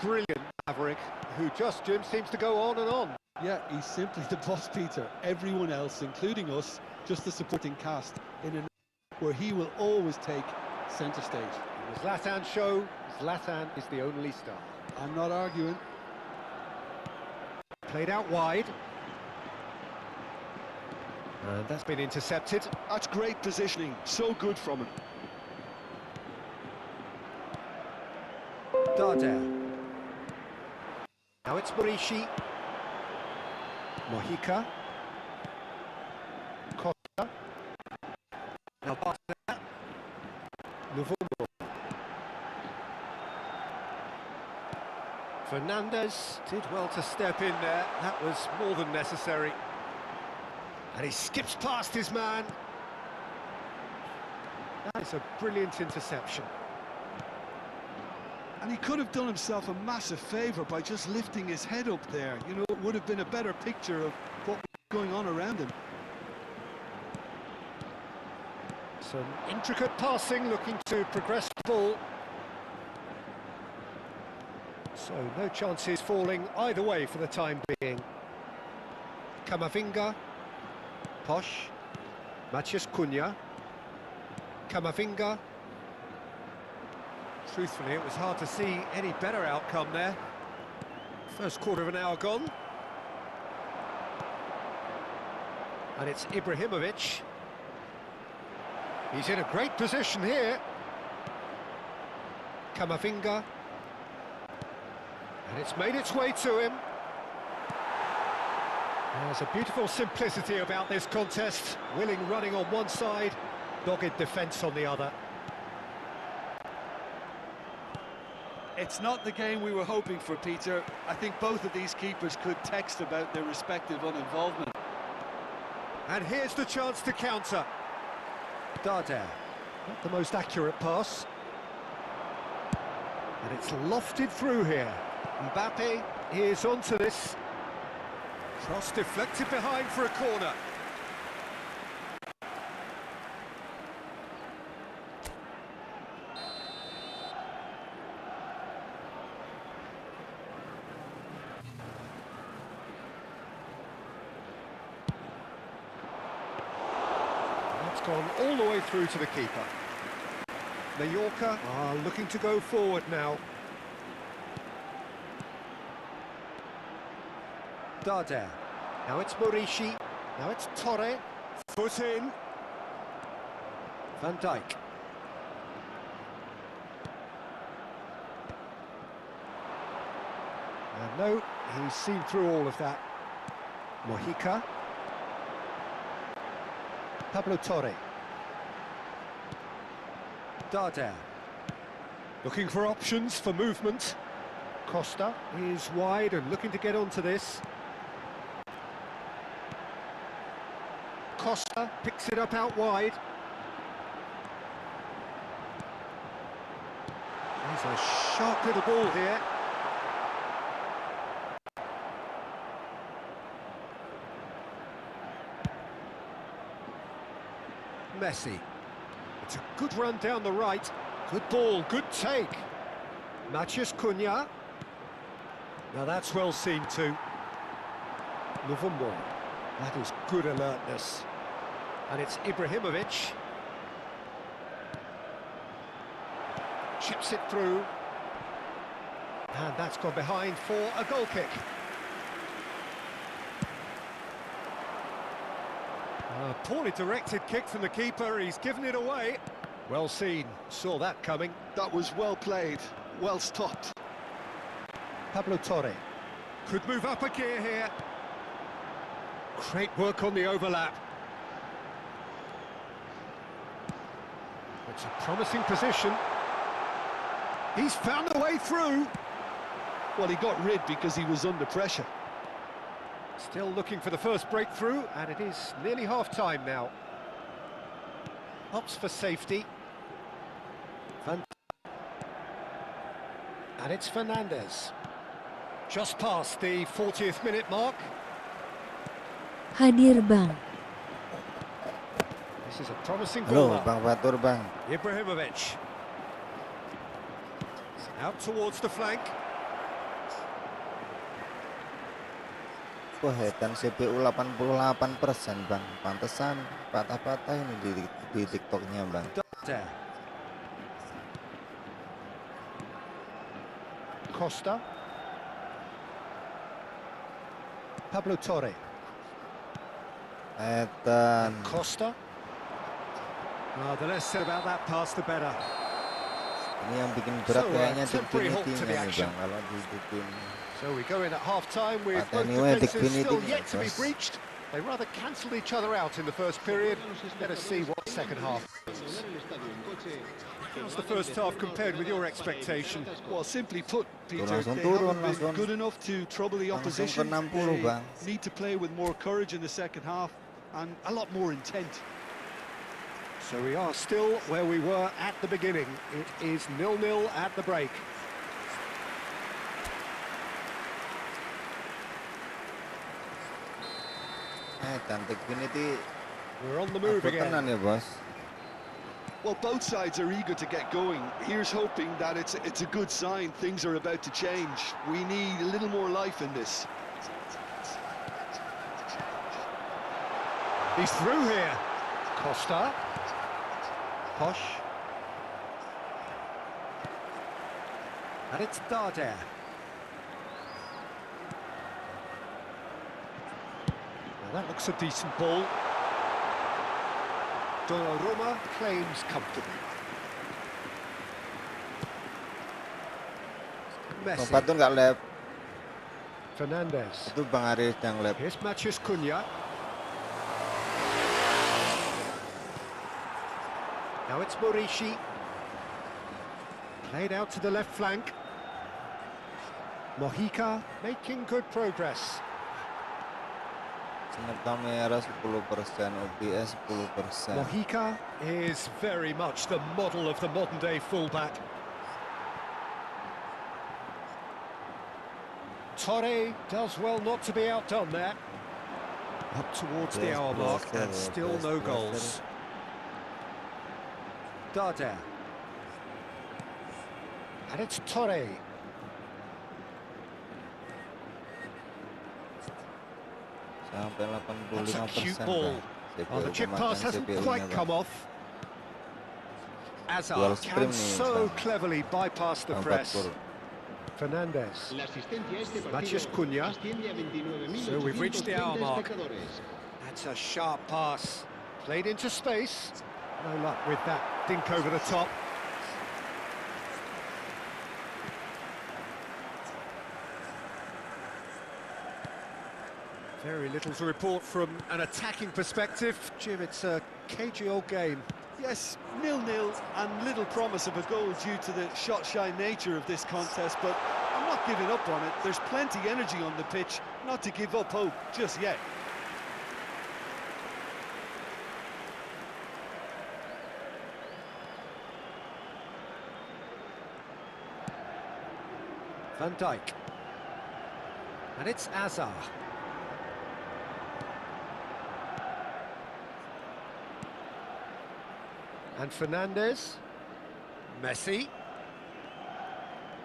brilliant maverick who just, Jim, seems to go on and on. Yeah, he's simply the boss, Peter. Everyone else, including us, just the supporting cast in an where he will always take centre stage. In the Zlatan show, Zlatan is the only star. I'm not arguing. Played out wide. And that's been intercepted. That's great positioning, so good from him. Darder. Now it's Murishi. Mojica. Costa. Now Barca. Efootball. Fernandez did well to step in there. That was more than necessary. And he skips past his man. That is a brilliant interception. And he could have done himself a massive favour by just lifting his head up there. You know, it would have been a better picture of what was going on around him. Some intricate passing, looking to progress the ball. So no chances falling either way for the time being. Camavinga. Posh. Matías Cunha. Camavinga. Truthfully, it was hard to see any better outcome there. First quarter of an hour gone. And it's Ibrahimovic. He's in a great position here. Camavinga. And it's made its way to him. There's a beautiful simplicity about this contest. Willing running on one side, dogged defence on the other. It's not the game we were hoping for, Peter. I think both of these keepers could text about their respective uninvolvement. And here's the chance to counter. Darder, not the most accurate pass. And it's lofted through here. Mbappe is onto this. Cross deflected behind for a corner. That's gone all the way through to the keeper. Mallorca are looking to go forward now. Darder. Now it's Murishi. Now it's Torre. Foot in. Van Dijk. And no, he's seen through all of that. Mojica. Pablo Torre. Darder. Looking for options for movement. Costa is wide and looking to get onto this. Costa picks it up out wide. There's a sharp little ball here. Messi. It's a good run down the right. Good ball, good take. Matías Cunha. Now that's well seen too. Efootball. That is good alertness. And it's Ibrahimovic. Chips it through. And that's gone behind for a goal kick. A poorly directed kick from the keeper. He's given it away. Well seen. Saw that coming. That was well played, well stopped. Pablo Torre. Could move up a gear here. Great work on the overlap. It's a promising position. He's found a way through. Well, he got rid because he was under pressure. Still looking for the first breakthrough, and it is nearly half-time now. Opts for safety. And it's Fernandez. Just past the 40th minute mark. Hadir Bang. This is a promising Halo, goal. Bang Batur, Bang. Ibrahimovic. Out towards the flank. dan CPU 88%, Bang. Pantesan patah-patah ini di TikToknya, Bang. Darder. Costa. Pablo Torre. Costa. The less said about that pass, the better. Ini yang bikin berat kayaknya temporary halt to the Divinity-nya nih, action. Bang. Kalau di tim So we go in at half-time with But both anyway, defences still Divinity, yet to be bos. breached. They rather cancelled each other out in the first period. Let us see what the second half brings. How's the first half compared with your expectation? Well, simply put, Peter, langsung they turun, haven't been langsung. good enough to trouble the Langsung ke opposition. 60, Bang. They need to play with more courage in the second half and a lot more intent. So we are still where we were at the beginning. It is 0-0 at the break. Divinity We're on the move again. tenan ya, Bos. Well, both sides are eager to get going. Here's hoping that it's a good sign. Things are about to change. We need a little more life in this. He's through here. Costa. Posh. And it's Darder. Well, that looks a decent ball. Donnarumma claims comfortably. Messi. Tempat tuh nggak lab. Fernandes. Itu Bang Aris yang lab. Here's Maciej Cunha. Now it's Morishi. Played out to the left flank. Mojica making good progress. Snap kamera 10%, OBS 10%. Mojica is very much the model of the modern-day fullback. Torre does well not to be outdone there. Up towards the hour mark and still no goals. Darder. And it's Torre. Sampai That's a cute 85%, ball. Bang. Oh, the chip pass hasn't quite come off. Dual Azar stream can nih, so Bang. cleverly bypass the Bang press. Patpur. Fernandes. Maciej Cunha. So we've reached the hour mark. That's a sharp pass. Played into space. No luck with that dink over the top. Very little to report from an attacking perspective. Jim, it's a cagey old game. Yes, 0-0 and little promise of a goal due to the shot-shy nature of this contest, but I'm not giving up on it. There's plenty energy on the pitch, not to give up hope just yet. Van Dijk. And it's Azar. And Fernandes. Messi.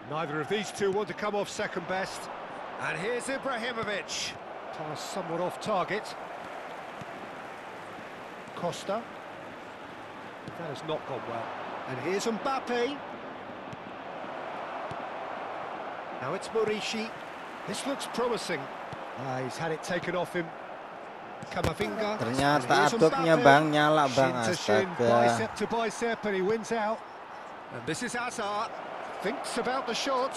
Neither of these two want to come off second best. And here's Ibrahimovic. Pass somewhat off target. Costa. That has not gone well. And here's Mbappe. Now it's Morishi. This looks promising. He's had it taken off him. Camavinga. Ternyata adopnya Bang nyala, Bang. Shin to shin, Astaga. bicep to bicep, and he wins out. And this is Azar. Thinks about the shot.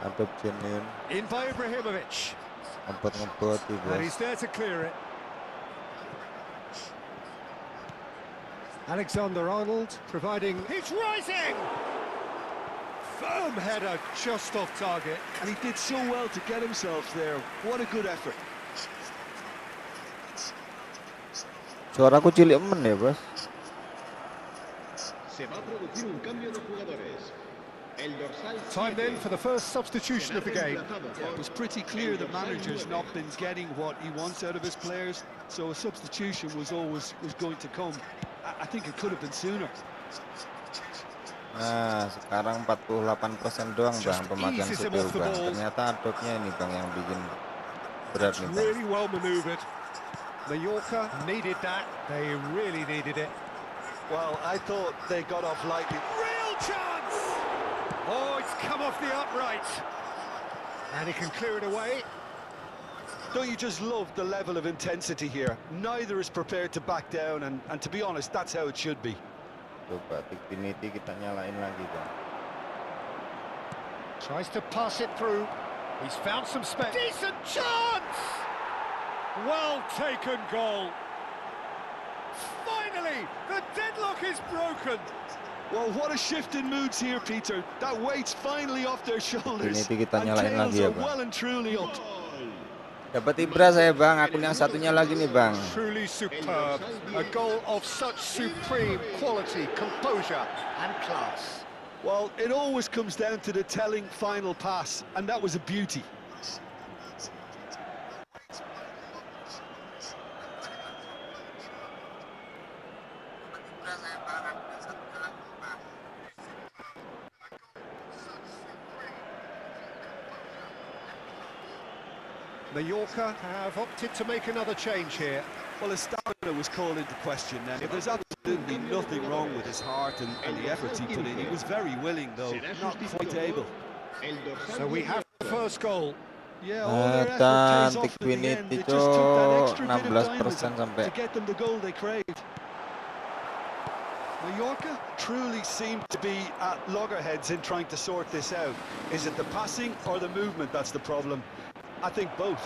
Adop genuine. In by Ibrahimovic. Ngebot di, And he's Bos. there to clear it. Alexander-Arnold providing... He's rising! Firm header just off target. And he did so well to get himself there. What a good effort. Suaraku cilik men ya, Bos. Time then for the first substitution of the game. Yeah, it was pretty clear the manager's not been getting what he wants out of his players, so a substitution was going to come. I think it could have been sooner. Nah, sekarang 48% doang, Bang, pemakaian CPU, Bang. Ternyata adopnya ini, Bang, yang bikin berat nih, Bang. Really well manoeuvred. Mallorca needed that. They really needed it. Well, I thought they got off lightly. Real chance! Oh, it's come off the upright. And he can clear it away. Don't you just love the level of intensity here? Neither is prepared to back down, and to be honest, that's how it should be. Coba Infinity kita nyalain lagi, Bang. Tries to pass it through. He's found some space. Decent chance! Well taken goal. Finally, the deadlock is broken. Well, what a shift in moods here, Peter. That weight's finally off their shoulders. Ini kita And nyalain tails lagi ya, are Bang. well and truly up. Dapat ibra saya, Bang. Akun yang satunya lagi nih, Bang. Truly superb. A goal of such supreme quality, composure and class. Well, it always comes down to the telling final pass, and that was a beauty. Mallorca have opted to make another change here. Well, his stamina was called into question then. There's absolutely nothing wrong with his heart and the efforts he put in. He was very willing, though, not quite able. So we have the first goal. Yeah, all their effort pays off in the end. It just took that extra bit of 16% sampai. to get them the goal they craved. Mallorca truly seem to be at loggerheads in trying to sort this out. Is it the passing or the movement that's the problem? I think both.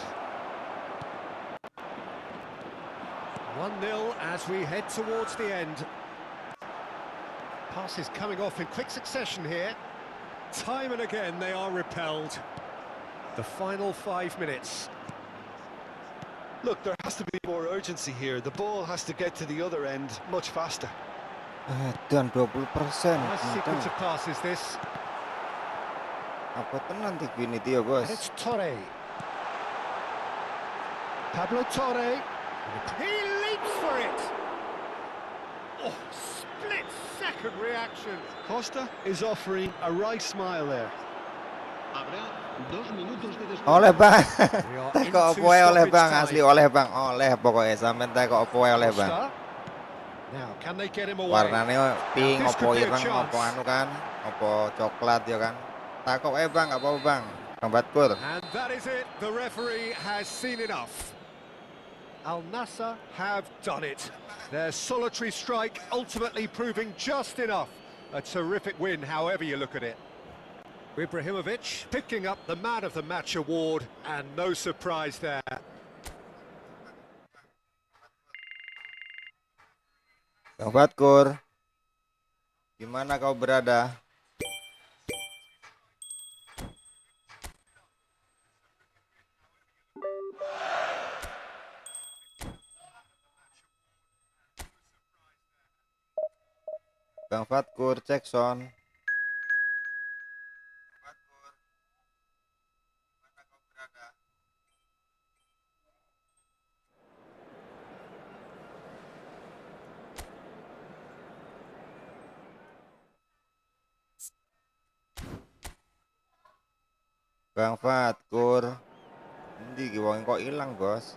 1-0 as we head towards the end. Passes coming off in quick succession here. Time and again they are repelled. The final 5 minutes. Look, there has to be more urgency here. The ball has to get to the other end much faster. Dan 20%. Nice sequence of passes this. Apa tenan Infinity ya, Bos? And it's Torre. Pablo Torre. He leaps for it. Oh, split-second reaction. Costa is offering a right smile there. Oleh, Bang. We are Tak into kok opoe oleh, stoppage Bang. time. Asli oleh, Bang. Oleh pokoknya sampean tak kok opoe oleh, Bang. Costa. Now, can they get him away? Warnanya pink, Now, this opo could be a ireng, chance. opo anu kan, opo coklat ya kan. Tak kok Bang, apa Bang? Bang Batkur. And that is it. The referee has seen enough. Al Nassr have done it. Their solitary strike ultimately proving just enough. A terrific win, however you look at it. Ibrahimovic picking up the Man of the Match award, and no surprise there. Bang Batkur, gimana kau berada? Bang Fatkur, cek son. Bang Fatkur, ini wong kok hilang, Bos.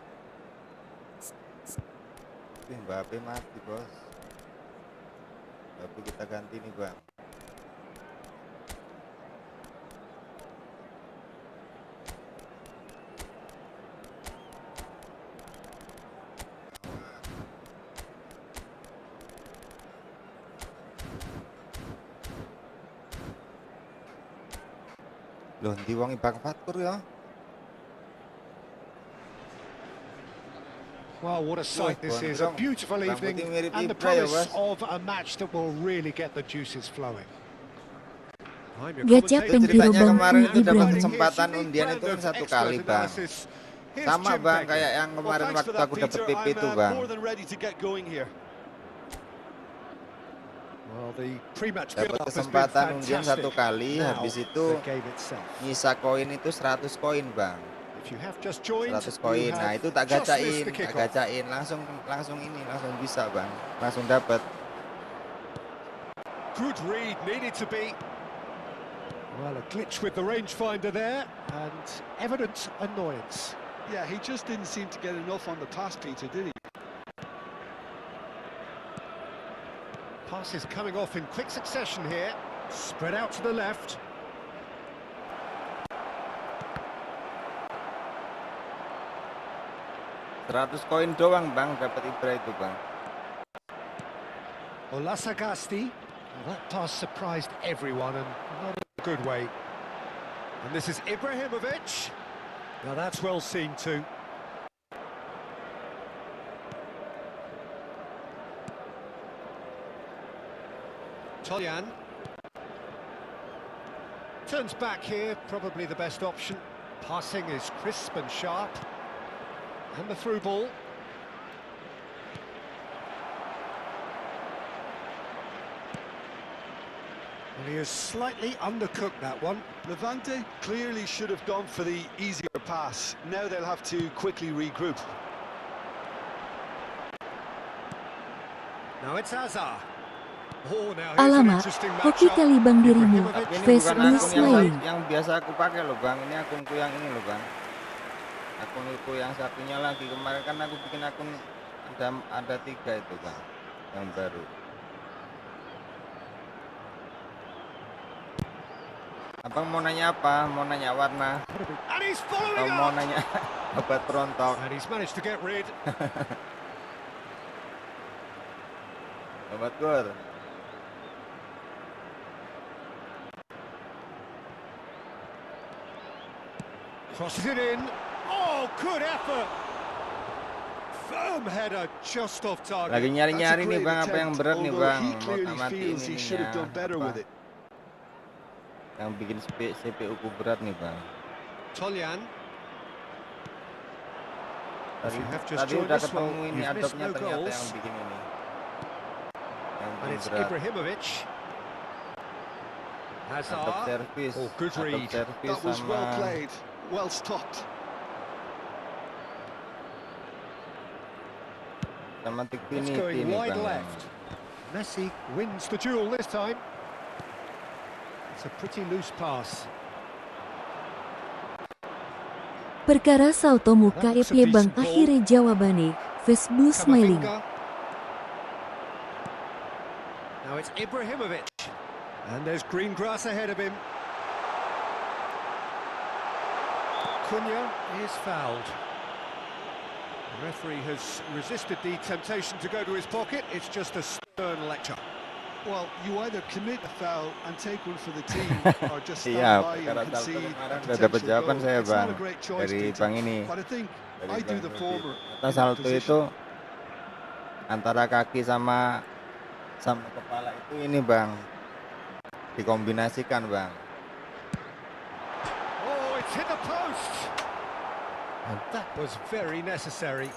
Mbappe mati, Bos. Tapi kita ganti nih, Bang. Loh, diwangi Bang Fatkur ya. Well, what a sight this is. A beautiful evening and the promise of a match that will really get the juices flowing. Gajah penjuru kemarin itu dapat Ibrahim. kesempatan undian itu kan 1 kali, Bang. Sama, Bang, kayak yang kemarin waktu aku dapat PP itu, Bang. Dapat kesempatan undian 1 kali, habis itu nyisa koin itu 100 koin, Bang. 100 koin. Nah, itu tak gacain, langsung bisa, Bang. Langsung dapat. Good read needed to be. Well, a glitch with the rangefinder there and evident annoyance. Yeah, he just didn't seem to get enough on the pass, Peter, did he? Passes coming off in quick succession here. Spread out to the left. $100 doang bang dapat Ibra itu bang. Olasagasti. Well, that pass surprised everyone and not in a good way. And this is Ibrahimovic. Now that's well seen too. Toljan. Turns back here, probably the best option. Passing is crisp and sharp. And the through ball. Well, he has slightly undercooked that one. Levante clearly should have gone for the easier pass. Now they'll have to quickly regroup. Now it's Azar. Oh, now here's an Alamak, interesting hoki matchup. kali bang dirimu. Tapi ini Face bukan blue akun smiling. yang biasa aku pakai loh bang. Ini akunku yang ini loh bang. Akunku yang satunya lagi kemarin kan aku bikin akun ada 3 itu bang, yang baru. Abang mau nanya apa? Mau nanya warna? And he's following Atau mau up. nanya obat perontok? And he's managed to get rid. Obat gur. Crosses it in. Oh, good effort. Firm header just off target. Lagi nyari-nyari nih bang, apa yang berat nih bang? He Mau clearly amati feels he should have done better with it. Yang bikin CPU ku berat nih bang. Toljan. Tadi, you have just tadi joined udah us, well, ketemu ini you've missed adopnya no ternyata goals. yang bikin ini. Yang And bikin it's berat. Ibrahimovic. Adopt Hazard. service. Oh, good read. Adopt service That was well sama played, well stopped. sama It's Tikvinity going nih wide bang. left. Messi wins the duel this time. It's a pretty loose pass. Perkara salto muka epye bang akhirnya jawabane. Face blue smiling. Camavinga. Now it's Ibrahimovic. And there's green grass ahead of him. Cunha is fouled. The referee has resisted the temptation to go to his pocket. It's just a stern lecture. Well, you either commit a foul and take one for the team, or just stand Iya, by perkara and salto concede kemarin a udah dapat potential jawaban goal. saya It's bang not a great choice, dari Peter, bang ini. but I think Dari I do Bang the Rudi. former. Kata salto itu antara kaki sama kepala itu ini bang, dikombinasikan bang. Oh, it's hit the post. And that was very necessary.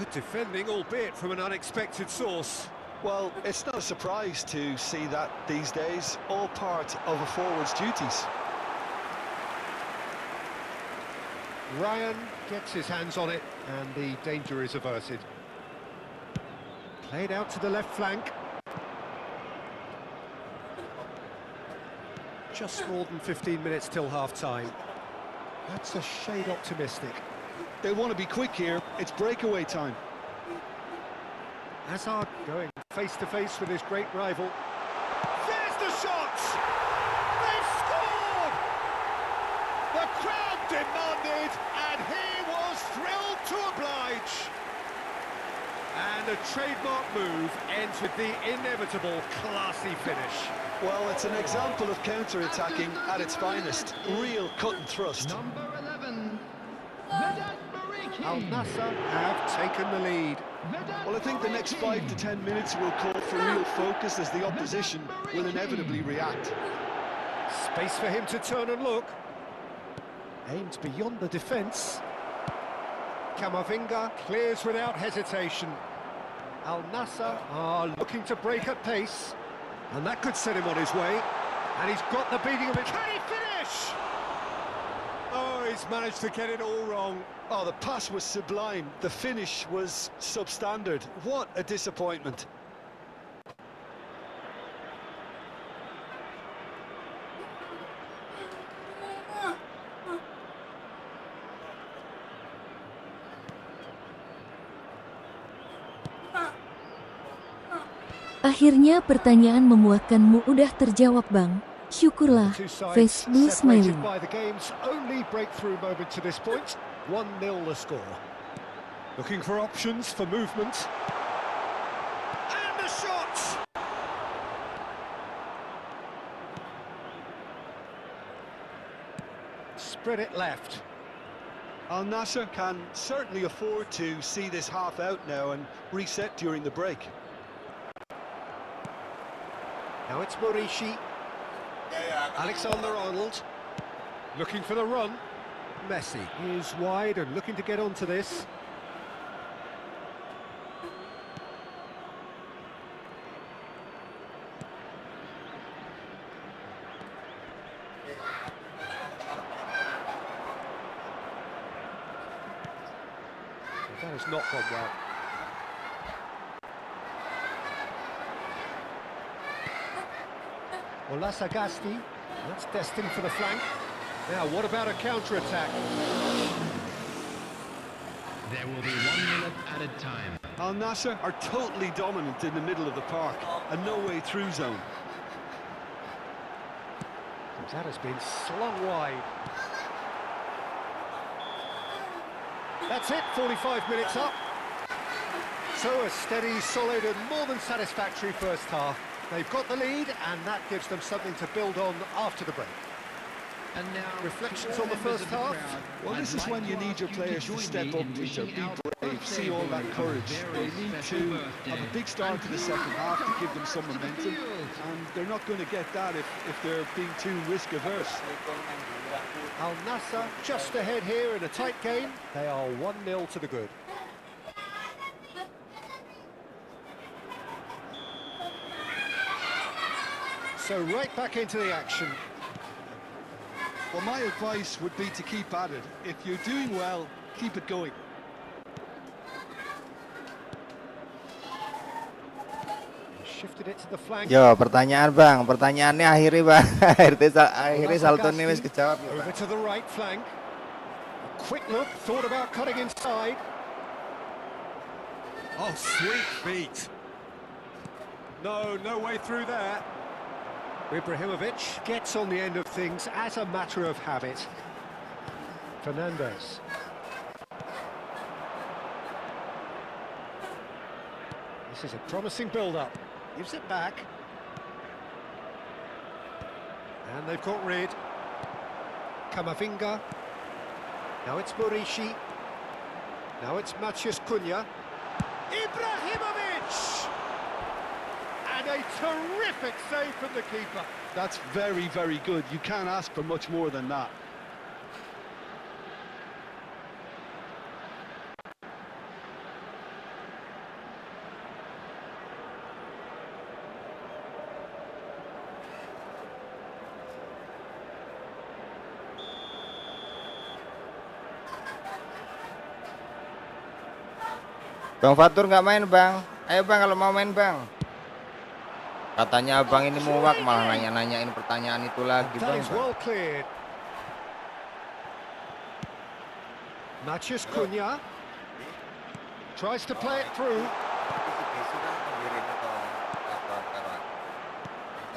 Good defending, albeit from an unexpected source. Well, it's not a surprise to see that these days, all part of a forward's duties. Ryan gets his hands on it, and the danger is averted. Played out to the left flank. Just more than 15 minutes till half-time. That's a shade optimistic. They want to be quick here. It's breakaway time. Hazard going face-to-face with his great rival. There's the shot! They've scored! The crowd demanded, and he was thrilled to oblige. And a trademark move ends with the inevitable classy finish. Well, it's an example of counter-attacking at its finest. Real cut and thrust. Number 11, Al Nassr have taken the lead. Well, I think the next 5 to 10 minutes will call for real focus as the opposition will inevitably react. Space for him to turn and look. Aimed beyond the defence. Camavinga clears without hesitation. Al Nassr are looking to break at pace. And that could set him on his way. And he's got the beating of it. Can he finish? Oh, he's managed to get it all wrong. Oh, the pass was sublime. The finish was substandard. What a disappointment. Akhirnya pertanyaan memuakkanmu udah terjawab, Bang. Syukurlah. Facebook smiling. By the game's only breakthrough moment to this point. 1-0 the score. Looking for options for movement. And a shot! Spread it left. Al Nassr can certainly afford to see this half out now and reset during the break. Now it's Morishi. Alexander-Arnold. Looking for the run. Messi is wide and looking to get onto this. That has not gone well. Olasagasti, that's destined for the flank. Now, what about a counter-attack? There will be 1 minute at a time. Al Nassr are totally dominant in the middle of the park, a no-way-through zone. That has been slung wide. That's it, 45 minutes up. So a steady, solid and more than satisfactory first half. They've got the lead and that gives them something to build on after the break. And now, reflections on the first half? Well, this is when you need your players to step up, Peter, be brave, see all that courage. They need to have a big start to the second half to give them some momentum, and they're not going to get that if they're being too risk-averse. Al Nassr just ahead here in a tight game. They are 1-0 to the good. So right back into the action. Well, my advice would be to keep at it. If you're doing well, keep it going. Shifted it to the flank. Yo, pertanyaan Bang, pertanyaannya akhirnya Bang. akhirnya salto ini wis kejawab ya, Over to the right flank. A quick look, thought about cutting inside. Oh, sweet feet. No way through there. Ibrahimovic gets on the end of things as a matter of habit. Fernandez. This is a promising build-up. Gives it back. And they've got rid. Kamavinga. Now it's Morishi. Now it's Maciej Cunha. Ibrahimovic! And a terrific save from the keeper. That's very, very good. You can't ask for much more than that. Bang Fatur nggak main Bang. Ayo Bang kalau mau main Bang. Katanya abang ini muak malah nanya-nanyain pertanyaan itu lagi Bang. Well cleared. Maciej Cunha tries to play it through.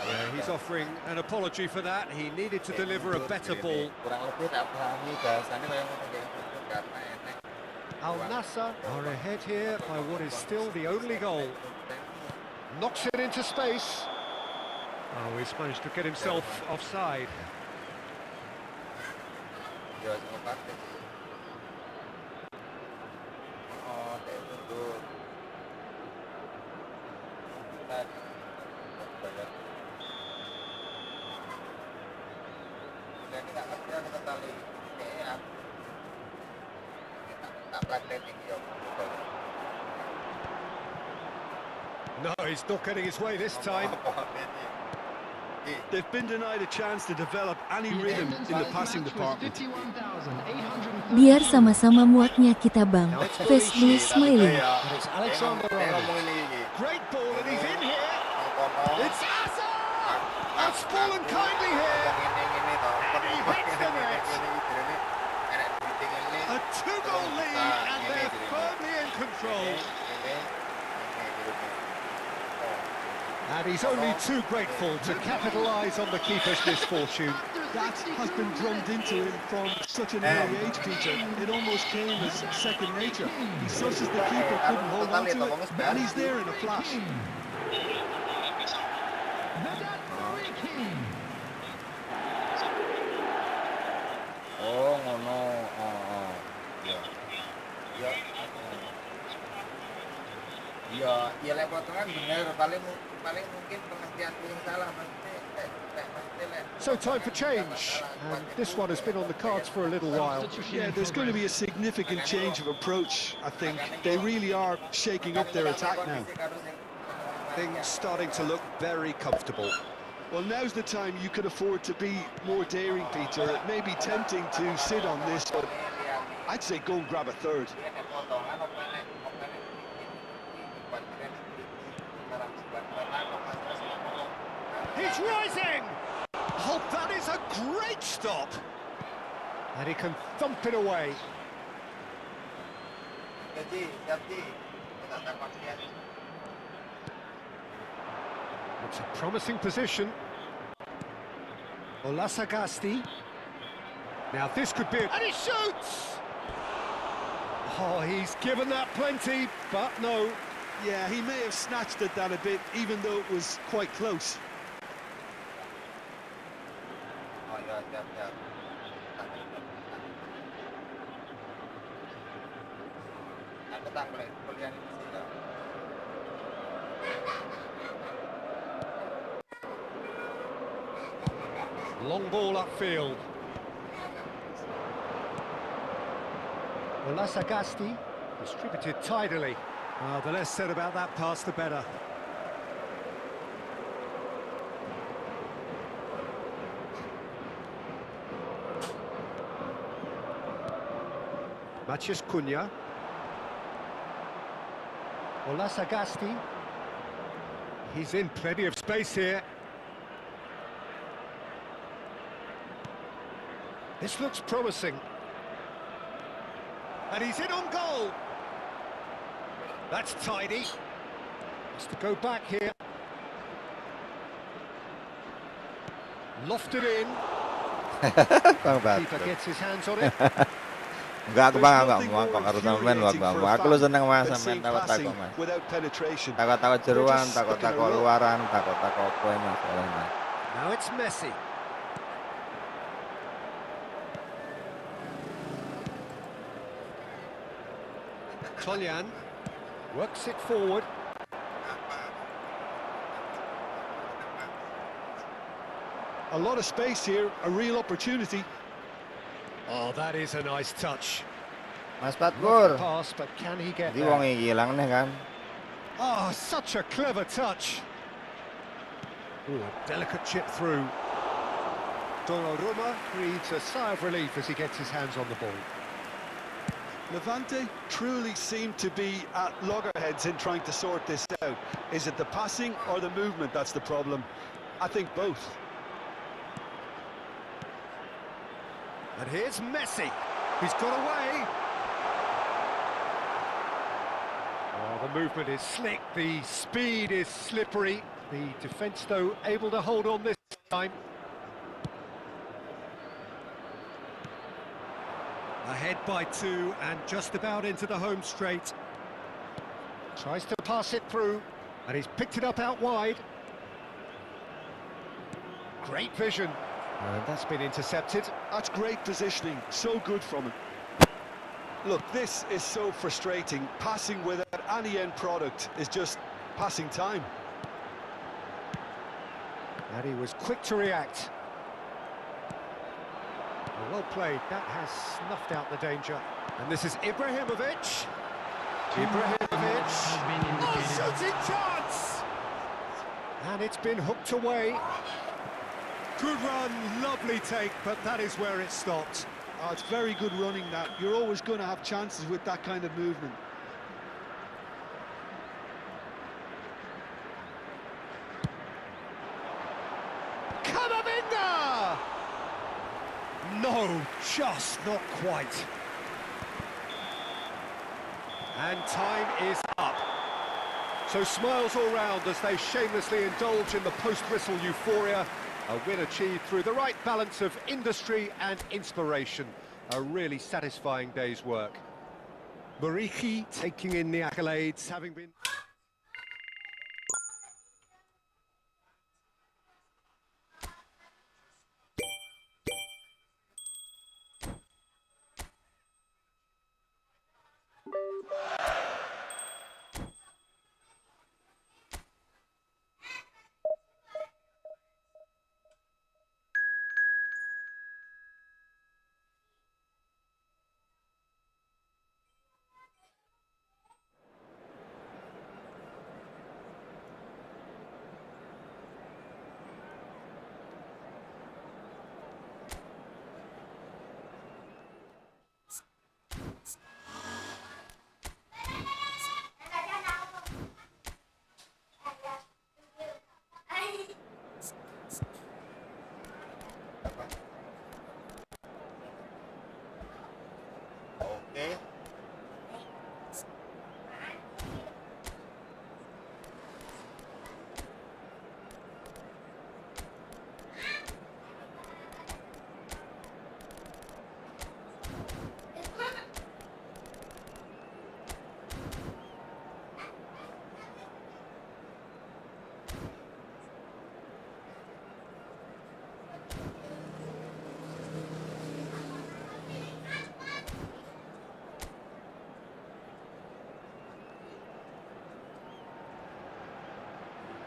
Yeah, he's offering an apology for that. He needed to deliver a better ball. Kurang lebih tak pahami bahasannya kayak karena enek. Al Nassr are ahead here by what is still the only goal. Knocks it into space. Oh, he's managed to get himself offside. No, he's not getting his way this time. They've been denied a chance to develop any rhythm in the passing department. Biar sama-sama muaknya kita Bang. Facebook smiling. It's Alexander-Arnold. Great ball and he's in here. It's Asa! That's fallen kindly here. And he hits the net. A 2-goal lead and they're firmly in control. And he's only too grateful to capitalise on the keeper's misfortune. That has been drummed into him from such an early age, Peter. It almost came as second nature. He susses the keeper couldn't hold on to it, and he's there in a flash. Oh, ngono. Oh. Ya. Ya lek potongan bener paling mungkin pengertianku yang salah maksudnya. So time for change, and this one has been on the cards for a little while. Yeah, there's going to be a significant change of approach, I think. They really are shaking up their attack now. Things starting to look very comfortable. Well, now's the time you could afford to be more daring, Peter. It may be tempting to sit on this, but I'd say go and grab a third. He's rising! Oh, that is a great stop! And he can thump it away. It's a promising position. Olasagasti. Now this could be... And he shoots! Oh, he's given that plenty, but no. Yeah, he may have snatched at that a bit, even though it was quite close. Long ball upfield. Olasagasti distributed tidily. The less said about that pass, the better. Maciej Cunha. Olasagasti. He's in plenty of space here. This looks promising. And he's in on goal. That's tidy. Has to go back here. Lofted in. Keeper gets his hands on it. Enggak, aku bang, enggak mau kok harus main wak bang. Aku lu seneng mas main takut mas. Takut jeruan, takut luaran, takut apa mas. Now it's Messi. Toljan works it forward. A lot of space here, a real opportunity. Oh, that is a nice touch. Mas Patkur. Pass, but can he get Di wong iki ilang nih kan. Oh, such a clever touch. Ooh, a delicate chip through. Donnarumma breathes a sigh of relief as he gets his hands on the ball. Levante truly seem to be at loggerheads in trying to sort this out. Is it the passing or the movement that's the problem? I think both. And here's Messi. He's got away. Oh, the movement is slick, the speed is slippery. The defence, though, able to hold on this time. Ahead by 2 and just about into the home straight. Tries to pass it through, and he's picked it up out wide. Great vision. And that's been intercepted. That's great positioning, so good from him. Look, this is so frustrating. Passing without any end product is just passing time. And he was quick to react. Well played, that has snuffed out the danger. And this is Ibrahimovic. Ibrahimovic. Oh, shooting chance! And it's been hooked away. Good run, lovely take, but that is where it stopped. Oh, it's very good running that. You're always going to have chances with that kind of movement. Camavinga! No, just not quite. And time is up. So smiles all round as they shamelessly indulge in the post-whistle euphoria. A win achieved through the right balance of industry and inspiration. A really satisfying day's work. Muriqi taking in the accolades, having been... Oke.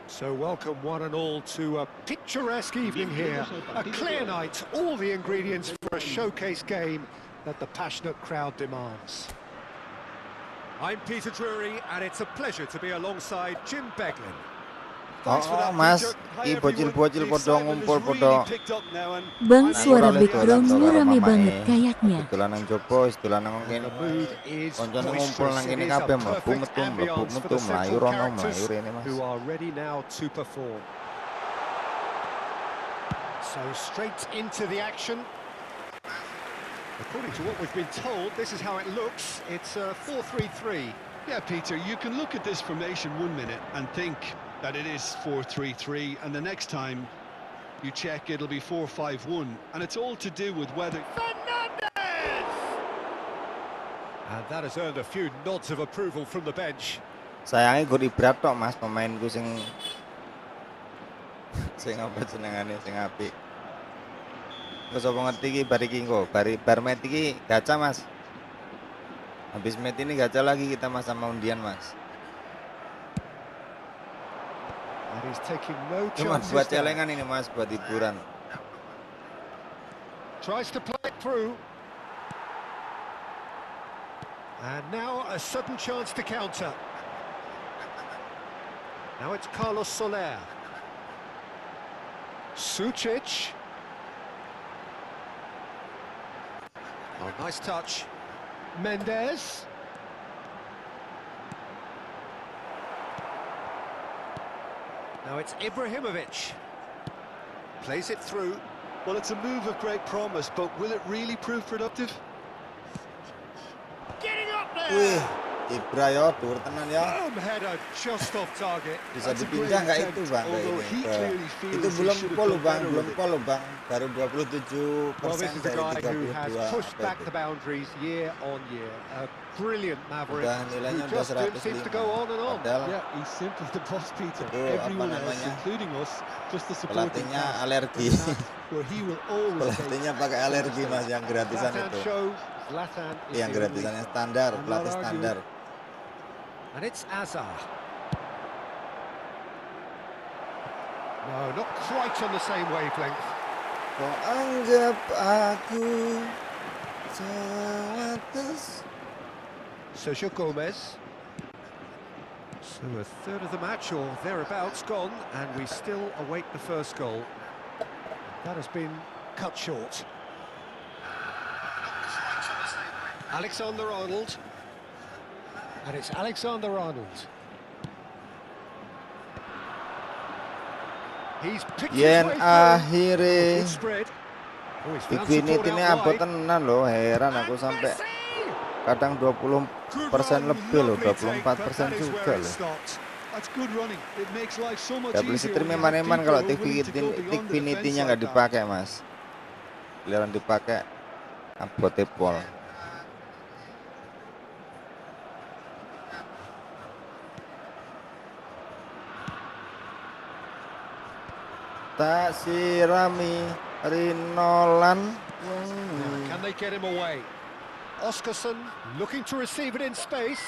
So welcome one and all to a picturesque evening here. A clear night, all the ingredients for a showcase game that the passionate crowd demands. I'm Peter Drury and it's a pleasure to be alongside Jim Beglin. Mas, ki bocil-bocil podo ngumpul podo. Bang, suara background lu rame banget kayaknya. Dolan nang jopo, dolan nang kene. Koncone ngumpul nang kene kabeh mlebu metu mlayu rono mlayu rene Mas. Who are ready now to perform. So straight into the action. According to what we've been told, this is how it looks. It's a 4-3-3. Yeah, Peter, you can look at this formation 1 minute and think that it is 4-3-3, and the next time you check it'll be 4-5-1, and it's all to do with whether... Fernandez! And that has earned a few nods of approval from the bench. Sayangnya gue ibrat tok Mas, pemainku sing apa jenengane sing apik. Wes apa ngerti iki bar iki engko, bar met iki gacha Mas. Habis met ini gacha lagi kita Mas sama undian Mas. And he's taking no Cuma chances. buat celengan ini Mas, buat hiburan. Tries to play it through. And now a sudden chance to counter. Now it's Carlos Soler. Sucic. Oh, nice touch. Mendes. Now it's Ibrahimovic. Plays it through. Well, it's a move of great promise, but will it really prove productive? Getting up Wih, there! Ibra yo, dur tenan ya. Header just off target. Bisa dipindah nggak itu Bang? Itu belum pol Bang, baru 27% Well, this is a dari guy who has 32. pushed back the boundaries year on year. A brilliant maverick Udah nilainya who udah just seems to go on and on. Padahal Yeah, he's simply the boss, Peter. Itu apa Everyone else, namanya? including us, just the supporting Pelatihnya cast. alergi. Where he will always take Pelatihnya pakai alergi Mas, yang gratisan Zlatan itu. shows Zlatan is Yang the gratisannya only- standar, I'm pelatih not standar. And it's Azar. No, not quite on the same wavelength. Kau anggap aku sewates. Sergio Gomez. So a third of the match or thereabouts gone, and we still await the first goal. That has been cut short. Alexander-Arnold. And it's Alexander-Arnold. He's picked his Yen way through. akhirnya Good spread. Oh, he's found Big support ini out abot wide. tenan loh, heran aku And sampai Messi! kadang 20% lebih loh, 24% juga loh. A That's good running. It makes life so much Double easier stream when you have eman-eman people kalau who are willing to go beyond the defense Infinity-nya like nggak that. dipakai, Mas. Giliran dipakai Efootball. Tak sirami Rinolan. Can they get him away? Oscarson looking to receive it in space.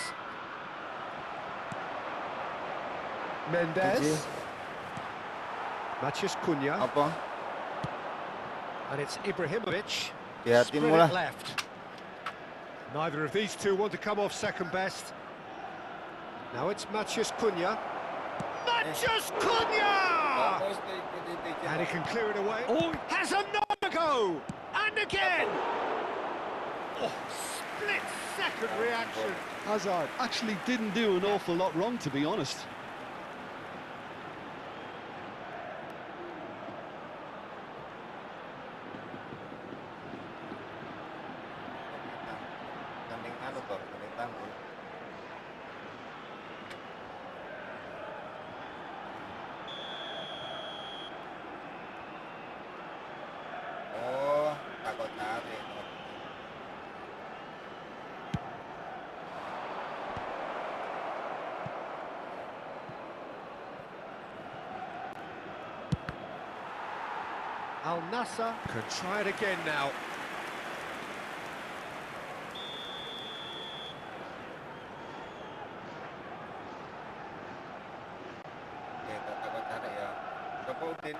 Mendes. Maciej Cunha. Apa? And it's Ibrahimovic. Hati-hatimu Spread lah. it left. Neither of these two want to come off second best. Now it's Maciej Cunha. Maciej Cunha! And he can clear it away. Oh, has another go! And again! Oh, split-second reaction. Hazard actually didn't do an awful lot wrong, to be honest. Oh, takut cari. Al Nassr can try it again now. Oke, takut cari ya. Coba Udin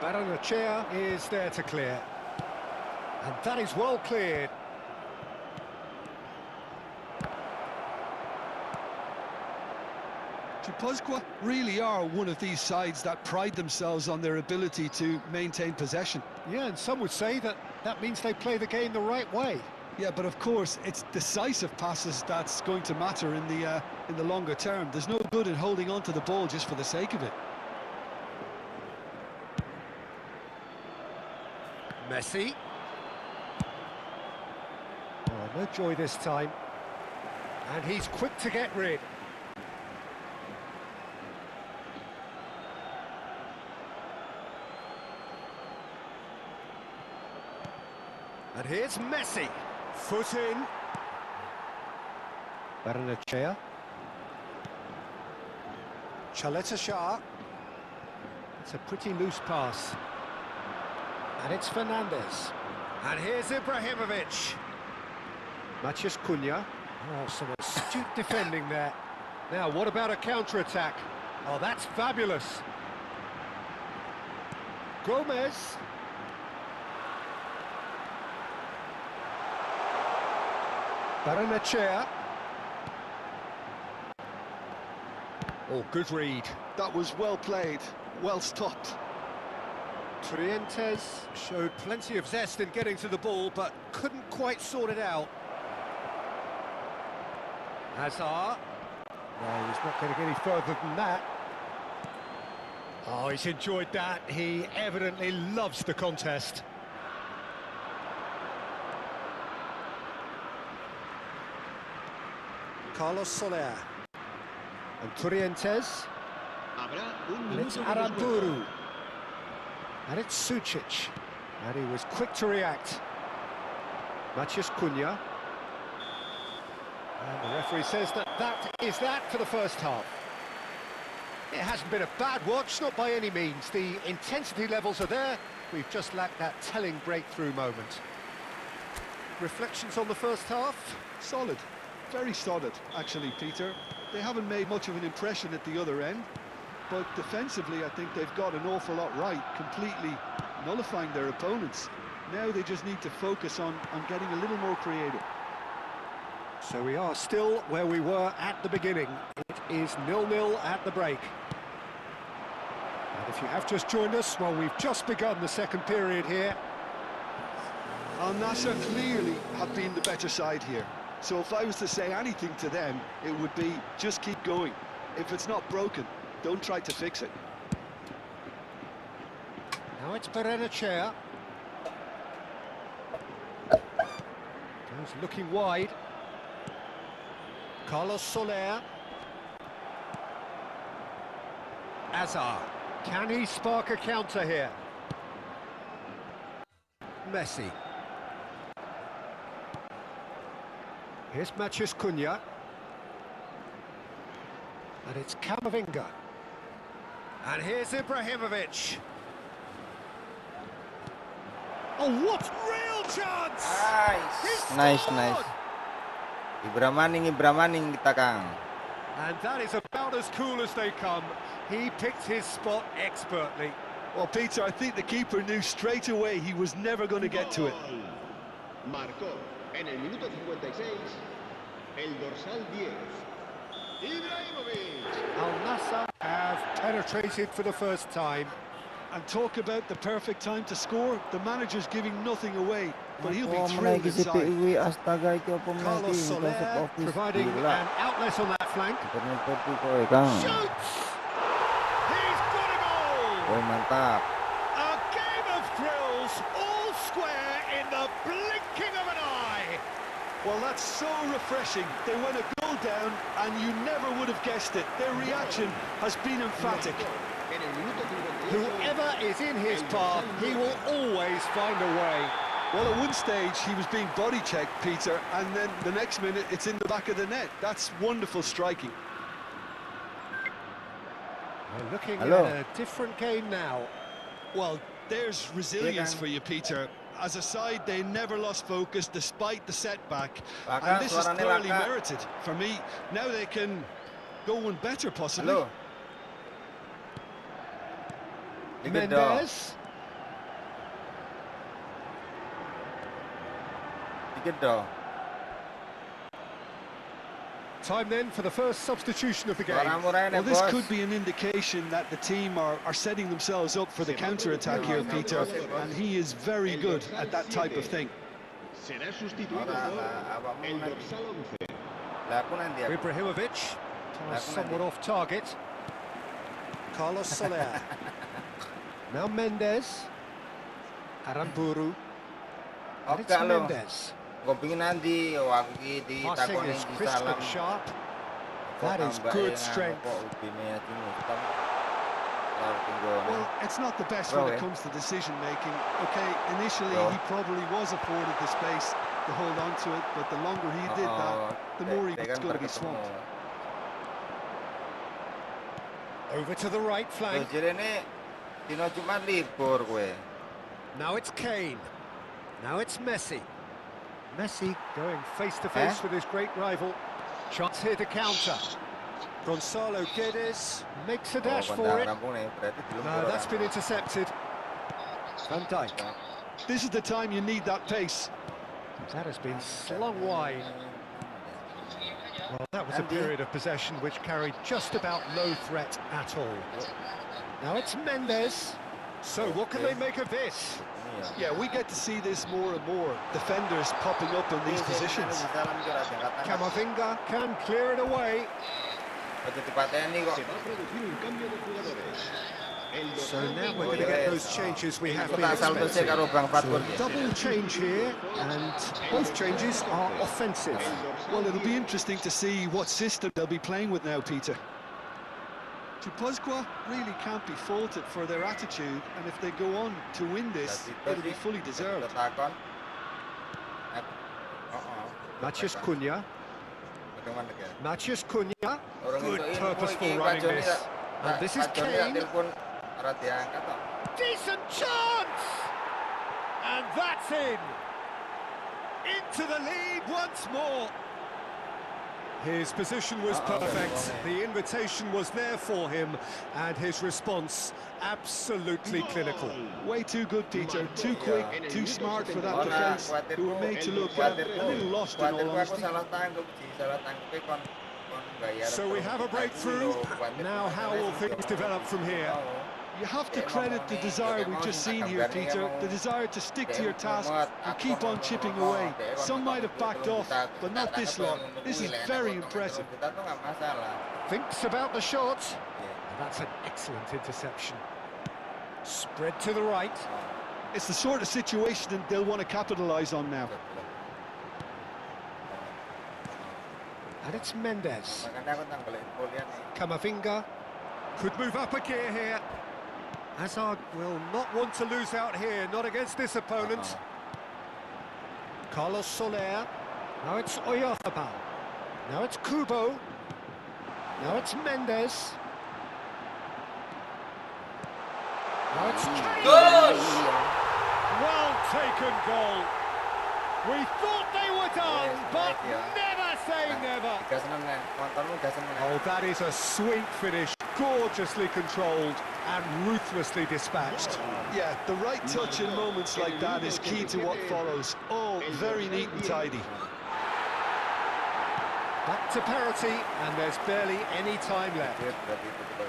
Baranachea is there to clear. And that is well cleared. Guipuzcoa really are one of these sides that pride themselves on their ability to maintain possession. Yeah, and some would say that means they play the game the right way. Yeah, but of course, it's decisive passes that's going to matter in the longer term. There's no good in holding on to the ball just for the sake of it. Messi. Oh, no joy this time. And he's quick to get rid. And here's Messi. Foot in. Baranachea. Chaleta Shah. It's a pretty loose pass. And it's Fernandez. And here's Ibrahimovic. Maciej Cunha. Oh, some astute defending there. Now, what about a counter-attack? Oh, that's fabulous. Gomez. Baranachea. Oh, good read. That was well played, well stopped. Trientes showed plenty of zest in getting to the ball, but couldn't quite sort it out. Hazard. No, he's not going to get any further than that. Oh, he's enjoyed that. He evidently loves the contest. Carlos Soler. And Trientes. And it's Aramburu. And it's Sucic. And he was quick to react. Maciej Cunha. And the referee says that is that for the first half. It hasn't been a bad watch, not by any means. The intensity levels are there. We've just lacked that telling breakthrough moment. Reflections on the first half? Solid, very solid, actually, Peter. They haven't made much of an impression at the other end, but defensively, I think they've got an awful lot right, completely nullifying their opponents. Now they just need to focus on getting a little more creative. So we are still where we were at the beginning. It is 0-0 at the break. And if you have just joined us, well, we've just begun the second period here. Al Nassr clearly have been the better side here. So if I was to say anything to them, it would be just keep going. If it's not broken, don't try to fix it. Now it's Baranachea. Goes looking wide. Carlos Soler. Azar. Can he spark a counter here? Messi. Here's Maciej Cunha. And it's Camavinga. And here's Ibrahimovic. Oh, what real chance! Nice. Ibrahim kita, Kang. And that is about as cool as they come. He picked his spot expertly. Well, Peter, I think the keeper knew straight away he was never going to get to it. Marcó en el minuto 56 el dorsal 10. Ibrahimovic. Al Nassr have penetrated for the first time. And talk about the perfect time to score. The manager's giving nothing away, but he'll be Oh, thrilled menaiki si inside. PUI, astaga iki apa Carlos menaiki Soler masuk office providing gila. an outlet on that flank. Seperti kowe, Kang. Shoots! He's got a goal! Woi, mantap. A game of thrills, all square in the blinking of an eye. Well, that's so refreshing. They went a goal down, and you never would have guessed it. Their reaction has been emphatic. En el minuto 58. Whoever is in his path, he will always find a way. Well, at one stage, he was being body checked, Peter, and then the next minute, it's in the back of the net. That's wonderful striking. We're looking Hello. at a different game now. Well, there's resilience for you, Peter. As a side, they never lost focus despite the setback. Laka, And this is suaranya thoroughly Laka. merited. For me, now they can go one better, possibly. Halo. Dikit dong. Mendes. Dikit dong. Time then for the first substitution of the game. Suara murah Well, ini, this bos. could be an indication that the team are setting themselves up for the counter-attack here, Peter, and he is very good at that type of thing. Será sustituido Ora, por abangmu el nanti. dorsal 11. Lah, aku nanti aku. Ibrahimovic Lakukan somewhat dia. off target. Carlos Soler. Now Mendes. Aramburu. And it's Oke, lo. Mendes. Gue pingin nanti, aku ki Passing ditakoni is di crisp salam. and sharp. Kok That is tambah good yang strength. Kok ubine ya cuma hitam. Lalu tinggal. Well, it's not the best Bro, when eh? it comes to decision-making. Okay, initially Bro. he probably was afforded the space to hold on to it, but the longer he did that, the more he was going to be swamped. Over to the right Tuh, flank. jadi ini Dino Jumat libur gue. Now it's Kane. Now it's Messi. Messi going face to face with his great rival. Chance here to counter. Gonzalo Guedes makes a dash Oh, for kandang it. rampung nih, berarti belum No, keluar that's been rampung. intercepted. Van Dijk. This is the time you need that pace. That has been slung wide. Well, that was a period of possession which carried just about no threat at all. Now it's Mendes. So what can they make of this? Yeah, we get to see this more and more. Defenders popping up in these positions. Camavinga can clear it away. Begitu dipateni kok. Se va a producir un cambio de jugadores. El So dorsal now we're 20. going to get those changes we have Aku been tak salto sih expecting. karo Bang Fatkur. Double change here, and both changes are offensive. Well, it'll be interesting to see what system they'll be playing with now, Peter. Tupuzqua really can't be faulted for their attitude, and if they go on to win this, it'll be fully deserved. Takon. Maciej Cunha. Bagaimana ya? Maciej Cunha. Orang Good itu purposeful iki, running Pak Joni this. tak- And this is Pak Joni tak Kane. telepon, ora diangkat kok. Decent chance! And that's in! Into the lead once more. His position was perfect. The invitation was there for him, and his response absolutely clinical. Way too good, Peter. Too quick, too smart for that defence, who were made to look a little lost in all Kuatirku aku honesty. salah tangkep sih, salah tangkep kon bayar. So we have a breakthrough. Now how will things develop from here? You have to credit the desire we've just seen here, Peter. The desire to stick to your task and keep on chipping away. Some might have backed off, but not this lot. This is very impressive. Kita tuh nggak masalah. Thinks about the shot. That's an excellent interception. Spread to the right. It's the sort of situation that they'll want to capitalise on now. And it's Mendes. Makanya aku tanggulin kuliah nih. Camavinga could move up a gear here. Hazard will not want to lose out here, not against this opponent. Carlos Soler. Now it's Oyarzabal. Now it's Kubo. Now it's Mendes. Now it's Kane. Well taken goal. We thought they were done, but never say never. Oh, that is a sweet finish, gorgeously controlled and ruthlessly dispatched. Yeah, the right touch in moments like that is key to what follows. Oh, very neat and tidy. Back to parity, and there's barely any time left.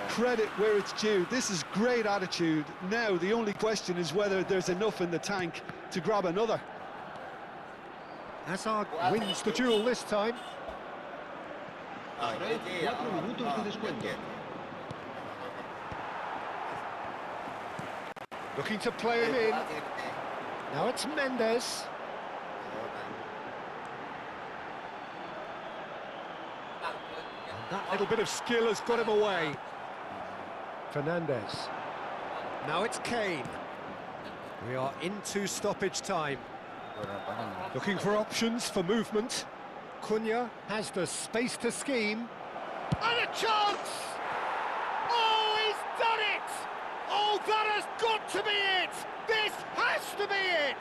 Credit where it's due. This is great attitude. Now, the only question is whether there's enough in the tank to grab another. Hazard wins the duel this time. Habrá 4 minutos de descuento. Looking to play him in. Now it's Mendes. And that little bit of skill has got him away. Fernandez. Now it's Kane. We are into stoppage time. Looking for options for movement. Cunha has the space to scheme. And a chance! Oh, he's done it! Oh, that has got to be it! This has to be it!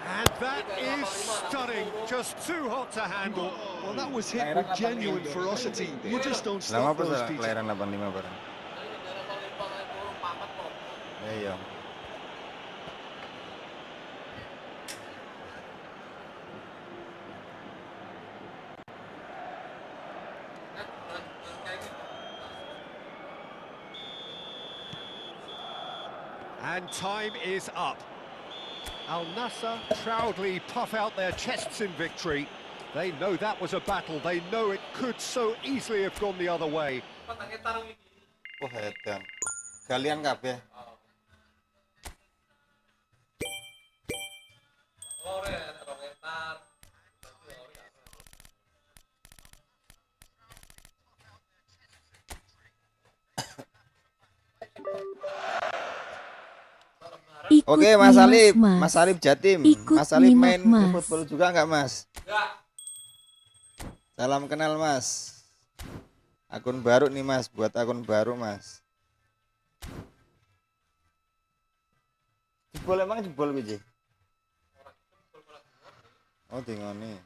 And that is stunning. Just too hot to handle. Well, that was hit with genuine ferocity. You just don't stop those people. Kelahiran 85 bareng. Iya. And time is up. Al Nassr proudly puff out their chests in victory. They know that was a battle. They know it could so easily have gone the other way. Oh, edan. Kalian kabeh. Ikut Oke, Mas Alif, Mas. Mas Alif Jatim. Ikut Mas Alif main Mas. football juga nggak, Mas? Salam kenal, Mas. Akun baru nih, Mas. Buat akun baru, Mas. Jebol emang jebol biji. Oh, dingone.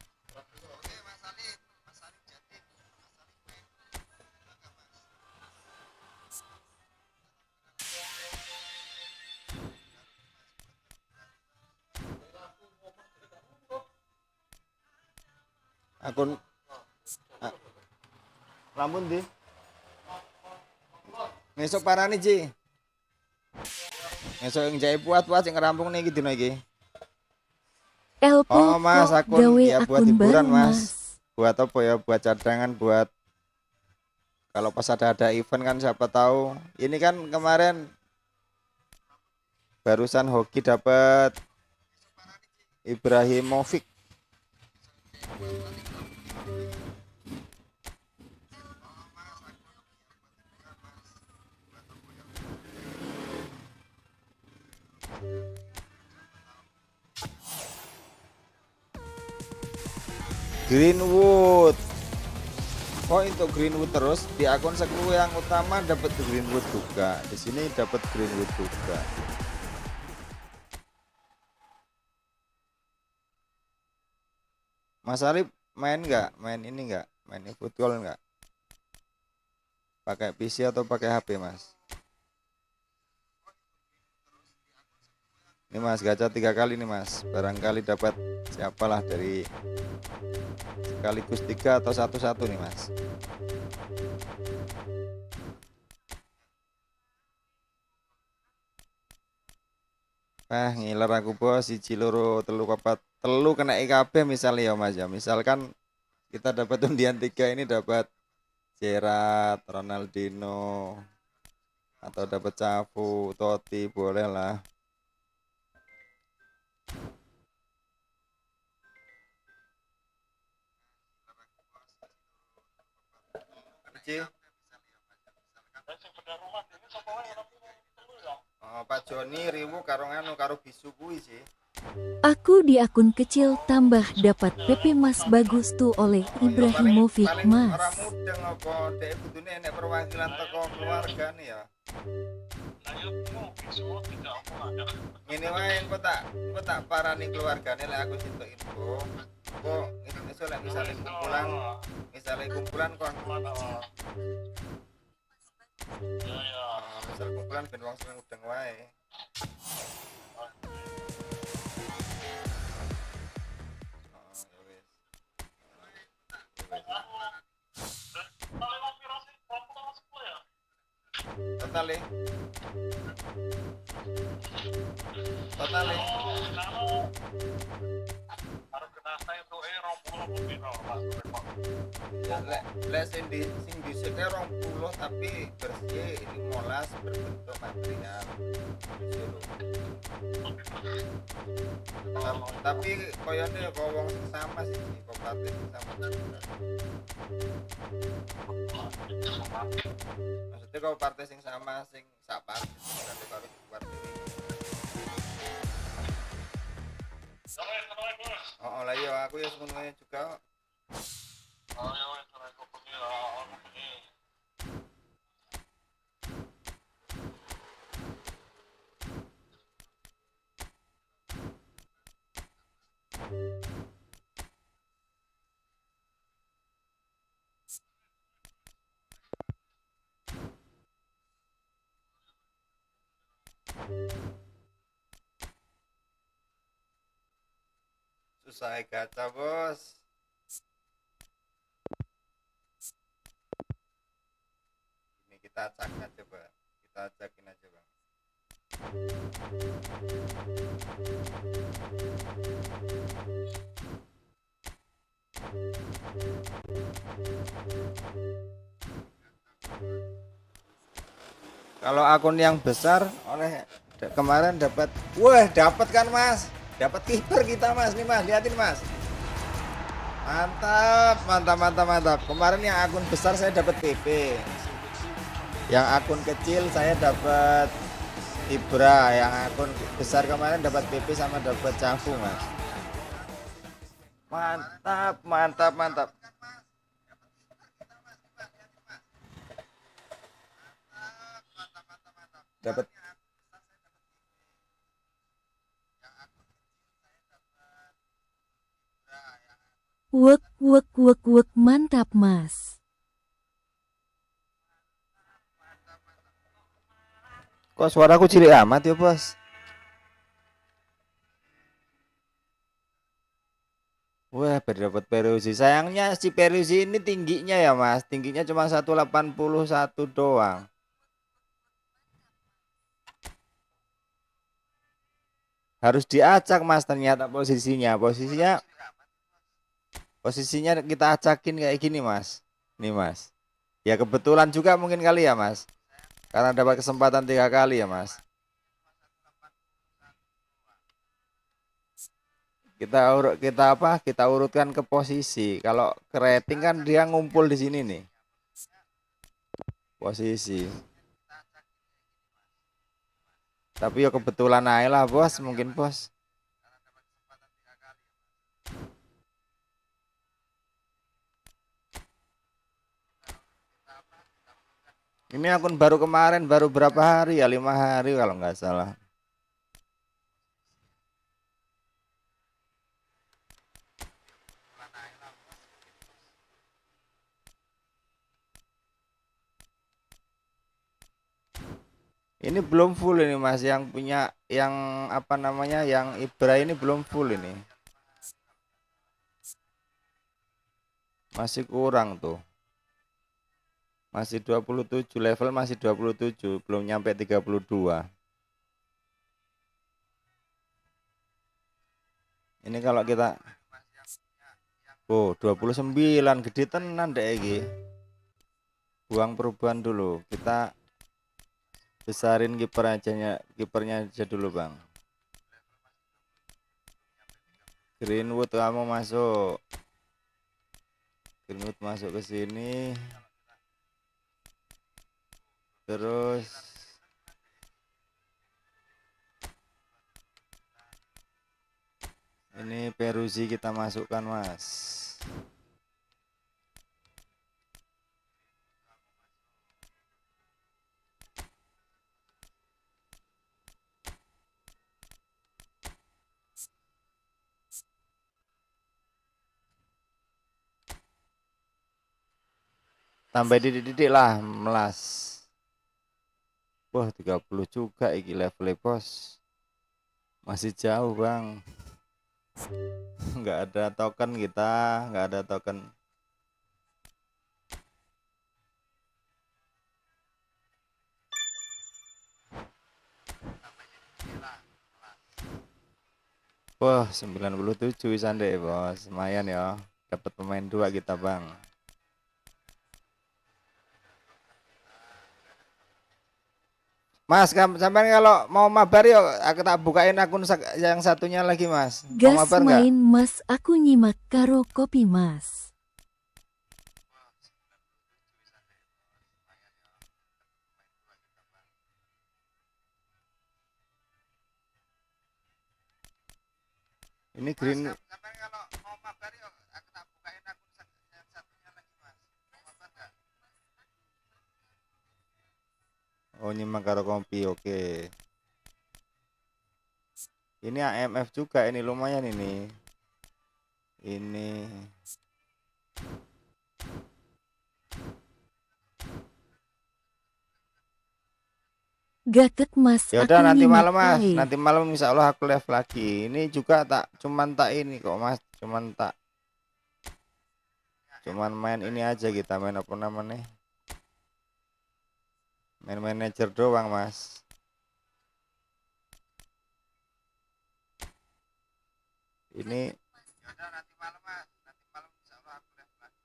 Akun rambut di ngesok parani Ji, ngesok yang jahit buat sing rampung nih gitu lagi. Oh Mas, akun ya buat hiburan Mas. Buat apa ya, buat cadangan, buat kalau pas ada event kan, siapa tahu. Ini kan kemarin barusan hoki dapat Ibrahimovic. Greenwood. Kok untuk Greenwood terus di akun sekru yang utama dapat Greenwood juga. Di sini dapat Greenwood juga. Mas Arif main nggak? Main ini nggak? Main Efootball nggak? Pakai PC atau pakai HP, Mas? Ini Mas, gacha 3 kali nih Mas. Barangkali dapat siapalah dari sekaligus 3 atau 1-1 nih Mas. Ngiler aku bos, siji loro telu papat telu kena IKB misalnya ya Mas ya. Misalkan kita dapat undian 3 ini, dapat Gerrard, Ronaldinho, atau dapat Cafu, Totti, boleh lah. Ci. Oh, Pak Joni riwu karo nganu karo bisu kuwi sih. Aku di akun kecil tambah dapat PP Mas bagus tuh oleh Ibrahimovic paling ora Mas. mudeng apa dhek kudune enek perwakilan teko keluargane ya. Ngene wae engko tak parani keluargane lek aku situ info. Kok iso lek misale kumpulan kon. Misal kumpulan ben wong sing mudeng wae. Totale. Ya lek sing diseke 20 tapi bersih 15 berbentuk material. Tapi koyone kok wong sing sama sih kok partai sing sama. Maksudnya kalau partai sing sama sing sak partai karo partai. Oh lah iya aku ya semuanya juga. Susah gacha bos. Ini kita acak aja bang. Kita ajakin aja bang. Kalau akun yang besar oleh kemarin dapat, wah dapat kan mas, dapat kiper kita mas, nih mas, liatin mas, mantap. Kemarin yang akun besar saya dapat PP, yang akun kecil saya dapat Ibra, yang akun besar kemarin dapat PP sama dapat Cafu mas. Mantap. Dapat Wek mantap mas. kok suaraku cilik amat ya bos. Wah berdapat Peruzzi. Sayangnya si Peruzzi ini tingginya ya mas, tingginya cuma 181 doang. Harus diacak mas ternyata posisinya kita acakin kayak gini mas. Nih mas. Ya kebetulan juga mungkin kali ya mas. Karena dapat kesempatan 3 kali ya mas. Kita urutkan ke posisi. Kalau ke rating kan dia ngumpul di sini nih. Posisi. Tapi ya kebetulan aja lah bos, mungkin bos. Ini akun baru kemarin, baru berapa hari ya, 5 hari kalau nggak salah. Ini belum full ini mas, yang punya, yang apa namanya, yang Ibra ini belum full ini. Masih kurang tuh. Masih 27, level masih 27, belum nyampe 32. Ini kalau kita, oh 29, gede tenan deh iki. Buang perubahan dulu, kita besarin kipernya aja dulu bang. Greenwood kamu masuk. Greenwood masuk ke sini. Terus ini Peruzzi kita masukkan, Mas. Tambah didik-didik lah, melas. Wah, 30 juga iki levelnya, Bos. Masih jauh, Bang. Nggak ada token kita, nggak ada token. Wah, 97 sande, Bos. Lumayan ya. Dapat pemain 2 kita, Bang. Mas, sampai kalau mau mabar yuk, aku tak bukain akun yang satunya lagi, Mas. Mau Gas mabar main nggak? Mas, aku nyimak karo kopi Mas. Ini green. Sampai kalau mau mabar yuk, aku tak bukain akun yang satunya lagi, Mas. Mau mabar nggak? Oh, nyimak karo kopi, oke. Ini AMF juga, ini lumayan ini. Ini Gaket Mas, ya aku udah nanti nyimak malam, Mas. ae. Nanti malam insya Allah aku live lagi. Ini juga cuman tak ini kok, Mas. Cuman main ini aja, kita main apa namanya? Main manajer doang, Mas. Ini ya udah nanti malam, Mas. Nanti malam insya Allah aku live lagi.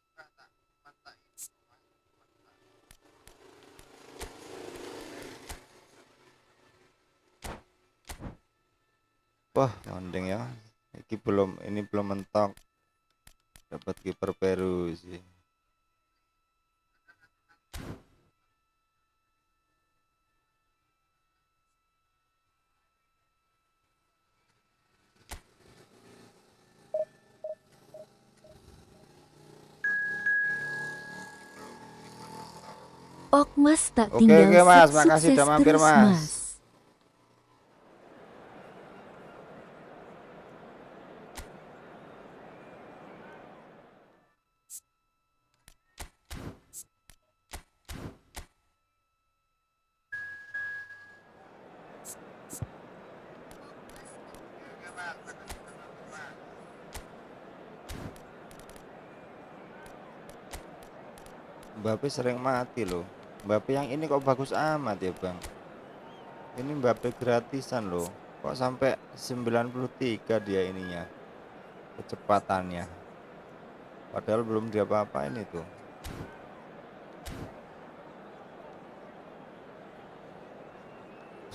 Juga cuman tak ini kok, Mas. Wah, mending ya. Ini belum mentok. Dapat kiper Peru sih. Ok Mas tak Oke, tinggal Mas, sukses makasih udah mampir, terus Mas. Mas. Mbappe sering mati loh. Mbappe yang ini kok bagus amat ya, Bang. Ini Mbappe gratisan loh. Kok sampai 93 dia ininya, kecepatannya. Padahal belum dia apa-apain itu.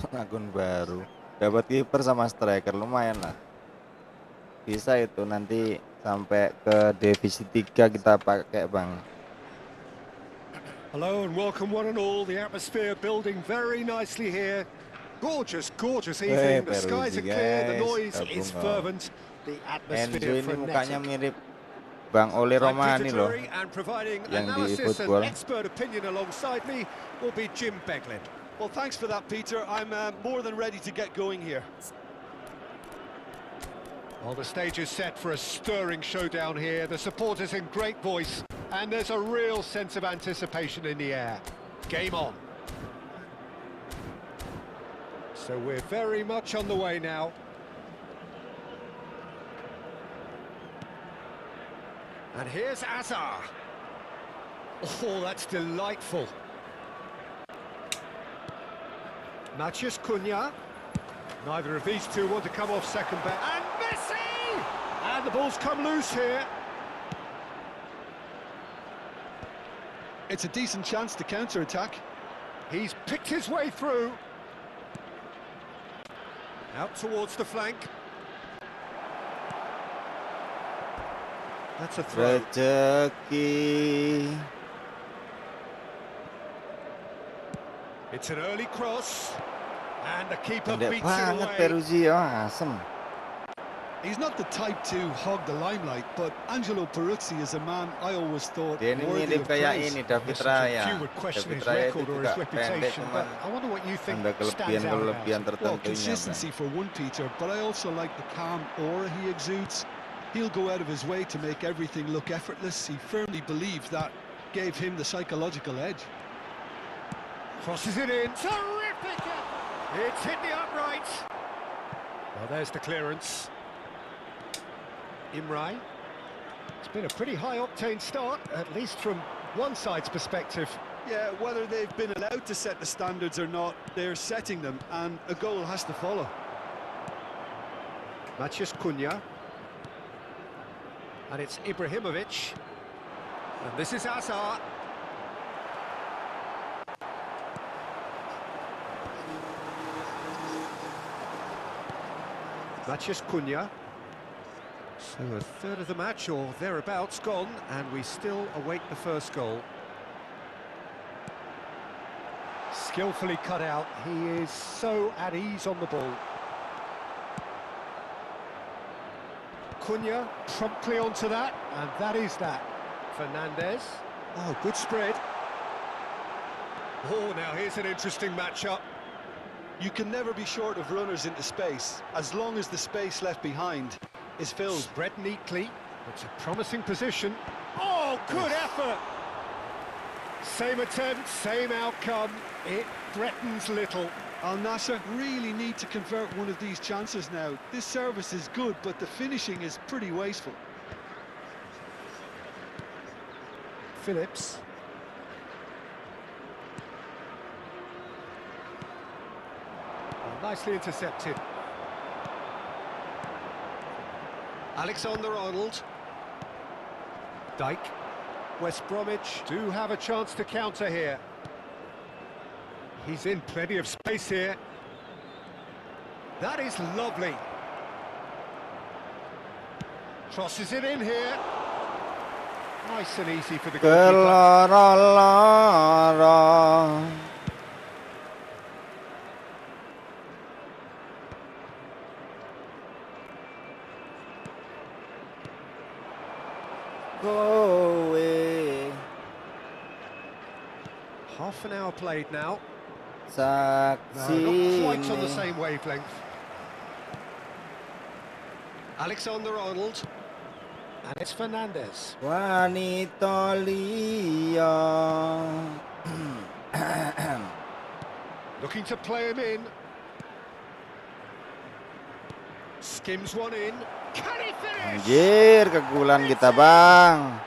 Akun baru. Dapat kiper sama striker lumayan lah. Bisa itu nanti sampai ke divisi 3 kita pakai, Bang. Hello and welcome one and all. The atmosphere building very nicely here. Gorgeous, gorgeous evening. The skies are clear, the noise is fervent, the atmosphere ini mukanya frenetic. mirip Bang Oli I'm Romani Peter loh, Drury, and providing yang di analysis and Efootball. expert opinion alongside me will be Jim Beglin. Well, thanks for that, Peter. I'm more than ready to get going here. Well, the stage is set for a stirring showdown here. The supporters in great voice, and there's a real sense of anticipation in the air. Game on. So we're very much on the way now. And here's Azar. Oh, that's delightful. Maciej Cunha. Neither of these two want to come off second best. And Messi! And the ball's come loose here. It's a decent chance to counter-attack. He's picked his way through. Out towards the flank. That's a throw. Rezeki. It's an early cross, and the keeper Pendek beats it banget away. Peruzzi, asem. He's not the type to hog the limelight, but Angelo Peruzzi is a man I always thought Dia ini worthy mirip of kayak praise. ini David Listen, a few Raya. would question David his Raya itu record or juga his pendek, reputation, cuman but I wonder what you think ada stands out about kelebihan him. Well, tertentunya, Bang. consistency for one, Peter, but I also like the calm aura he exudes. He'll go out of his way to make everything look effortless. He firmly believes that gave him the psychological edge. Crosses it in. Terrific! It's hit the upright. Well, there's the clearance. Imrai. It's been a pretty high-octane start, at least from one side's perspective. Yeah, whether they've been allowed to set the standards or not, they're setting them, and a goal has to follow. Maciej Cunha. And it's Ibrahimovic. And this is Azar. Maciej Cunha. So a third of the match or thereabouts gone, and we still await the first goal. Skillfully cut out. He is so at ease on the ball. Cunha promptly onto that, and that is that. Fernandez. Oh, good spread. Oh, now here's an interesting matchup. You can never be short of runners into space, as long as the space left behind is filled. Spread neatly. It's a promising position. Oh, good effort! Same attempt, same outcome. It threatens little. Al Nassr really need to convert one of these chances now. This service is good, but the finishing is pretty wasteful. Phillips. Oh, nicely intercepted. Alexander-Arnold. Dijk. West Bromwich do have a chance to counter here. He's in plenty of space here. That is lovely. Crosses it in here. Nice and easy for the goalkeeper. Go away. Half an hour played now. Saksi No, not quite on the ini. same wavelength. Alexander-Arnold. And it's Fernandez. Wanita liya. Looking to play him in. Skims one in. Can he finish? Anjir, kegulan kita, Bang.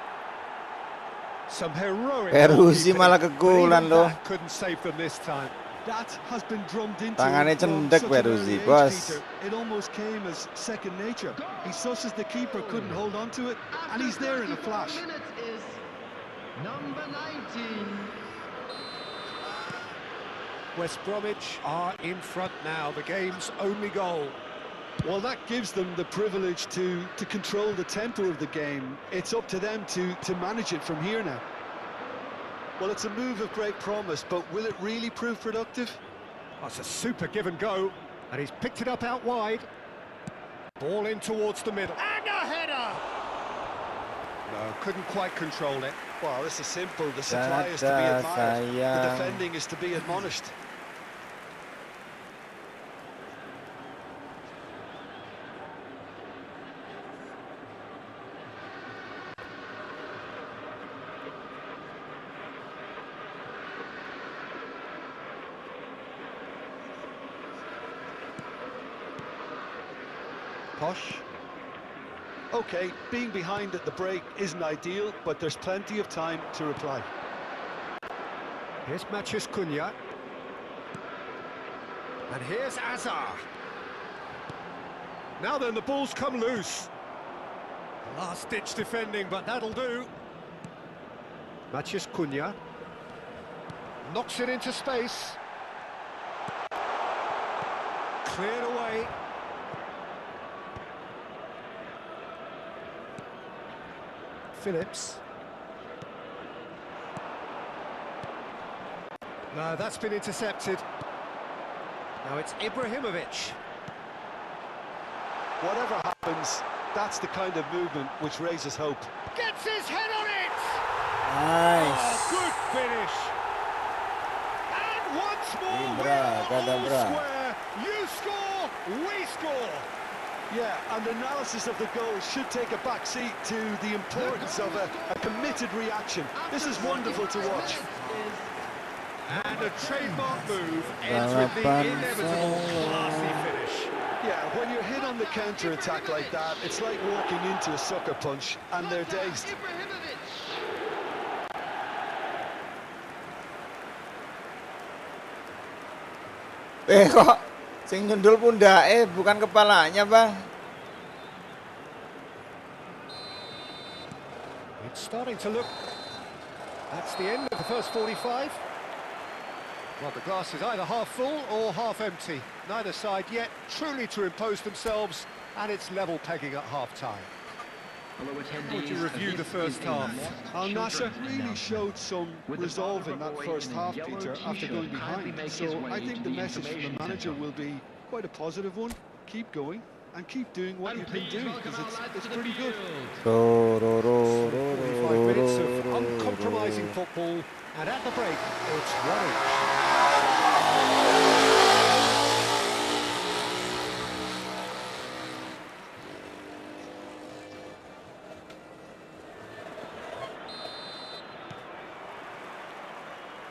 Some heroic Peruzzi goalkeeping, malah but kegulan even loh. that couldn't save them this time. That has been drummed into Tangannya him from cendek such an Peruzzi, early age, bos. Peter. It almost came as second nature. He susses the keeper couldn't hold on to it, and he's there in a flash. Minutes is number 19. West Bromwich are in front now, the game's only goal. Well, that gives them the privilege to control the tempo of the game. It's up to them to manage it from here now. Well, it's a move of great promise, but will it really prove productive? That's a super give and go, and he's picked it up out wide. Ball in towards the middle, and a header! No, couldn't quite control it. Well, this is simple. The supply is to be admired. The sayang. defending is to be admonished. Posh. Okay, being behind at the break isn't ideal, but there's plenty of time to reply. Here's Maciej Cunha. And here's Azar. Now then, the ball's come loose. Last-ditch defending, but that'll do. Maciej Cunha. Knocks it into space. Cleared away. Phillips. No, that's been intercepted. Now it's Ibrahimovic. Whatever happens, that's the kind of movement which raises hope. Gets his head on it! Nice. Oh, good finish. And once more, we Ibra, are all kadabra. square. You score, we score. Yeah, and the analysis of the goal should take a back seat to the importance of a committed reaction. This is wonderful to watch. And a trademark move ends with the inevitable classy finish. Yeah, when you're hit on the counter-attack like that, it's like walking into a sucker punch and they're dazed. Kok sing nyundul pundake bukan kepalanya, Bang. It's starting to look... That's the end of the first 45. Well, the glass is either half full or half empty. Neither side yet truly to impose themselves, and it's level pegging at half-time. Would you review the first half? Al Nassr really showed some resolve in that first half, Peter, after going behind. So I think the message from the manager will be quite a positive one. Keep going and keep doing what you've been doing, because it's pretty good. 45 minutes of uncompromising football, and at the break, it's 1-1.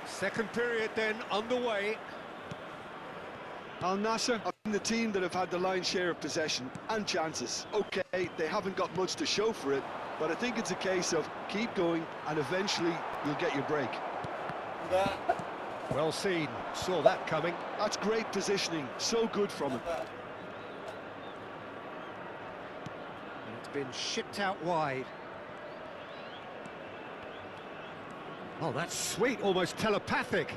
Second period then underway. Al Nassr have been the team that have had the lion's share of possession and chances. Okay, they haven't got much to show for it, but I think it's a case of keep going and eventually you'll get your break. Well seen, saw that coming. That's great positioning, so good from him. It's been shipped out wide. Oh, that's sweet, almost telepathic.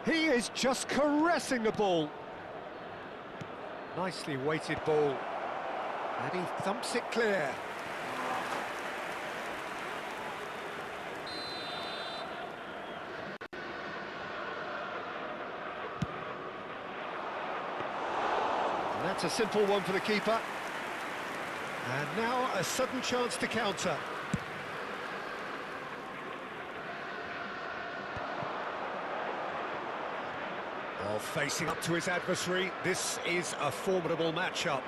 He is just caressing the ball. Nicely weighted ball. And he thumps it clear. And that's a simple one for the keeper. And now a sudden chance to counter. Oh, facing up to his adversary, this is a formidable matchup.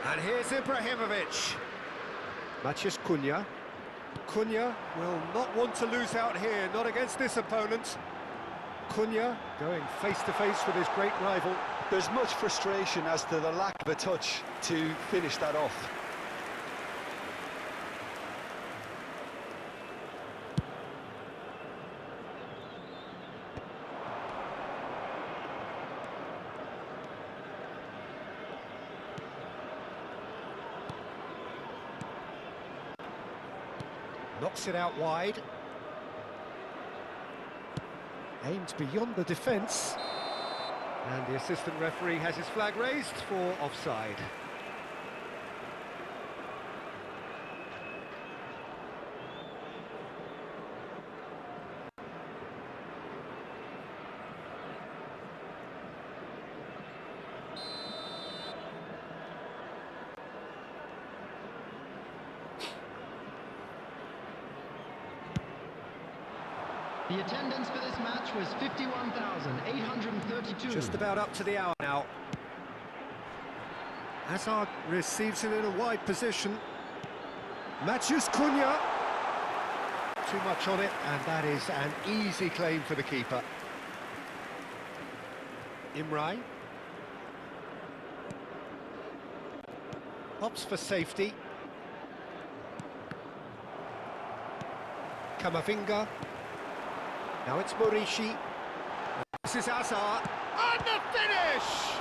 And here's Ibrahimovic. Maciej Cunha. Cunha will not want to lose out here, not against this opponent. Cunha going face-to-face with his great rival. There's much frustration as to the lack of a touch to finish that off. Knocks it out wide. Aimed beyond the defence. And the assistant referee has his flag raised for offside. The attendance for this match was 51,832. Just about up to the hour now. Hazard receives it in a wide position. Maciej Cunha. Too much on it, and that is an easy claim for the keeper. Imrai. Opts for safety. Camavinga. Now it's Morishi. This is Hazard. And the finish!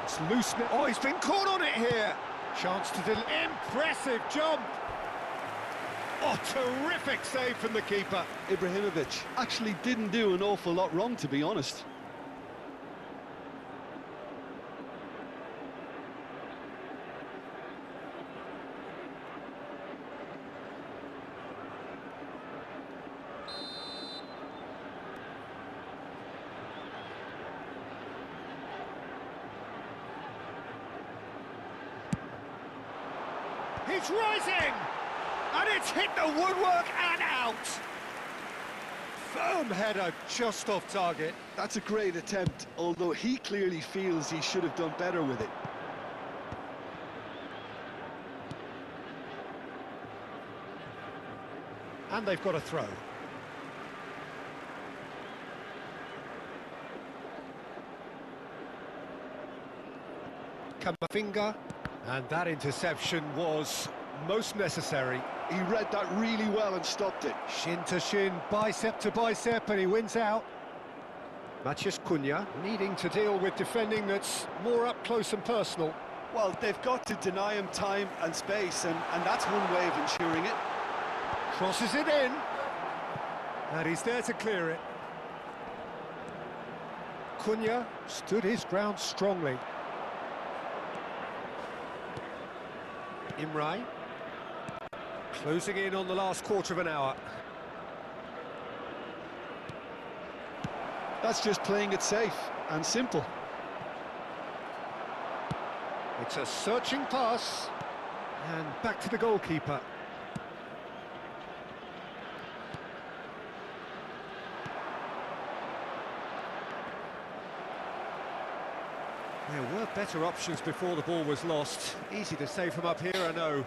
It's loose. Oh, he's been caught on it here. Chance to deliver. Impressive jump. Oh, terrific save from the keeper. Ibrahimovic actually didn't do an awful lot wrong, to be honest. He's rising! And it's hit the woodwork and out! Firm header just off target. That's a great attempt, although he clearly feels he should have done better with it. And they've got a throw. Camavinga, and that interception was most necessary. He read that really well and stopped it. Shin to shin, bicep to bicep, and he wins out. Matías Cunha needing to deal with defending that's more up close and personal. Well, they've got to deny him time and space, and that's one way of ensuring it. Crosses it in, and he's there to clear it. Cunha stood his ground strongly. Imrai, closing in on the last quarter of an hour. That's just playing it safe and simple. It's a searching pass, and back to the goalkeeper. There were better options before the ball was lost. Easy to say from up here, I know.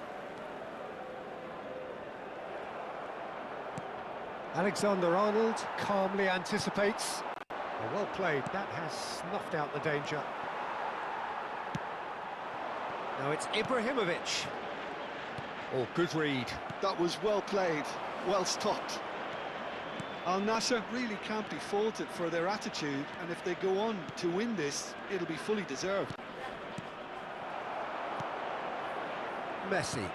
Alexander-Arnold calmly anticipates. Well played, that has snuffed out the danger. Now it's Ibrahimovic. Oh, good read. That was well played, well stopped. Al Nassr really can't be faulted for their attitude, and if they go on to win this, it'll be fully deserved. Messi.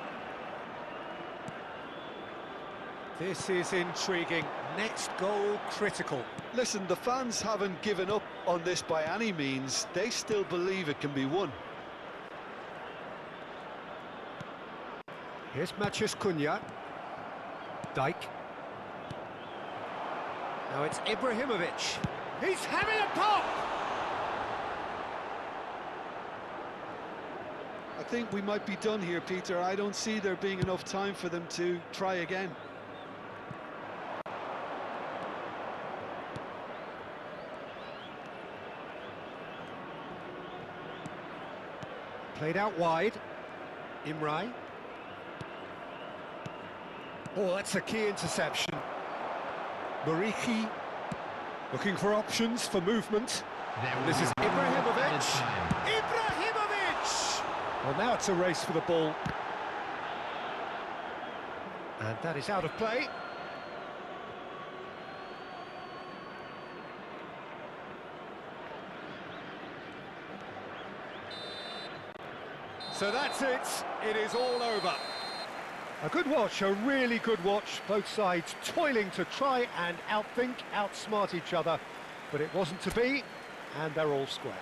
This is intriguing. Next goal critical. Listen, the fans haven't given up on this by any means. They still believe it can be won. Here's Matías Cunha. Dijk. Now it's Ibrahimovic. He's having a pop! I think we might be done here, Peter. I don't see there being enough time for them to try again. Played out wide. Imrai. Oh, that's a key interception. Mariki looking for options for movement. This is Ibrahimovic. Ibrahimovic! Well, now it's a race for the ball. And that is out of play. So that's it. It is all over. A good watch, a really good watch. Both sides toiling to try and outthink, outsmart each other. But it wasn't to be, and they're all square.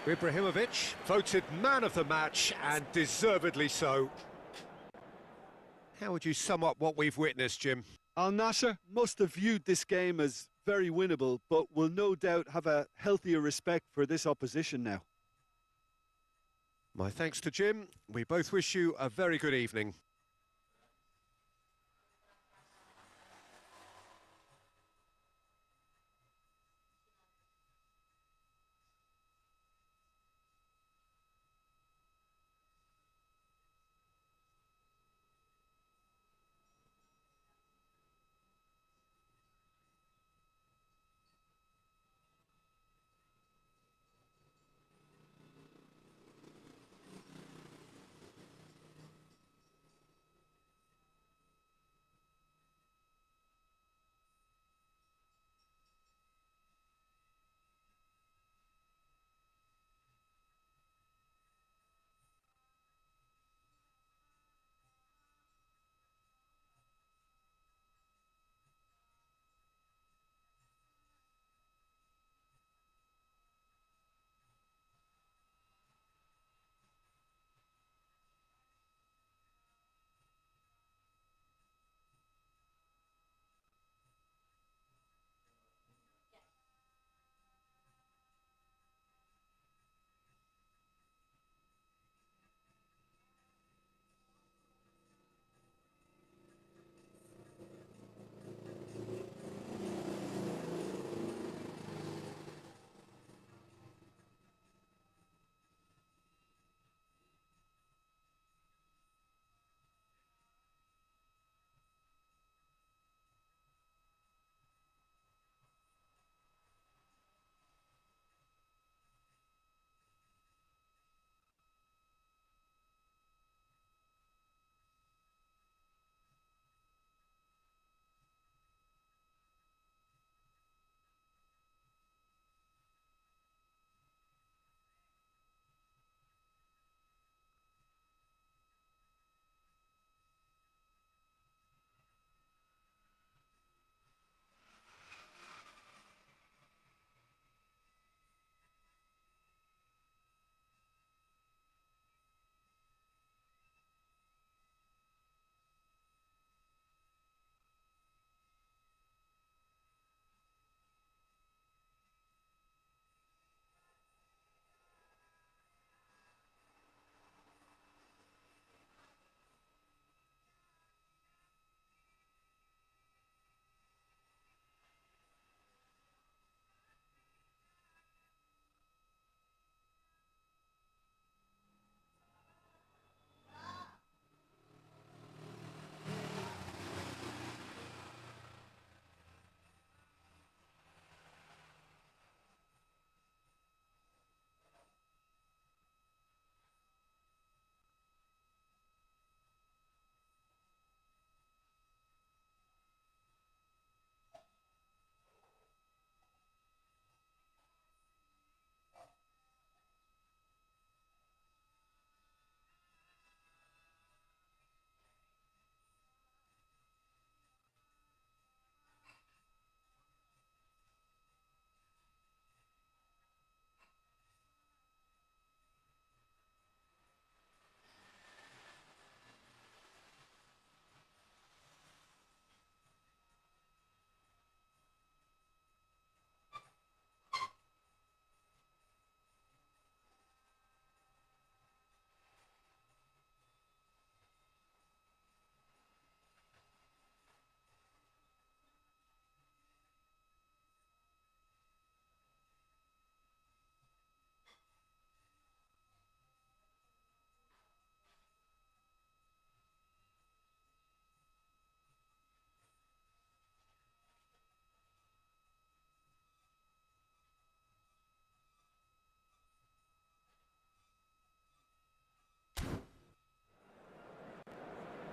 Ibrahimovic voted man of the match, and deservedly so. How would you sum up what we've witnessed, Jim? Al Nassr must have viewed this game as very winnable, but will no doubt have a healthier respect for this opposition now. My thanks to Jim. We both wish you a very good evening.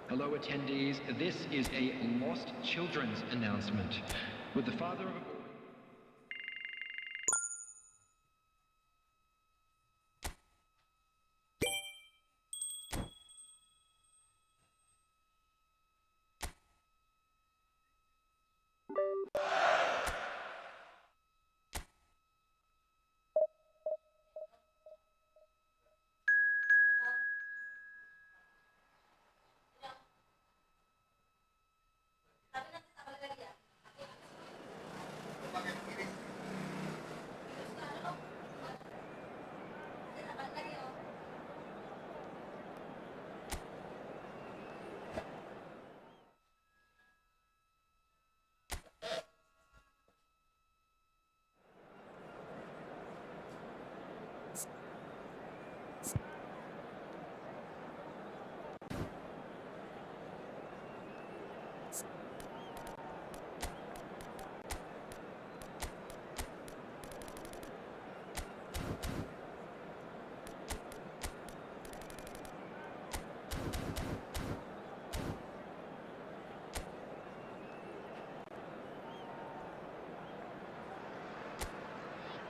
Hello attendees, this is a lost children's announcement. With the father of a...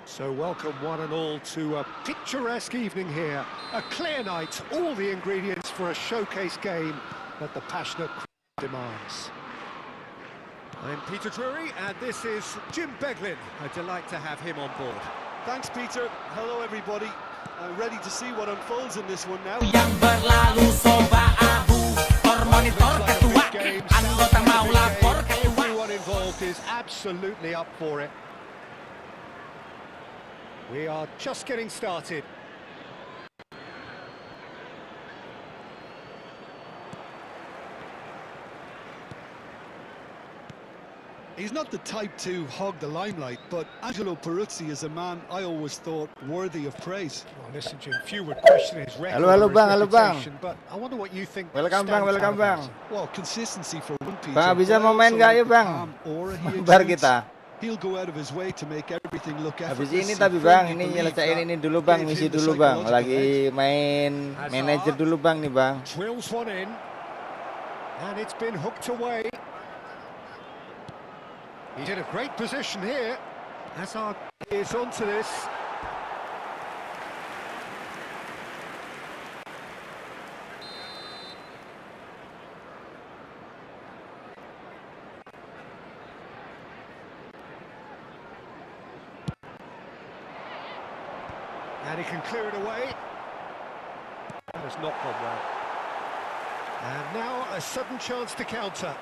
So welcome one and all to a picturesque evening here. A clear night, all the ingredients for a showcase game that the passionate crowd demands. I'm Peter Drury and this is Jim Beglin. A delight to have him on board. Thanks, Peter. Hello, everybody. I'm ready to see what unfolds in this one now. Yang berlalu soba abu, monitor ketua, anggota mau lapor ketua. Everyone involved is absolutely up for it. We are just getting started. He's not the type to hog the limelight, but Angelo Peruzzi is a man I always thought worthy of praise. Well, listen, Jim, few would question his record Halo, or bang, his halo, bang. reputation, but I wonder what you think. Welcome bang, welcome bang. Well, consistency for one, Peter. Bang, bisa but I mau main also nggak like ya the bang? calm aura he Mabar exudes. kita. He'll go out of his way to make everything look Habis effortless. ini and tapi bang, firmly ini believe nyelesain that ini dulu bang, gave misi him the dulu bang. psychological Lagi edge. main manajer dulu bang nih bang. Drills one in, and it's been hooked away. He's in a great position here. Hazard is onto this. And he can clear it away. That has not gone well. And now a sudden chance to counter.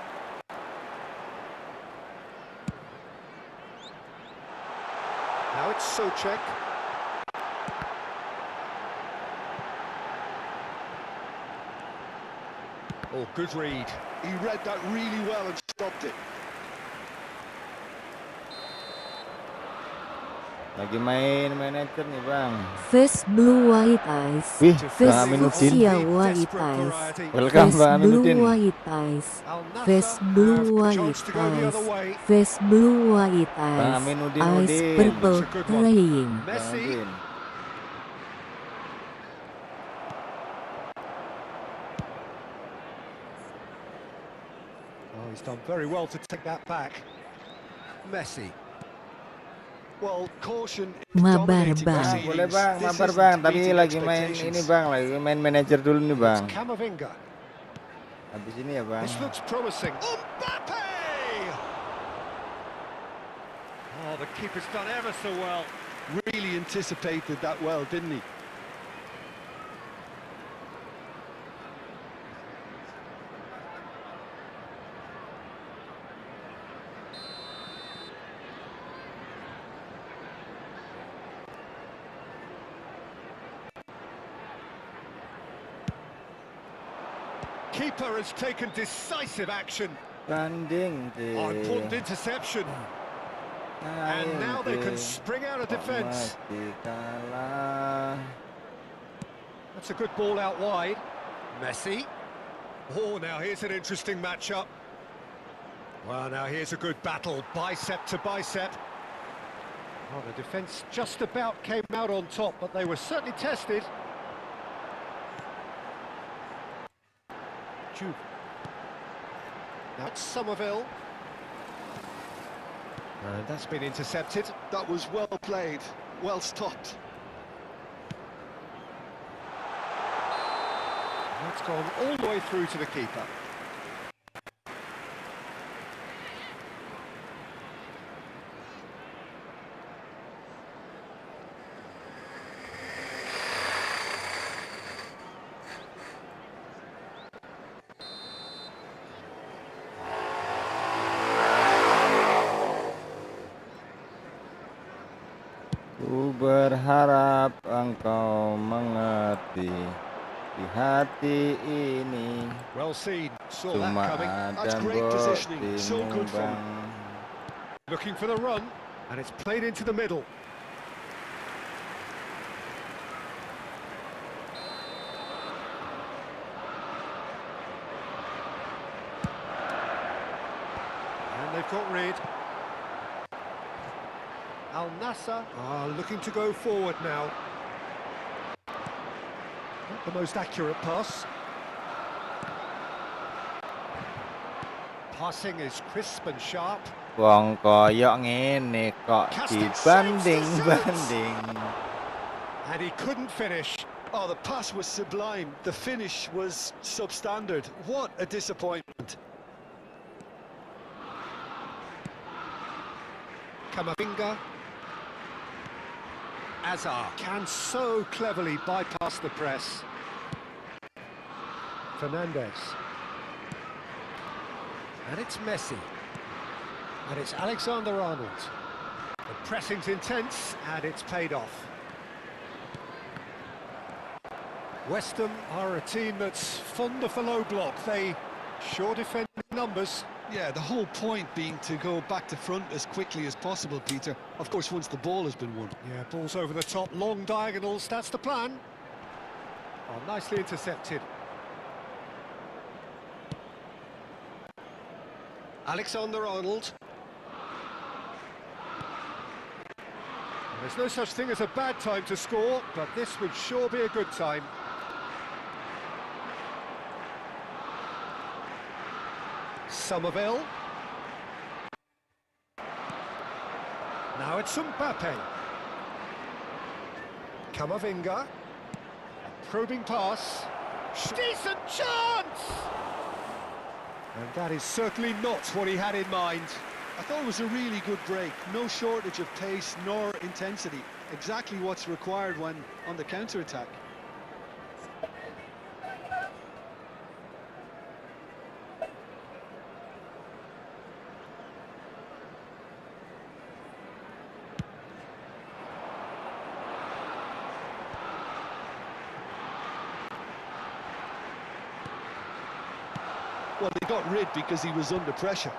Now it's Souček. Oh, good read. He read that really well and stopped it. Lagi main manajer nih bang. Face blue white eyes. Wih, Face Bang Aminuddin. fuchsia white eyes. Welcome Face Bang blue Aminuddin. white eyes. Al-Nassr Face blue have white chance to go the eyes. other way. Face blue white Bang eyes. Aminuddin Eyes Udin. purple That's a good one. playing. Bang Messi. Udin. Oh, he's done very well to take that back. Messi. Well, caution is Mabar dominating bang. proceedings. Boleh bang, This mabar isn't bang. Tapi meeting lagi main expectations. ini bang, lagi main manajer dulu nih bang. It's Camavinga. Habis ini ya bang. This looks promising. Mbappe! Oh, the keeper's done ever so well. Really anticipated that well, didn't he? Keeper has taken decisive action. Tanding Oh, important interception. And now they can spring out of defence. That's a good ball out wide. Messi. Oh, now here's an interesting matchup. Well, now here's a good battle, bicep to bicep. Oh, the defence just about came out on top, but they were certainly tested. Juve Now it's Somerville. And that's been intercepted. That was well played, well stopped. That's gone all the way through to the keeper. Ku berharap engkau mengerti di hati ini Well seen, saw that cuma coming. That's ada great positioning, so buktimu good from bang. Looking for the run, and it's played into the middle. And they've got rid. Al Nassr are looking to go forward now. Not the most accurate pass. Passing is crisp and sharp. Wong koyok ngene kok dibanding-banding. And he couldn't finish. Oh, the pass was sublime. The finish was substandard. What a disappointment. Camavinga. Azar can so cleverly bypass the press. Fernandez. And it's Messi. And it's Alexander-Arnold. The pressing's intense, and it's paid off. West Ham are a team that's fond of a low block. They sure defend numbers. Yeah, the whole point being to go back to front as quickly as possible, Peter. Of course, once the ball has been won. Yeah, balls over the top, long diagonals, that's the plan. Oh, nicely intercepted. Alexander-Arnold. There's no such thing as a bad time to score, but this would sure be a good time. Somerville. Now it's Mbappe. Camavinga. A probing pass. Decent chance! And that is certainly not what he had in mind. I thought it was a really good break. No shortage of pace nor intensity. Exactly what's required when on the counter-attack. Well, he got rid because he was under pressure.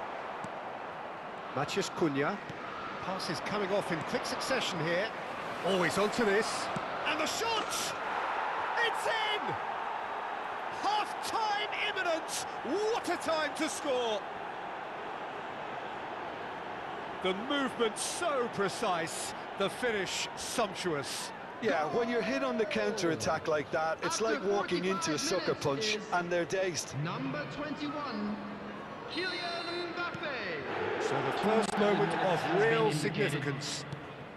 Matheus Cunha. Pass is coming off in quick succession here. Always onto this. And the shot! It's in! Half-time imminent! What a time to score! The movement so precise, the finish sumptuous. Yeah, when you're hit on the counter-attack like that, it's like walking into a sucker punch and they're dazed. Number 21, Kylian Mbappe. So the first moment of real significance.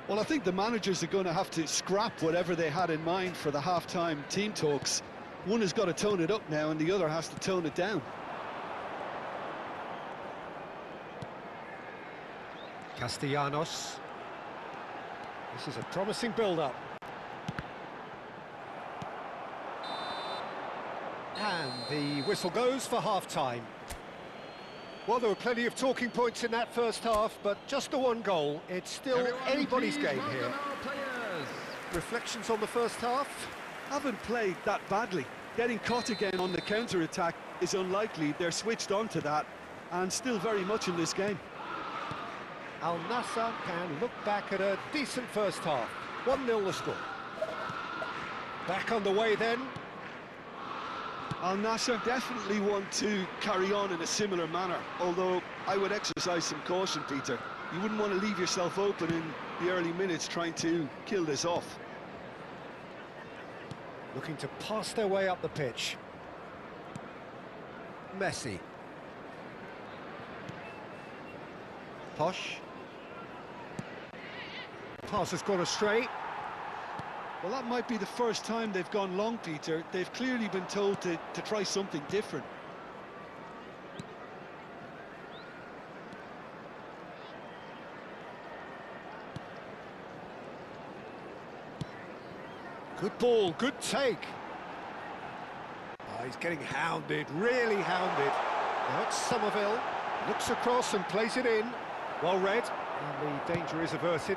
Well, I think the managers are going to have to scrap whatever they had in mind for the half-time team talks. One has got to tone it up now and the other has to tone it down. Castellanos. This is a promising build-up. And the whistle goes for half-time. Well, there were plenty of talking points in that first half, but just the one goal. It's still anybody's game here. Reflections on the first half? Haven't played that badly. Getting caught again on the counter-attack is unlikely. They're switched on to that and still very much in this game. Al Nassr can look back at a decent first half. 1-0 the score. Back on the way then. Al Nassr definitely want to carry on in a similar manner, although I would exercise some caution, Peter. You wouldn't want to leave yourself open in the early minutes trying to kill this off. Looking to pass their way up the pitch. Messi. Posh. Pass has gone astray. Well, that might be the first time they've gone long, Peter. They've clearly been told to try something different. Good ball, good take. Oh, he's getting hounded, really hounded. Now it's Somerville. Looks across and plays it in. Well read. And the danger is averted.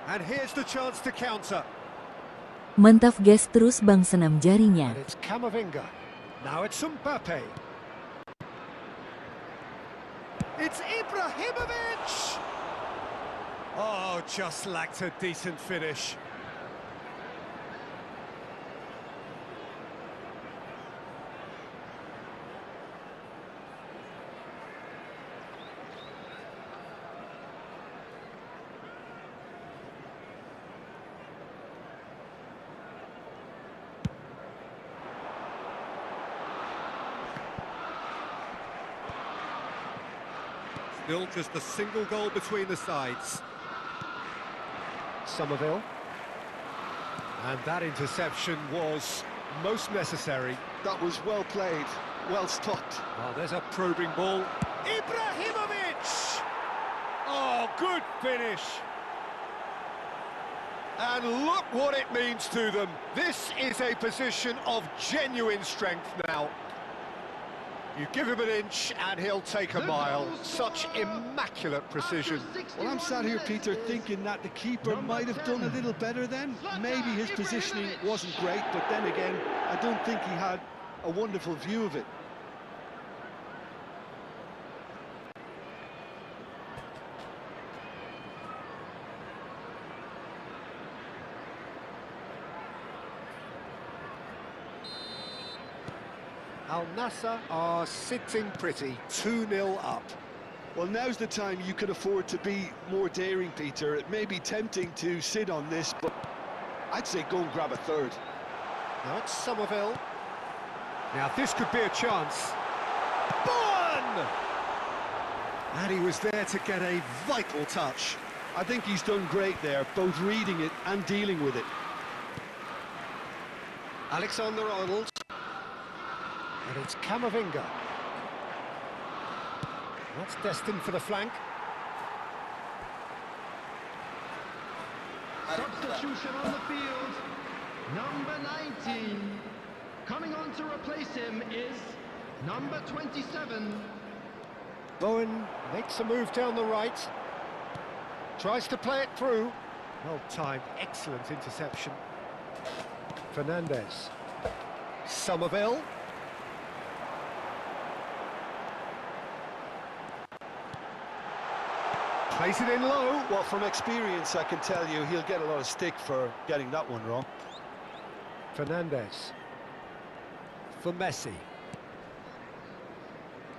And here's the chance to counter. Mantap guys, terus bang senam jarinya. And it's Camavinga. Now it's Mbappe. It's Ibrahimovic! Oh, just lacked a decent finish. Still just a single goal between the sides. Somerville. And that interception was most necessary. That was well played, well stopped. Oh, there's a probing ball. Ibrahimovic! Oh, good finish. And look what it means to them. This is a position of genuine strength now. You give him an inch and he'll take a mile. Such immaculate precision. Well, I'm sat here, Peter, thinking that the keeper might have done a little better then. Maybe his positioning wasn't great, but then again, I don't think he had a wonderful view of it. Al Nassr are sitting pretty, 2-0 up. Well, now's the time you can afford to be more daring, Peter. It may be tempting to sit on this, but I'd say go and grab a third. Now it's Somerville. Now this could be a chance. Bowen! And he was there to get a vital touch. I think he's done great there, both reading it and dealing with it. Alexander-Arnold. And it's Camavinga. That's destined for the flank. Substitution on the field. Number 19. Coming on to replace him is number 27. Bowen makes a move down the right. Tries to play it through. Well timed, excellent interception. Fernandez. Somerville. Plays it in low. Well, from experience, I can tell you he'll get a lot of stick for getting that one wrong. Fernandez. For Messi.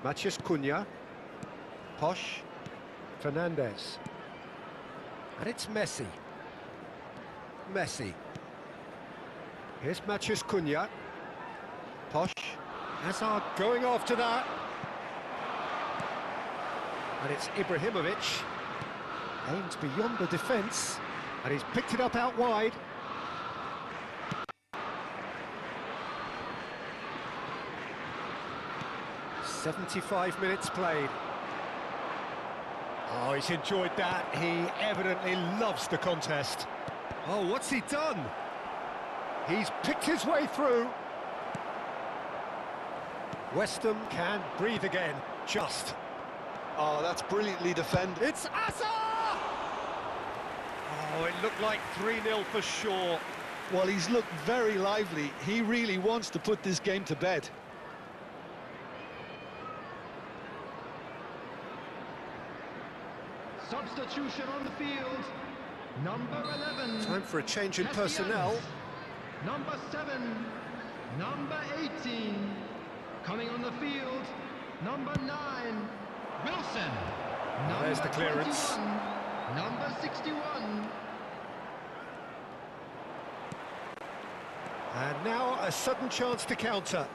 Matías Cunha. Posh. Fernandez. And it's Messi. Messi. Here's Matías Cunha. Posh. Hazard going after that. And it's Ibrahimovic. Aims beyond the defence. And he's picked it up out wide. "75 minutes played." Oh, he's enjoyed that. He evidently loves the contest. Oh, what's he done? He's picked his way through. West Ham can breathe again, just. Oh, that's brilliantly defended. It's Asa! Oh, it looked like 3-0 for sure. Well, he's looked very lively. He really wants to put this game to bed. Substitution on the field. Number 11. Time for a change in personnel. Number 7. Number 18. Coming on the field. Number 9. Wilson. There's the clearance. 21, number 61. And now a sudden chance to counter.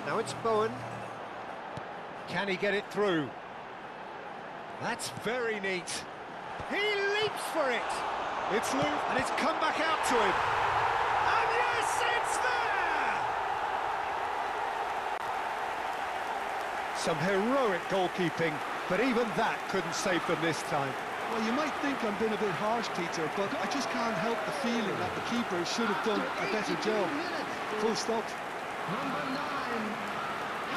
Now it's Bowen. Can he get it through? That's very neat. He leaps for it. It's loose, and it's come back out to him. And yes, it's there! Some heroic goalkeeping, but even that couldn't save them this time. Well, you might think I'm being a bit harsh, Peter, but I just can't help the feeling that the keeper should have done a better job. Full stop. Number 9.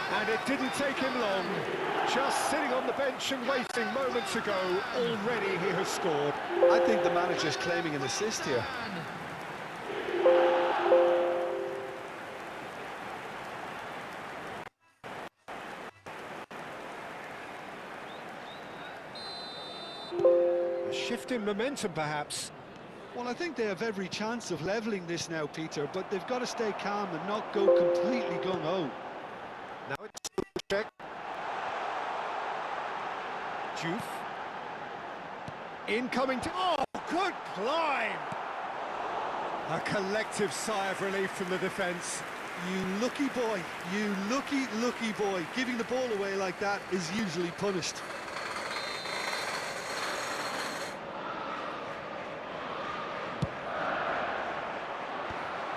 And it didn't take him long. Just sitting on the bench and waiting moments ago, already he has scored. I think the manager's claiming an assist here. A shift in momentum, perhaps. Well, I think they have every chance of levelling this now, Peter, but they've got to stay calm and not go completely gung-ho. Now it's check. Juve. Incoming to... Oh, good climb! A collective sigh of relief from the defence. You lucky boy, you lucky boy. Giving the ball away like that is usually punished.